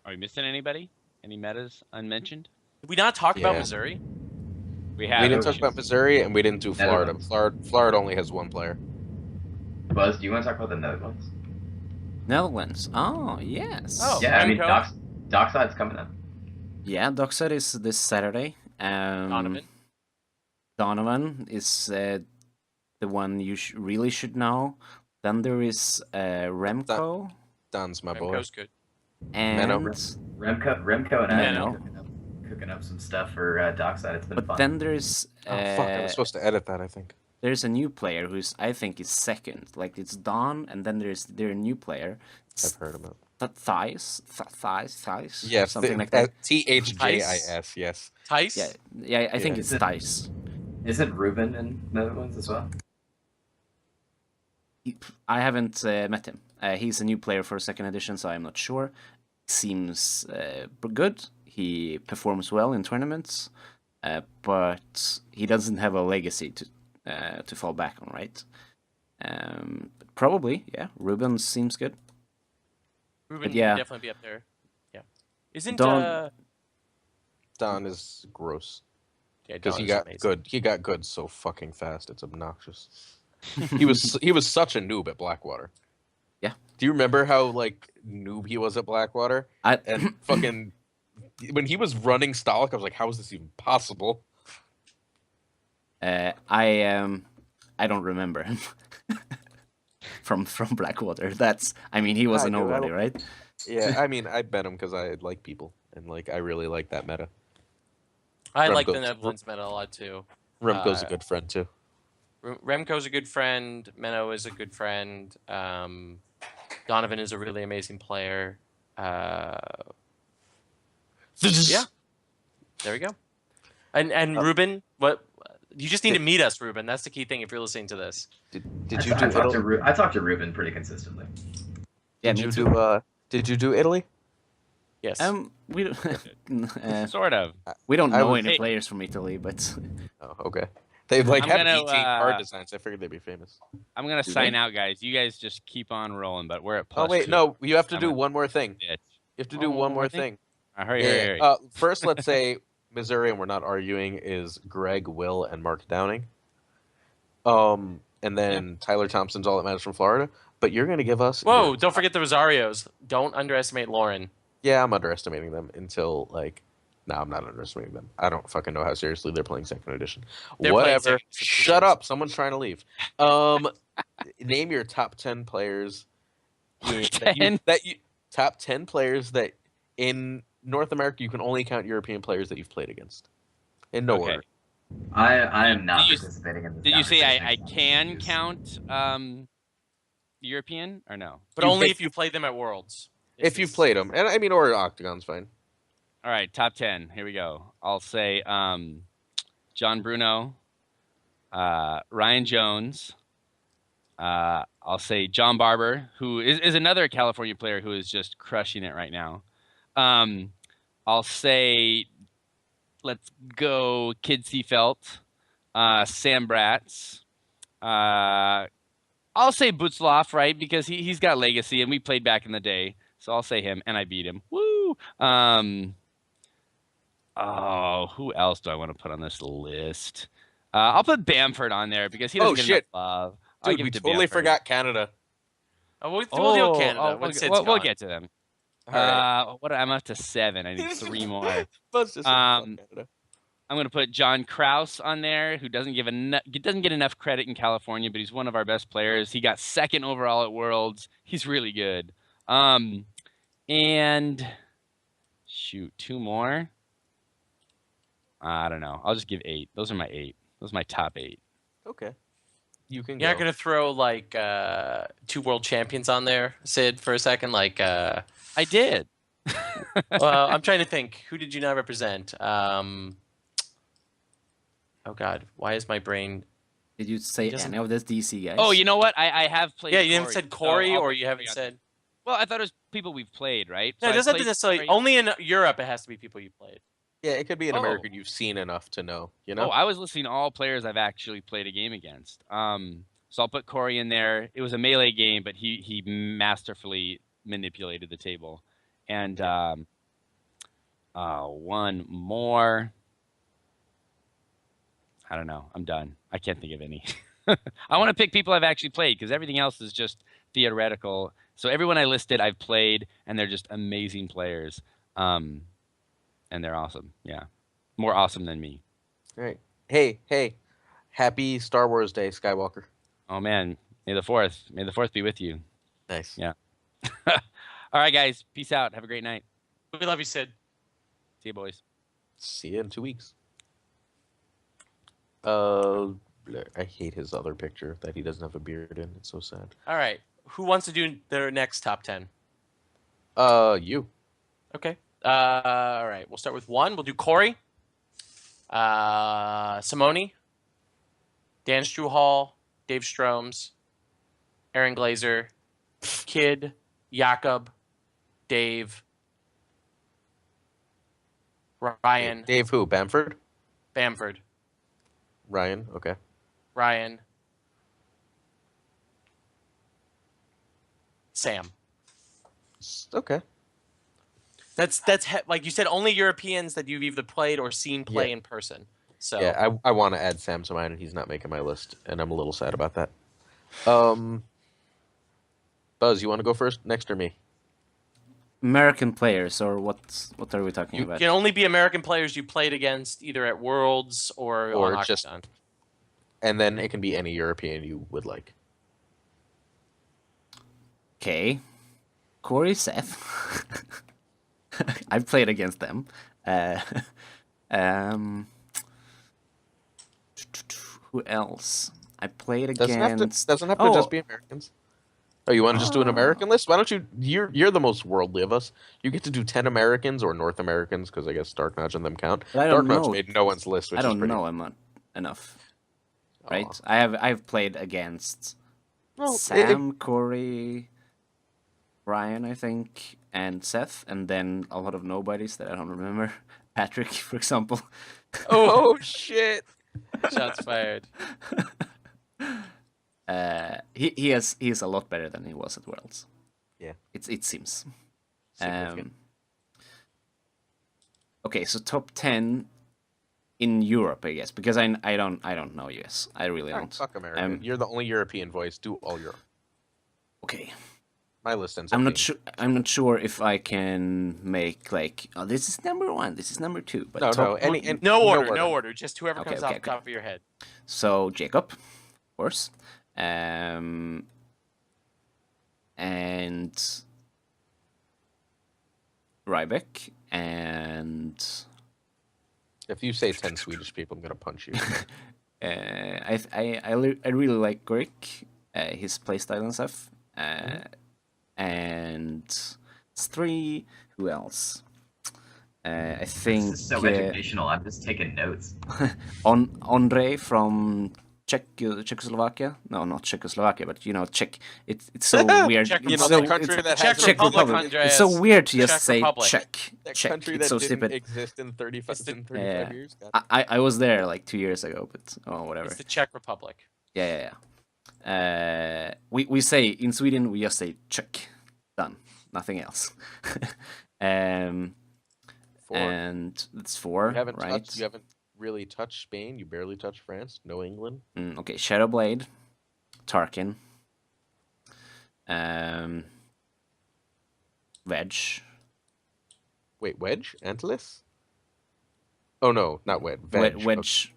Are we missing anybody? Any metas unmentioned? Did we not talk about Yeah. Missouri? We We have. didn't talk about Missouri, and we didn't do Florida. Netherlands. Florida only has one player. Buzz, do you want to talk about the Netherlands? Netherlands. Oh, yes. Oh. Yeah, I mean, Remco? Dockside's coming up. Yeah, Dockside is this Saturday. Donovan? Donovan is the one you really should know. Then there is Remco Don's my boy. Remco's good. and Remco and I Menno. have been cooking up some stuff for Dockside. It's been but fun. then there's Oh fuck! I was supposed to edit that. I think. there's a new player who's I think is second. Like it's Don, and then there's a new player. I've heard about. Thighs, Yes, something like that. THJIS. Yes. Tice? Yeah, I think Yeah. it's Thighs. Isn't Ruben in Netherlands as well? I haven't met him. He's a new player for second edition, so I'm not sure. Seems good. He performs well in tournaments, but he doesn't have a legacy to fall back on, right? Probably, yeah. Ruben seems good. Ruben yeah. would definitely be up there. Yeah. Isn't Don is gross. Yeah, Because Don he is got amazing. good. He got good so fucking fast. It's obnoxious. he was such a noob at Blackwater. Yeah. Do you remember how like noob he was at Blackwater? I And fucking when he was running Stalik, I was like, how is this even possible? I don't remember him from Blackwater. He was I a do, I nobody, don't- right? Yeah, I mean, I bet him because I like people and like I really like that meta. I like the Remco's- Netherlands meta a lot too. Remco's a good friend too. Remco's a good friend. Menno is a good friend. Donovan is a really amazing player. Yeah, there we go. And Ruben, what? You just need to meet us, Ruben. That's the key thing if you're listening to this. Did you I do talk Italy? to I talk to Ruben pretty consistently. Yeah, Did me you too. do Did you do Italy? Yes. We don't, Sort of. we don't I know was- any Hey. players from Italy, but Oh, okay. They like I'm have gonna, 18 card designs. I figured they'd be famous. I'm gonna Do sign they? out, guys. You guys just keep on rolling, but we're at Oh plus wait, 2. no, you have to I'm do gonna- one more thing. Bitch. You have to do one more thing. Hurry, Yeah. hurry, hurry. First, let's say Missouri, and we're not arguing, is Greg, Will, and Mark Downing. And then Tyler Thompson's all that matters from Florida. But you're gonna give us. Whoa! Don't forget the Rosarios. Don't underestimate Lauren. Yeah, I'm underestimating them until like. No, I'm not underestimating them. I don't fucking know how seriously they're playing second edition. They're playing Whatever. second Shut editions. up. Someone's trying to leave. Name your top 10 players. Top 10 players that in North America you can only count European players that you've played against. In no Okay. order. I am not Did you- participating in this. Did you say I conversation. can count European or no? But You only bas- if you play them at Worlds. If you've played them, and I mean, or Octagon's fine. All right, top 10. Here we go. I'll say John Bruno, Ryan Jones. I'll say John Barber, who is another California player who is just crushing it right now. I'll say, let's go Kid Seafelt, Sam Bratz. I'll say Butzloff, right? Because he's got legacy, and we played back in the day. So I'll say him, and I beat him. Woo! Who else do I want to put on this list? I'll put Bamford on there because he doesn't Oh, get shit. enough love. I'll Dude, give we it to totally Bamford. forgot Canada. We'll do Canada. when Sid's We'll gone. get to them. All right. I'm up to 7. I need 3 more. Buzz just said, fuck Canada. I'm going to put John Kraus on there, who doesn't get enough credit in California, but he's one of our best players. He got 2nd overall at Worlds. He's really good. And shoot, 2 more. I don't know. I'll just give 8. Those are my 8. Those are my top 8. Okay. You can You're not go. gonna throw like 2 world champions on there, Sid, for a second. Like, I did. well, I'm trying to think. Who did you not represent? Oh God, why is my brain? did you say doesn't- any of this DC guys? Oh, you know what? I have played. Yeah, you haven't Corey, said so Corey, I'll or put you haven't Corey on said. there. Well, I thought it was people we've played, right? No, it So I doesn't have to played necessarily. Corey. Only in Europe, it has to be people you played. Yeah, it could be an Oh. American you've seen enough to know. You know. Oh, I was listing all players I've actually played a game against. So I'll put Corey in there. It was a melee game, but he masterfully manipulated the table. And one more. I don't know. I'm done. I can't think of any. I want to pick people I've actually played because everything else is just theoretical. So everyone I listed, I've played, and they're just amazing players. And they're awesome. Yeah. More awesome than me. Right. Hey. Happy Star Wars Day, Skywalker. Oh, man. May the 4th be with you. Nice. Yeah. All right, guys. Peace out. Have a great night. We love you, Sid. See you, boys. See you in 2 weeks. I hate his other picture that he doesn't have a beard in. It's so sad. All right. Who wants to do their next top 10? You. Okay. All right. We'll start with 1. We'll do Corey, Simone, Dan Struhall, Dave Stroms, Aaron Glazer, Kid, Jakob, Dave, Ryan, Dave who? Bamford? Bamford, Ryan, okay. Ryan, Sam. Okay. That's like you said, only Europeans that you've either played or seen play in person. So yeah, I want to add Sam to mine, and he's not making my list, and I'm a little sad about that. Buzz, you want to go first, next, or me? American players, or what are we talking you about? can only be American players you played against either at Worlds or on just, Octagon. and then it can be any European you would like. Okay, Corey, Seth. I've played against them. Who else? I played against. Doesn't have to just be Americans. Oh, you want to just do an American list? Why don't you? You're the most worldly of us. You get to do 10 Americans or North Americans because I guess Dark Notch and them count. But I Dark don't Notch know. made no one's list. Which I don't is pretty... know enough. Right? Aw. I've played against Well, Sam, Corey, Ryan, I think, and Seth, and then a lot of nobodies that I don't remember. Patrick, for example. Oh shit! Shots fired. He is a lot better than he was at Worlds. Yeah. It seems. Significant. Okay, so top 10 in Europe, I guess, because I don't know US. I really All right, don't. fuck American. You're the only European voice. Do all Europe. Okay. My list ends up I'm not being- sure. I'm not sure if I can make like, oh, this is number 1, this is number 2. But No, top, No order. Just whoever Okay, comes okay, off the top of your head. So Jacob, of course, and Ryback, and If you say 10 Swedish people, I'm gonna punch you. I really like Gorik, his playstyle and stuff. And it's 3. Who else? I think This is so educational. I'm just taking notes. Andre from Czechoslovakia. No, not Czechoslovakia, but Czech. It's so weird. Czech You know, It's the so, country it's, that Czech has Czech Republic, Republic. Andreas. It's so weird to just Czech say Republic. Czech. That Czech. country It's that so didn't stupid. exist in 35 Yeah. years. God. I was there like 2 years ago, but whatever. It's the Czech Republic. Yeah. We say in Sweden we just say Czech. Done. Nothing else. 4. And that's 4, You haven't right? touched. You haven't really touched Spain. You barely touched France. No England. Okay, Shadowblade, Tarkin, Wedge. Wait, Wedge? Antilles? Oh no, not Wedge. Veg. Wedge.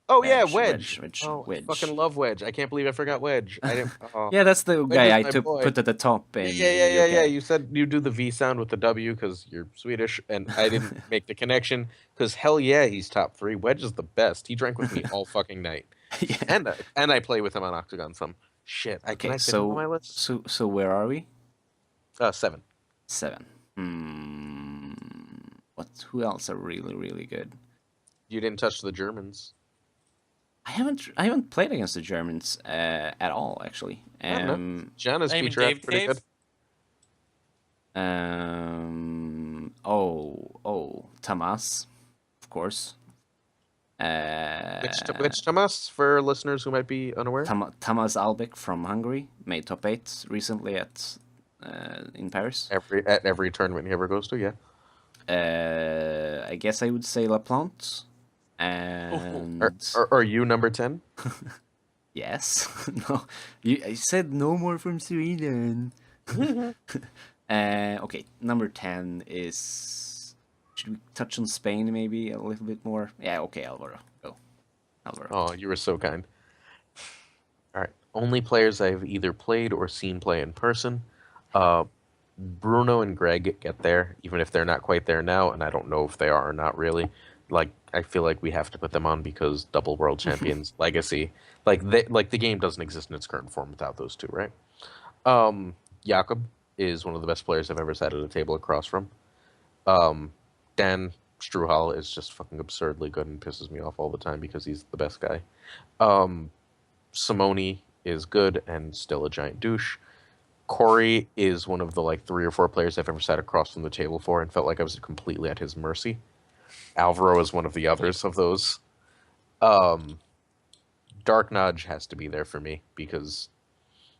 Oh yeah, Wedge, Wedge. Wedge, Oh, Wedge. I fucking love Wedge. I can't believe I forgot Wedge. I didn't. Oh. Yeah, that's the Wedge guy is I my boy. put at the top. In Yeah. UK. You said you do the V sound with the W because you're Swedish, and I didn't make the connection because hell yeah, he's top 3. Wedge is the best. He drank with me all fucking night, Yeah. and I play with him on Octagon some. Shit, can Okay, I fit him on my list? so where are we? 7. 7. Who else are really good? You didn't touch the Germans. I haven't played against the Germans at all, actually. Jana's Maybe feature Dave pretty good. Tamas, of course. Which Thomas, for listeners who might be unaware? Tamas Albek from Hungary made top 8 recently in Paris. At every tournament he ever goes to, yeah. I guess I would say LaPlante. And Are you number 10? yes, no, I said no more from Sweden. Okay, number 10 is. Should we touch on Spain maybe a little bit more? Yeah, okay, Alvaro, go. Alvaro. Oh, you were so kind. All right. Only players I've either played or seen play in person. Bruno and Greg get there, even if they're not quite there now, and I don't know if they are or not really. like I feel like we have to put them on because double world champions legacy. The game doesn't exist in its current form without those two, right? Jakob is one of the best players I've ever sat at a table across from. Dan Struhal is just fucking absurdly good and pisses me off all the time because he's the best guy. Simone is good and still a giant douche. Corey is one of the like 3 or 4 players I've ever sat across from the table for and felt like I was completely at his mercy. Alvaro is one of the others of those. Dark Nudge has to be there for me because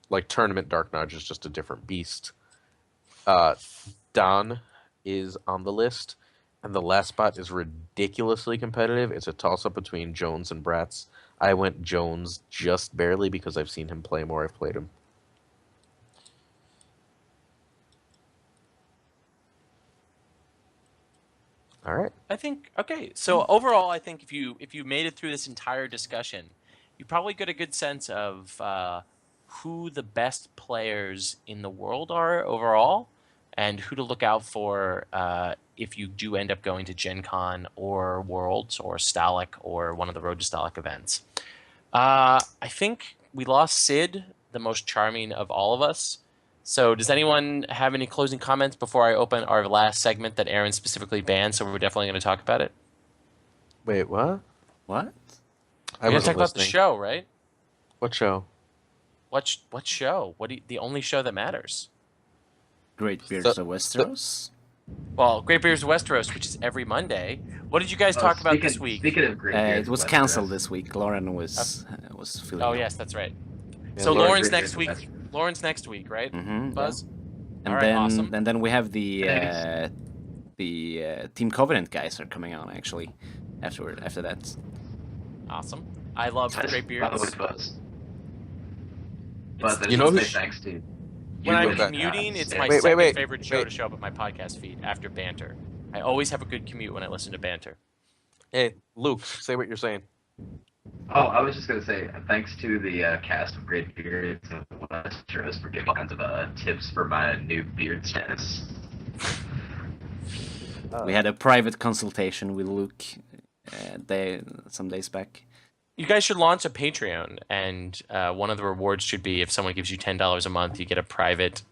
like tournament Dark Nudge is just a different beast. Don is on the list, and the last spot is ridiculously competitive. It's a toss-up between Jones and Bratz. I went Jones just barely because I've seen him play more. I've played him. All right. I think okay. So overall, I think if you made it through this entire discussion, you probably get a good sense of who the best players in the world are overall, and who to look out for if you do end up going to Gen Con or Worlds or Stalic or one of the Road to Stalic events. I think we lost Sid, the most charming of all of us. So does anyone have any closing comments before I open our last segment that Aaron specifically banned? So we're definitely going to talk about it. Wait, what? What? We're going to talk about the show, right? What show? What show? The only show that matters? Great Beards of Westeros? Well, Great Beards of Westeros, which is every Monday. What did you guys talk about this week? Speaking of Great Beards It was of Westeros, canceled this week. Lauren was feeling. Oh, yes, that's right. Yeah, So Lauren Lauren's Great next Beards of week. Lauren's next week, right? Mm-hmm. Buzz? And All right, then awesome. and then we have the Team Covenant guys are coming on actually after that. Awesome. I love Great Beards. Buzz, You know who thanks to When I'm go back. commuting, it's my Wait, second wait, favorite show wait. to show up at my podcast feed after banter. I always have a good commute when I listen to banter. Hey, Luke, say what you're saying. Oh, I was just gonna say thanks to the cast of Great Beards of Westeros for giving all kinds of tips for my new beard status. We had a private consultation with Luke some days back. You guys should launch a Patreon, and one of the rewards should be if someone gives you $10 a month, you get a private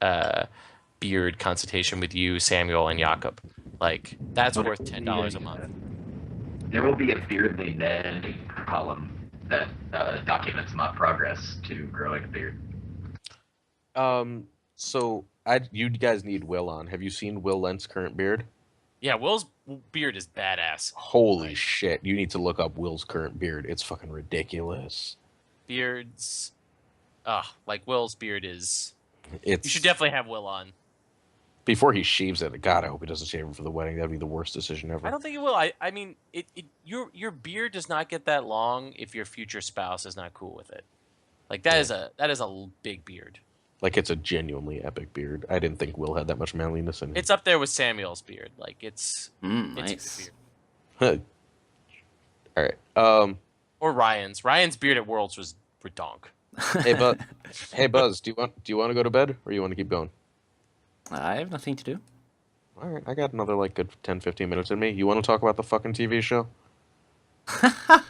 beard consultation with you, Samuel, and Jakob. Like, that's worth $10 a month. There will be a Beardly Ned column that documents my progress to growing a beard. So you guys need Will on. Have you seen Will Lent's current beard? Yeah, Will's beard is badass. Holy shit! You need to look up Will's current beard. It's fucking ridiculous. Beards, like Will's beard is. It's You should definitely have Will on. before he shaves it. God, I hope he doesn't shave it for the wedding. That'd be the worst decision ever. I don't think it will. I mean, your beard does not get that long if your future spouse is not cool with it. Like that is a big beard. Like it's a genuinely epic beard. I didn't think Will had that much manliness in him. It's up there with Samuel's beard. Like it's Nice. a good beard. All right. Or Ryan's. Ryan's beard at Worlds was redonk. Hey Buzz, do you want to go to bed or you want to keep going? I have nothing to do. All right, I got another like good 10-15 minutes in me. You want to talk about the fucking TV show? Want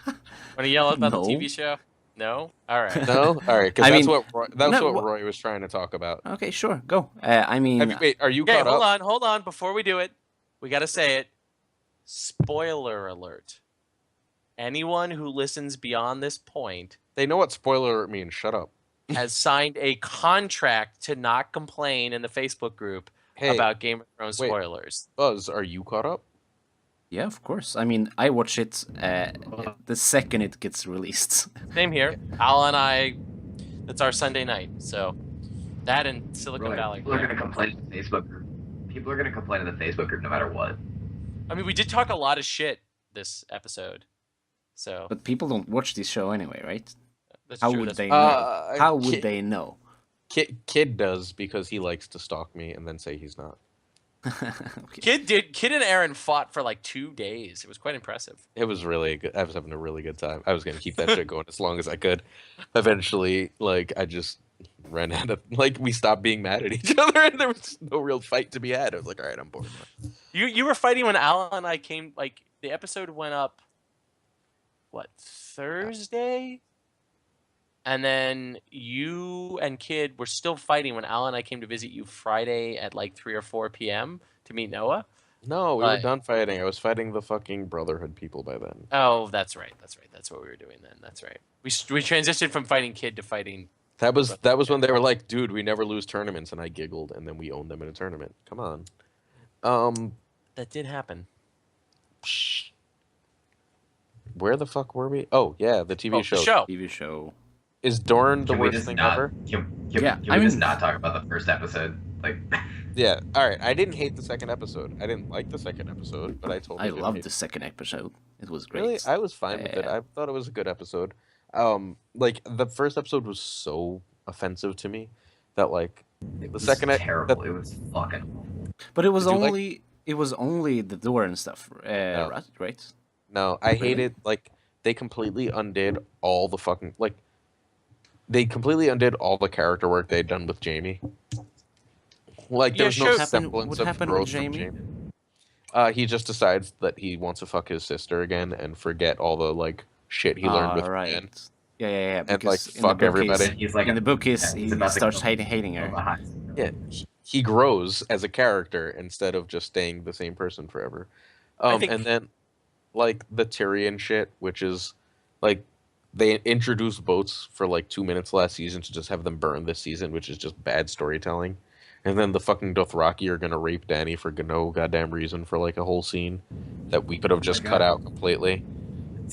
to yell about No. the TV show? No. All right. No, all right, because I that's mean, what Roy was trying to talk about. Okay, sure, go. I mean, Wait, are you Okay, caught up? hold on. Before we do it, we got to say it. Spoiler alert. Anyone who listens beyond this point They know what spoiler alert means. Shut up. has signed a contract to not complain in the Facebook group about Game of Thrones wait. spoilers. Buzz, are you caught up? yeah, of course. I mean, I watch it the second it gets released. Same here. Al and I, it's our Sunday night. So that and Silicon Roy, Valley. people are gonna complain in the Facebook group. People are gonna complain in the Facebook group no matter what. I mean, we did talk a lot of shit this episode. So But people don't watch this show anyway, right? that's How true. would That's they know? How would Kid, they know? Kid does because he likes to stalk me and then say he's not. Okay. Kid and Aaron fought for like 2 days. It was quite impressive. It was really good. I was having a really good time. I was gonna keep that shit going as long as I could. Eventually, like I just ran out of we stopped being mad at each other and there was no real fight to be had. I was like, all right, I'm bored now. You were fighting when Al and I came. Like the episode went up, what, Thursday? And then you and Kid were still fighting when Al and I came to visit you Friday at like 3 or 4 p.m. to meet Noah. No, we were done fighting. I was fighting the fucking Brotherhood people by then. Oh, that's right. That's right. That's what we were doing then. That's right. We transitioned from fighting Kid to fighting. That was when they were like, dude, we never lose tournaments, and I giggled, and then we owned them in a tournament. Come on. That did happen. Where the fuck were we? Oh yeah, the TV show. The show. TV show. Is Dorn the Can we worst just thing not? ever? Can Yeah, we I just mean- not talk about the first episode? Like, Yeah. All right. I didn't hate the second episode. I didn't like the second episode, but I told. I loved the second episode. It was great. Really, I was fine with it. Yeah. I thought it was a good episode. Like the first episode was so offensive to me that like it the was second terrible. It was fucking awful. But it was Did you like- only it was only the door and stuff, right? No, I Really? hated like they completely undid all the fucking like they completely undid all the character work they'd done with Jamie. Like Yeah, there was sure. no What happened- semblance what of happened growth with from Jamie? Jamie. He just decides that he wants to fuck his sister again and forget all the like shit he learned with right. Ben. Yeah. And, like, Because in fuck the book everybody. He's like in the book, yeah, he about to starts go- hating go her. behind. Yeah, he grows as a character instead of just staying the same person forever. I think- And then like the Tyrion shit, which is like they introduced boats for like 2 minutes last season to just have them burn this season, which is just bad storytelling. And then the fucking Dothraki are gonna rape Dany for no goddamn reason for like a whole scene that we could have just my cut God. out completely.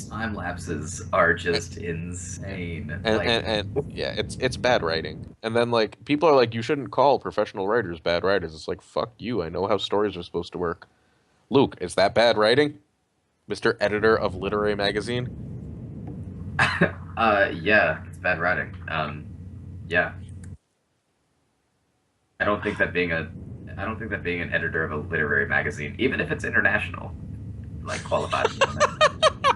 Time lapses are just insane. And, Like, and yeah, it's bad writing. And then like people are like, you shouldn't call professional writers bad writers. It's like, fuck you. I know how stories are supposed to work. Luke, is that bad writing, Mr. Editor of Literary Magazine? yeah, it's bad writing. Yeah. I don't think that being an editor of a literary magazine, even if it's international, like qualifies.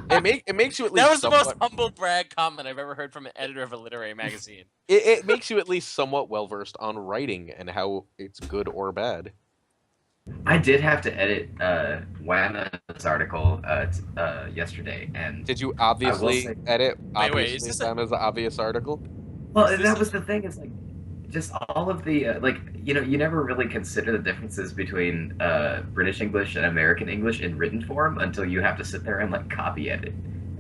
It makes you at least That was the most somewhat, humble brag comment I've ever heard from an editor of a literary magazine. it makes you at least somewhat well versed on writing and how it's good or bad. I did have to edit Wana's article yesterday, and Did you obviously say- edit Wait, obviously is this Simon's obvious article? well, Is this that was the thing. Is like just all of the like you never really consider the differences between British English and American English in written form until you have to sit there and like copy edit.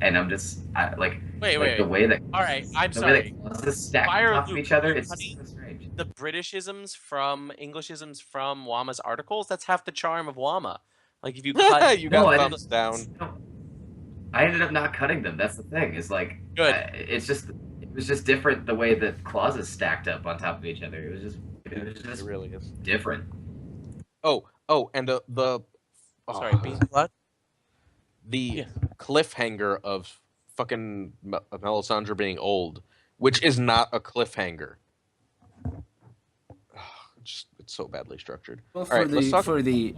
And I'm just Wait, the way that All right, I'm the sorry. way that clauses stack Fire on top of Luke, each other, you're it's cutting so strange. The Britishisms from Englishisms from Wama's articles, that's half the charm of Wama. Like if you cut You No, got I thumbs didn't- down. No, I ended up not cutting them. That's the thing. Is like Good. it was just different the way that clauses stacked up on top of each other. It was It just really is. different. Oh, and the sorry, being blood. the Yeah. cliffhanger of fucking Melisandre being old, which is not a cliffhanger. It's so badly structured. Well, All right, let's talk- for the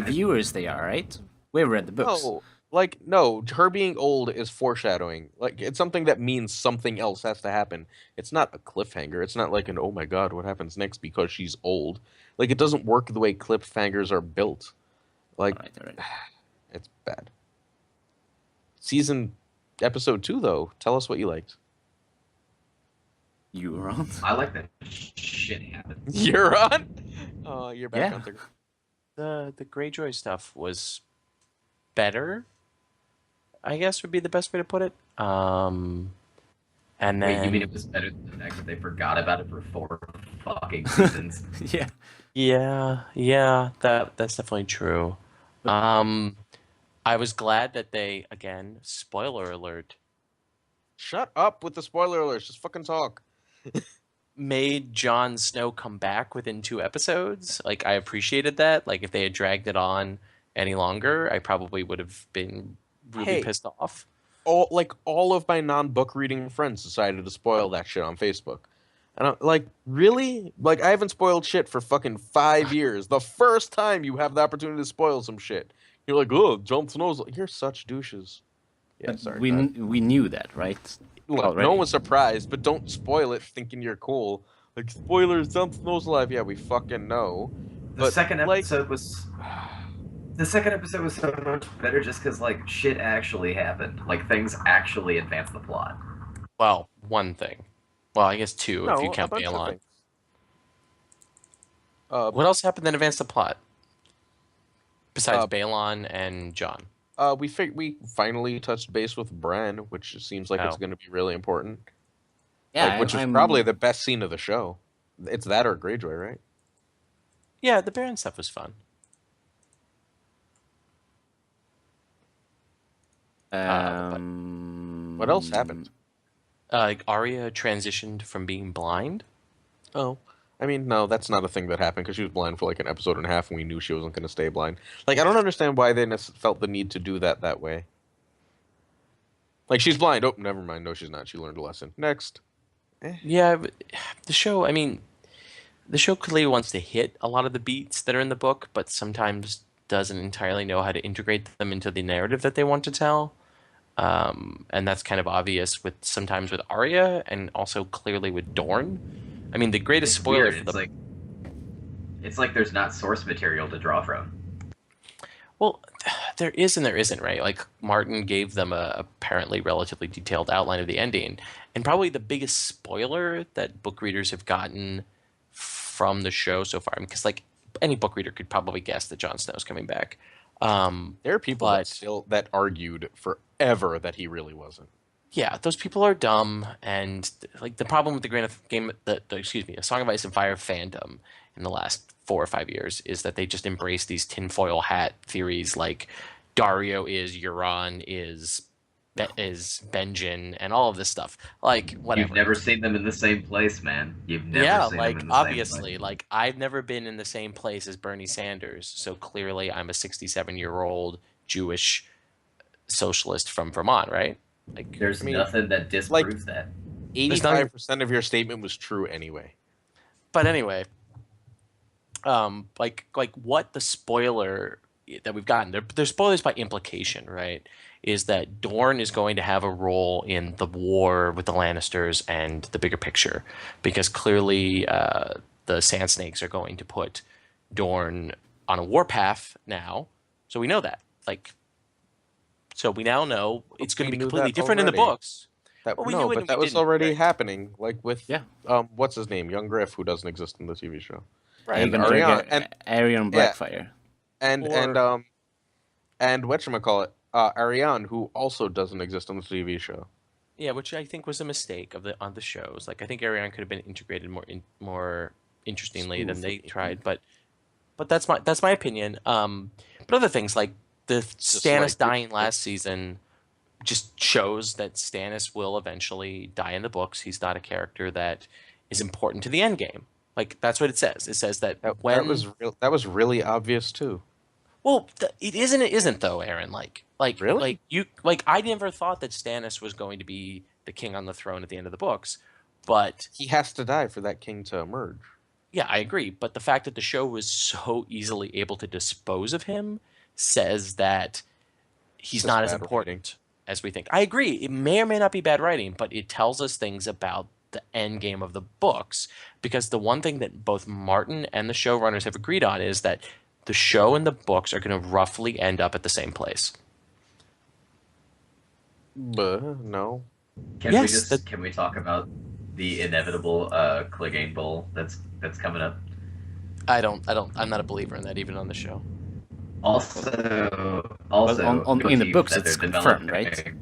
viewers, they are right. We've read the books. No, her being old is foreshadowing. Like it's something that means something else has to happen. It's not a cliffhanger. It's not like an oh my god, what happens next because she's old. Like it doesn't work the way cliffhangers are built. Like All right. it's bad. Episode 2 though, tell us what you liked. You were on. I like that shit happened. You're on. Oh, you're back, Yeah. Hunter. The Greyjoy stuff was better, I guess would be the best way to put it. And then Wait, you mean it was better than the fact that they forgot about it for 4 fucking seasons? Yeah. yeah, that's definitely true. I was glad that they, again, spoiler alert, Shut up with the spoiler alerts. Just fucking talk. made Jon Snow come back within 2 episodes. Like, I appreciated that. Like, if they had dragged it on any longer, I probably would have been really Hey. pissed off. All of my non-book reading friends decided to spoil that shit on Facebook. And I'm like, really? Like, I haven't spoiled shit for fucking 5 years. The first time you have the opportunity to spoil some shit, you're like, oh, Jon Snow's. You're such douches. Yeah, But sorry. we go ahead. we knew that, right? Look, already. no one was surprised, but don't spoil it thinking you're cool. Like, spoilers, Jon Snow's alive. Yeah, we fucking know. The But, second like- episode was The second episode was so much better just because like shit actually happened. Like things actually advanced the plot. Well, one thing. Well, I guess two if you No, a count bunch of Balon. things. What else happened that advanced the plot besides Uh, Balon and John? we finally touched base with Bran, which seems like it's Oh. going to be really important. Yeah, Like, which is I'm probably the best scene of the show. It's that or Greyjoy, right? Yeah, the Baron stuff was fun. What else happened? Like Arya transitioned from being blind. Oh, I mean, no, that's not a thing that happened because she was blind for like an episode and a half, and we knew she wasn't going to stay blind. Like, I don't understand why they felt the need to do that way. Like, she's blind. Oh, never mind. No, she's not. She learned a lesson. Next. Yeah, but the show. I mean, the show clearly wants to hit a lot of the beats that are in the book, but sometimes doesn't entirely know how to integrate them into the narrative that they want to tell. And that's kind of obvious with sometimes with Arya and also clearly with Dorne. I mean, the greatest It's spoiler weird. for It's like there's not source material to draw from. well, there is and there isn't, right? Like Martin gave them a apparently relatively detailed outline of the ending, and probably the biggest spoiler that book readers have gotten from the show so far, because like any book reader could probably guess that Jon Snow's coming back. There are people that argued forever that he really wasn't. Yeah, those people are dumb, and like the problem with the A Song of Ice and Fire fandom in the last 4 or 5 years is that they just embrace these tinfoil hat theories, like Dario is Euron is Benjen and all of this stuff. Like whatever. You've never seen them in the same place, man. You've never Yeah, seen like them in the obviously, same place. like I've never been in the same place as Bernie Sanders, so clearly I'm a 67-year-old Jewish socialist from Vermont, right? Like There's I mean, nothing that disproves that. 85% of your statement was true anyway. But anyway, like what the spoiler that we've gotten, they're spoilers by implication, right? Is that Dorne is going to have a role in the war with the Lannisters and the bigger picture, because clearly the Sand Snakes are going to put Dorne on a warpath now, so we know that. Like, so we now know it's going to be completely different in the books. That, Well, we no, knew it but and that we was didn't, already right? happening. Like with Yeah. What's his name, Young Griff, who doesn't exist in the TV show. Right. You're And gonna Ariana get Arian yeah. Blackfire. and whatchamacallit, Ariane, who also doesn't exist on the TV show. Yeah, which I think was a mistake of the shows. Like I think Ariane could have been integrated more interestingly than they Smoothly. tried, but that's my opinion. But other things like the Stannis like- dying last season just shows that Stannis will eventually die in the books. He's not a character that is important to the end game. Like that's what it says. It says that when that was really obvious too. well, it isn't. It isn't though, Aaron. Really? I never thought that Stannis was going to be the king on the throne at the end of the books, but He has to die for that king to emerge. yeah, I agree. But the fact that the show was so easily able to dispose of him says that he's Just not as bad important as we think. I agree. It may or may not be bad writing, but it tells us things about the end game of the books, because the one thing that both Martin and the showrunners have agreed on is that the show and the books are going to roughly end up at the same place. No. Can we talk about the inevitable Clegane Bowl that's coming up? I'm not a believer in that even on the show. Also, in the books, that it's they're confirmed, developing- right?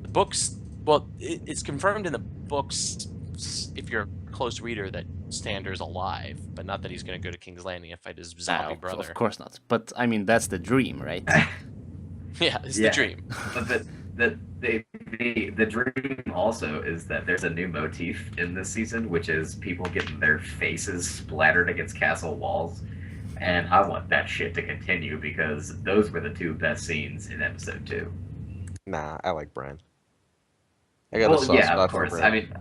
The books, well, it's confirmed in the books if you're a close reader that Stander's alive, but not that he's going to go to King's Landing and fight his zombie brother. Of course not. But I mean, that's the dream, right? Yeah, it's the dream. But the dream also is that there's a new motif in this season, which is people getting their faces splattered against castle walls. And I want that shit to continue because those were the two best scenes in episode 2. Nah, I like Bran. I got a soft spot of for course. Bran. I mean,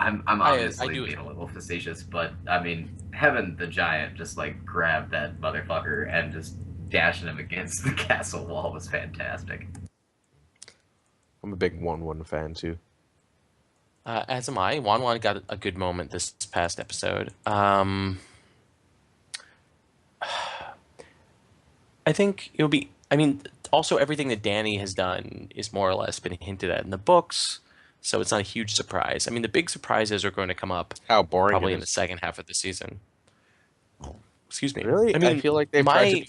I'm obviously do being as a little facetious, but I mean, having the giant just like grab that motherfucker and just dashing him against the castle wall was fantastic. I'm a big 1-1 fan too. As am I. Wan got a good moment this past episode. I think it'll be. I mean, also everything that Danny has done is more or less been hinted at in the books, so it's not a huge surprise. I mean, the big surprises are going to come up How boring probably it in the is. second half of the season. Excuse me. Really? I mean, feel like they've my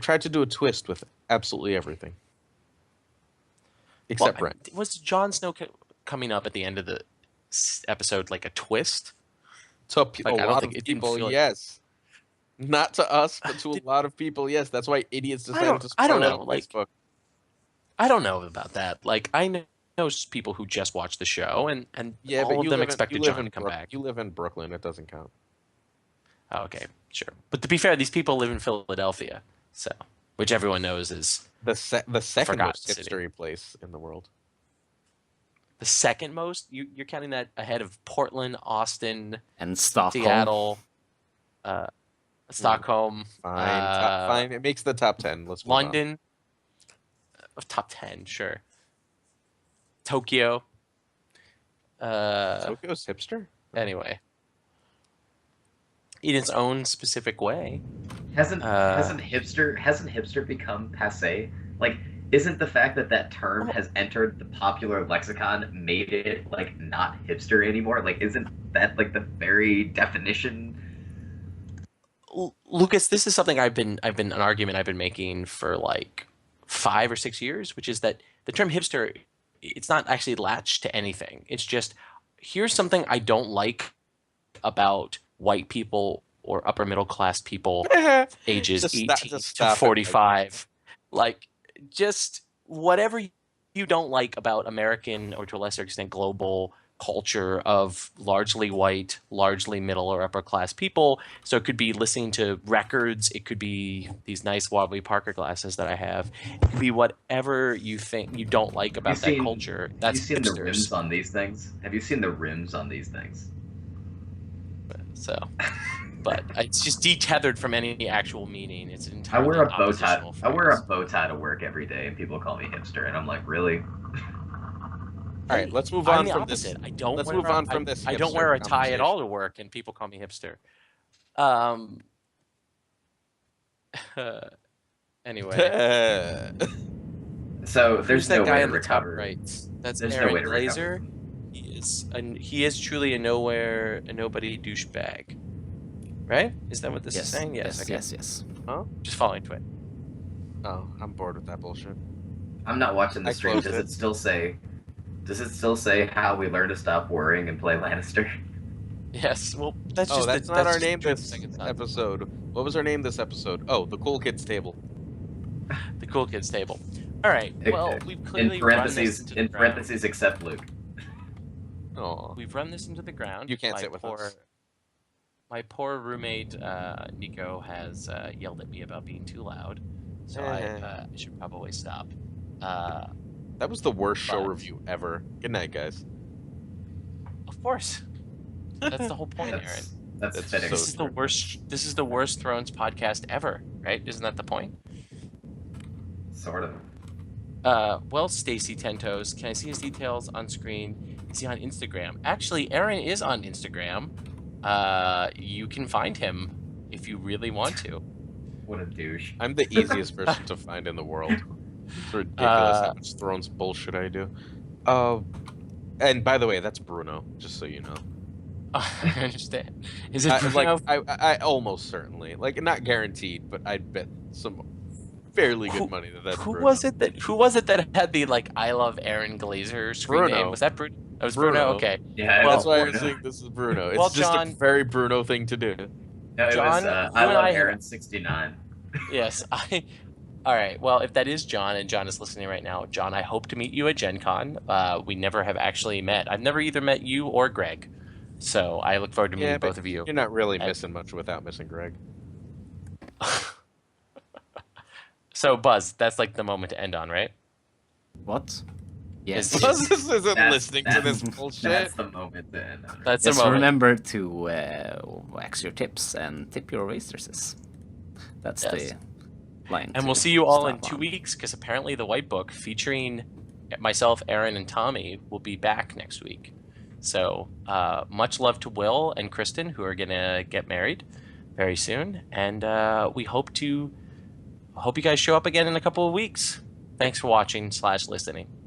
tried to do a twist with absolutely everything. Except Brent. Was Jon Snow coming up at the end of the episode like a twist? To Like, I don't lot think of it didn't people, feel like- yes. Not to us, but to a lot of people, yes. That's why idiots decided to spoil I don't it know, on like- Facebook. I don't know about that. Like, I know people who just watched the show, and Yeah, all but of them expected Jon to come back. You live in Brooklyn. It doesn't count. Oh, okay, sure. But to be fair, these people live in Philadelphia, so which everyone knows is The second Forgotten most city. hipstery place in the world. the second most. You're counting that ahead of Portland, Austin, And Stockholm. Seattle, Stockholm, Fine. It makes the top 10. Let's move on. London. Top 10, sure. Tokyo. Tokyo's hipster? Anyway, in its own specific way. Hasn't hipster become passé? Like, isn't the fact that term has entered the popular lexicon made it like not hipster anymore? Like, isn't that like the very definition? Lucas, this is something an argument I've been making for like 5 or 6 years, which is that the term hipster, it's not actually latched to anything. It's just, here's something I don't like about white people or upper middle class people ages 18 to 45. Like, just whatever you don't like about American, or to a lesser extent global, culture of largely white, largely middle or upper class people. So it could be listening to records, it could be these nice Warby Parker glasses that I have, it could be whatever you think you don't like about that culture. That's have you seen hipsters. the rims on these things? Have you seen the rims on these things? So, but it's just detethered from any actual meaning. It's an I entirely wear a bow tie. oppositional I wear a phrase. bow tie to work every day, and people call me hipster, and I'm like, really? All right, let's move I'm on the from opposite. this. I don't. Let's wear move a- on from I- this I don't hipster wear a tie at conversation. all to work, and people call me hipster. Anyway, So who's there's that no guy way to in the top recover. right? That's There's no Aaron way to Glazer. He is truly a nobody douchebag. Right? Is that what this is Yes, saying? yes, Okay. yes. Just following Twit. Oh, I'm bored with that bullshit. I'm not watching the I stream. closed Does it. it still say? Does it still say how we learn to stop worrying and play Lannister? Yes. Well, that's Oh, just that's the, not that's our just name the this second time. episode. What was our name this episode? Oh, the Cool Kids Table. The cool kids table. All right. Well, we've clearly In run this parentheses, into the in ground. parentheses, except Luke. Oh, We've run this into the ground. You can't sit with us. My poor roommate Nico has yelled at me about being too loud, so I should probably stop. that was the worst show But- review ever. Good night, guys. Of course, that's the whole point, Aaron. That's That's fitting. so This is the worst. This is the worst Thrones podcast ever, right? Isn't that the point? Sort of. Well, Stacy Tentos, can I see his details on screen? Is he on Instagram? Actually, Aaron is on Instagram. You can find him if you really want to. What a douche. I'm the easiest person to find in the world. It's ridiculous how much Thrones bullshit I do. And by the way, that's Bruno, just so you know. I understand. Is it I, Bruno? I almost certainly, like, not guaranteed, but I'd bet some fairly good money that that's Who Bruno. was it that had the like "I love Aaron Glazer" screen Bruno. name? Was that Bruno? That was Bruno. Bruno. Okay. Yeah, Well, That's why I Bruno. was saying this is Bruno. It's Well, just John- a very Bruno thing to do. No, it John, was you I and love I- Aaron 69. Yes. All right. Well, if that is John, and John is listening right now, John, I hope to meet you at Gen Con. We never have actually met. I've never either met you or Greg, so I look forward to meeting Yeah, but both of you. You're not really And- missing much without missing Greg. So, Buzz, that's like the moment to end on, right? What? Yes. Is- Buzz isn't That's- listening to this That's bullshit. the moment then. That's Just the moment. remember to wax your tips and tip your waitresses. That's Yes. the line. And to we'll see you all in stop 2 on. weeks, because apparently the White Book featuring myself, Aaron, and Tommy will be back next week. So much love to Will and Kristen, who are going to get married very soon. And we hope to hope you guys show up again in a couple of weeks. Thanks for watching / listening.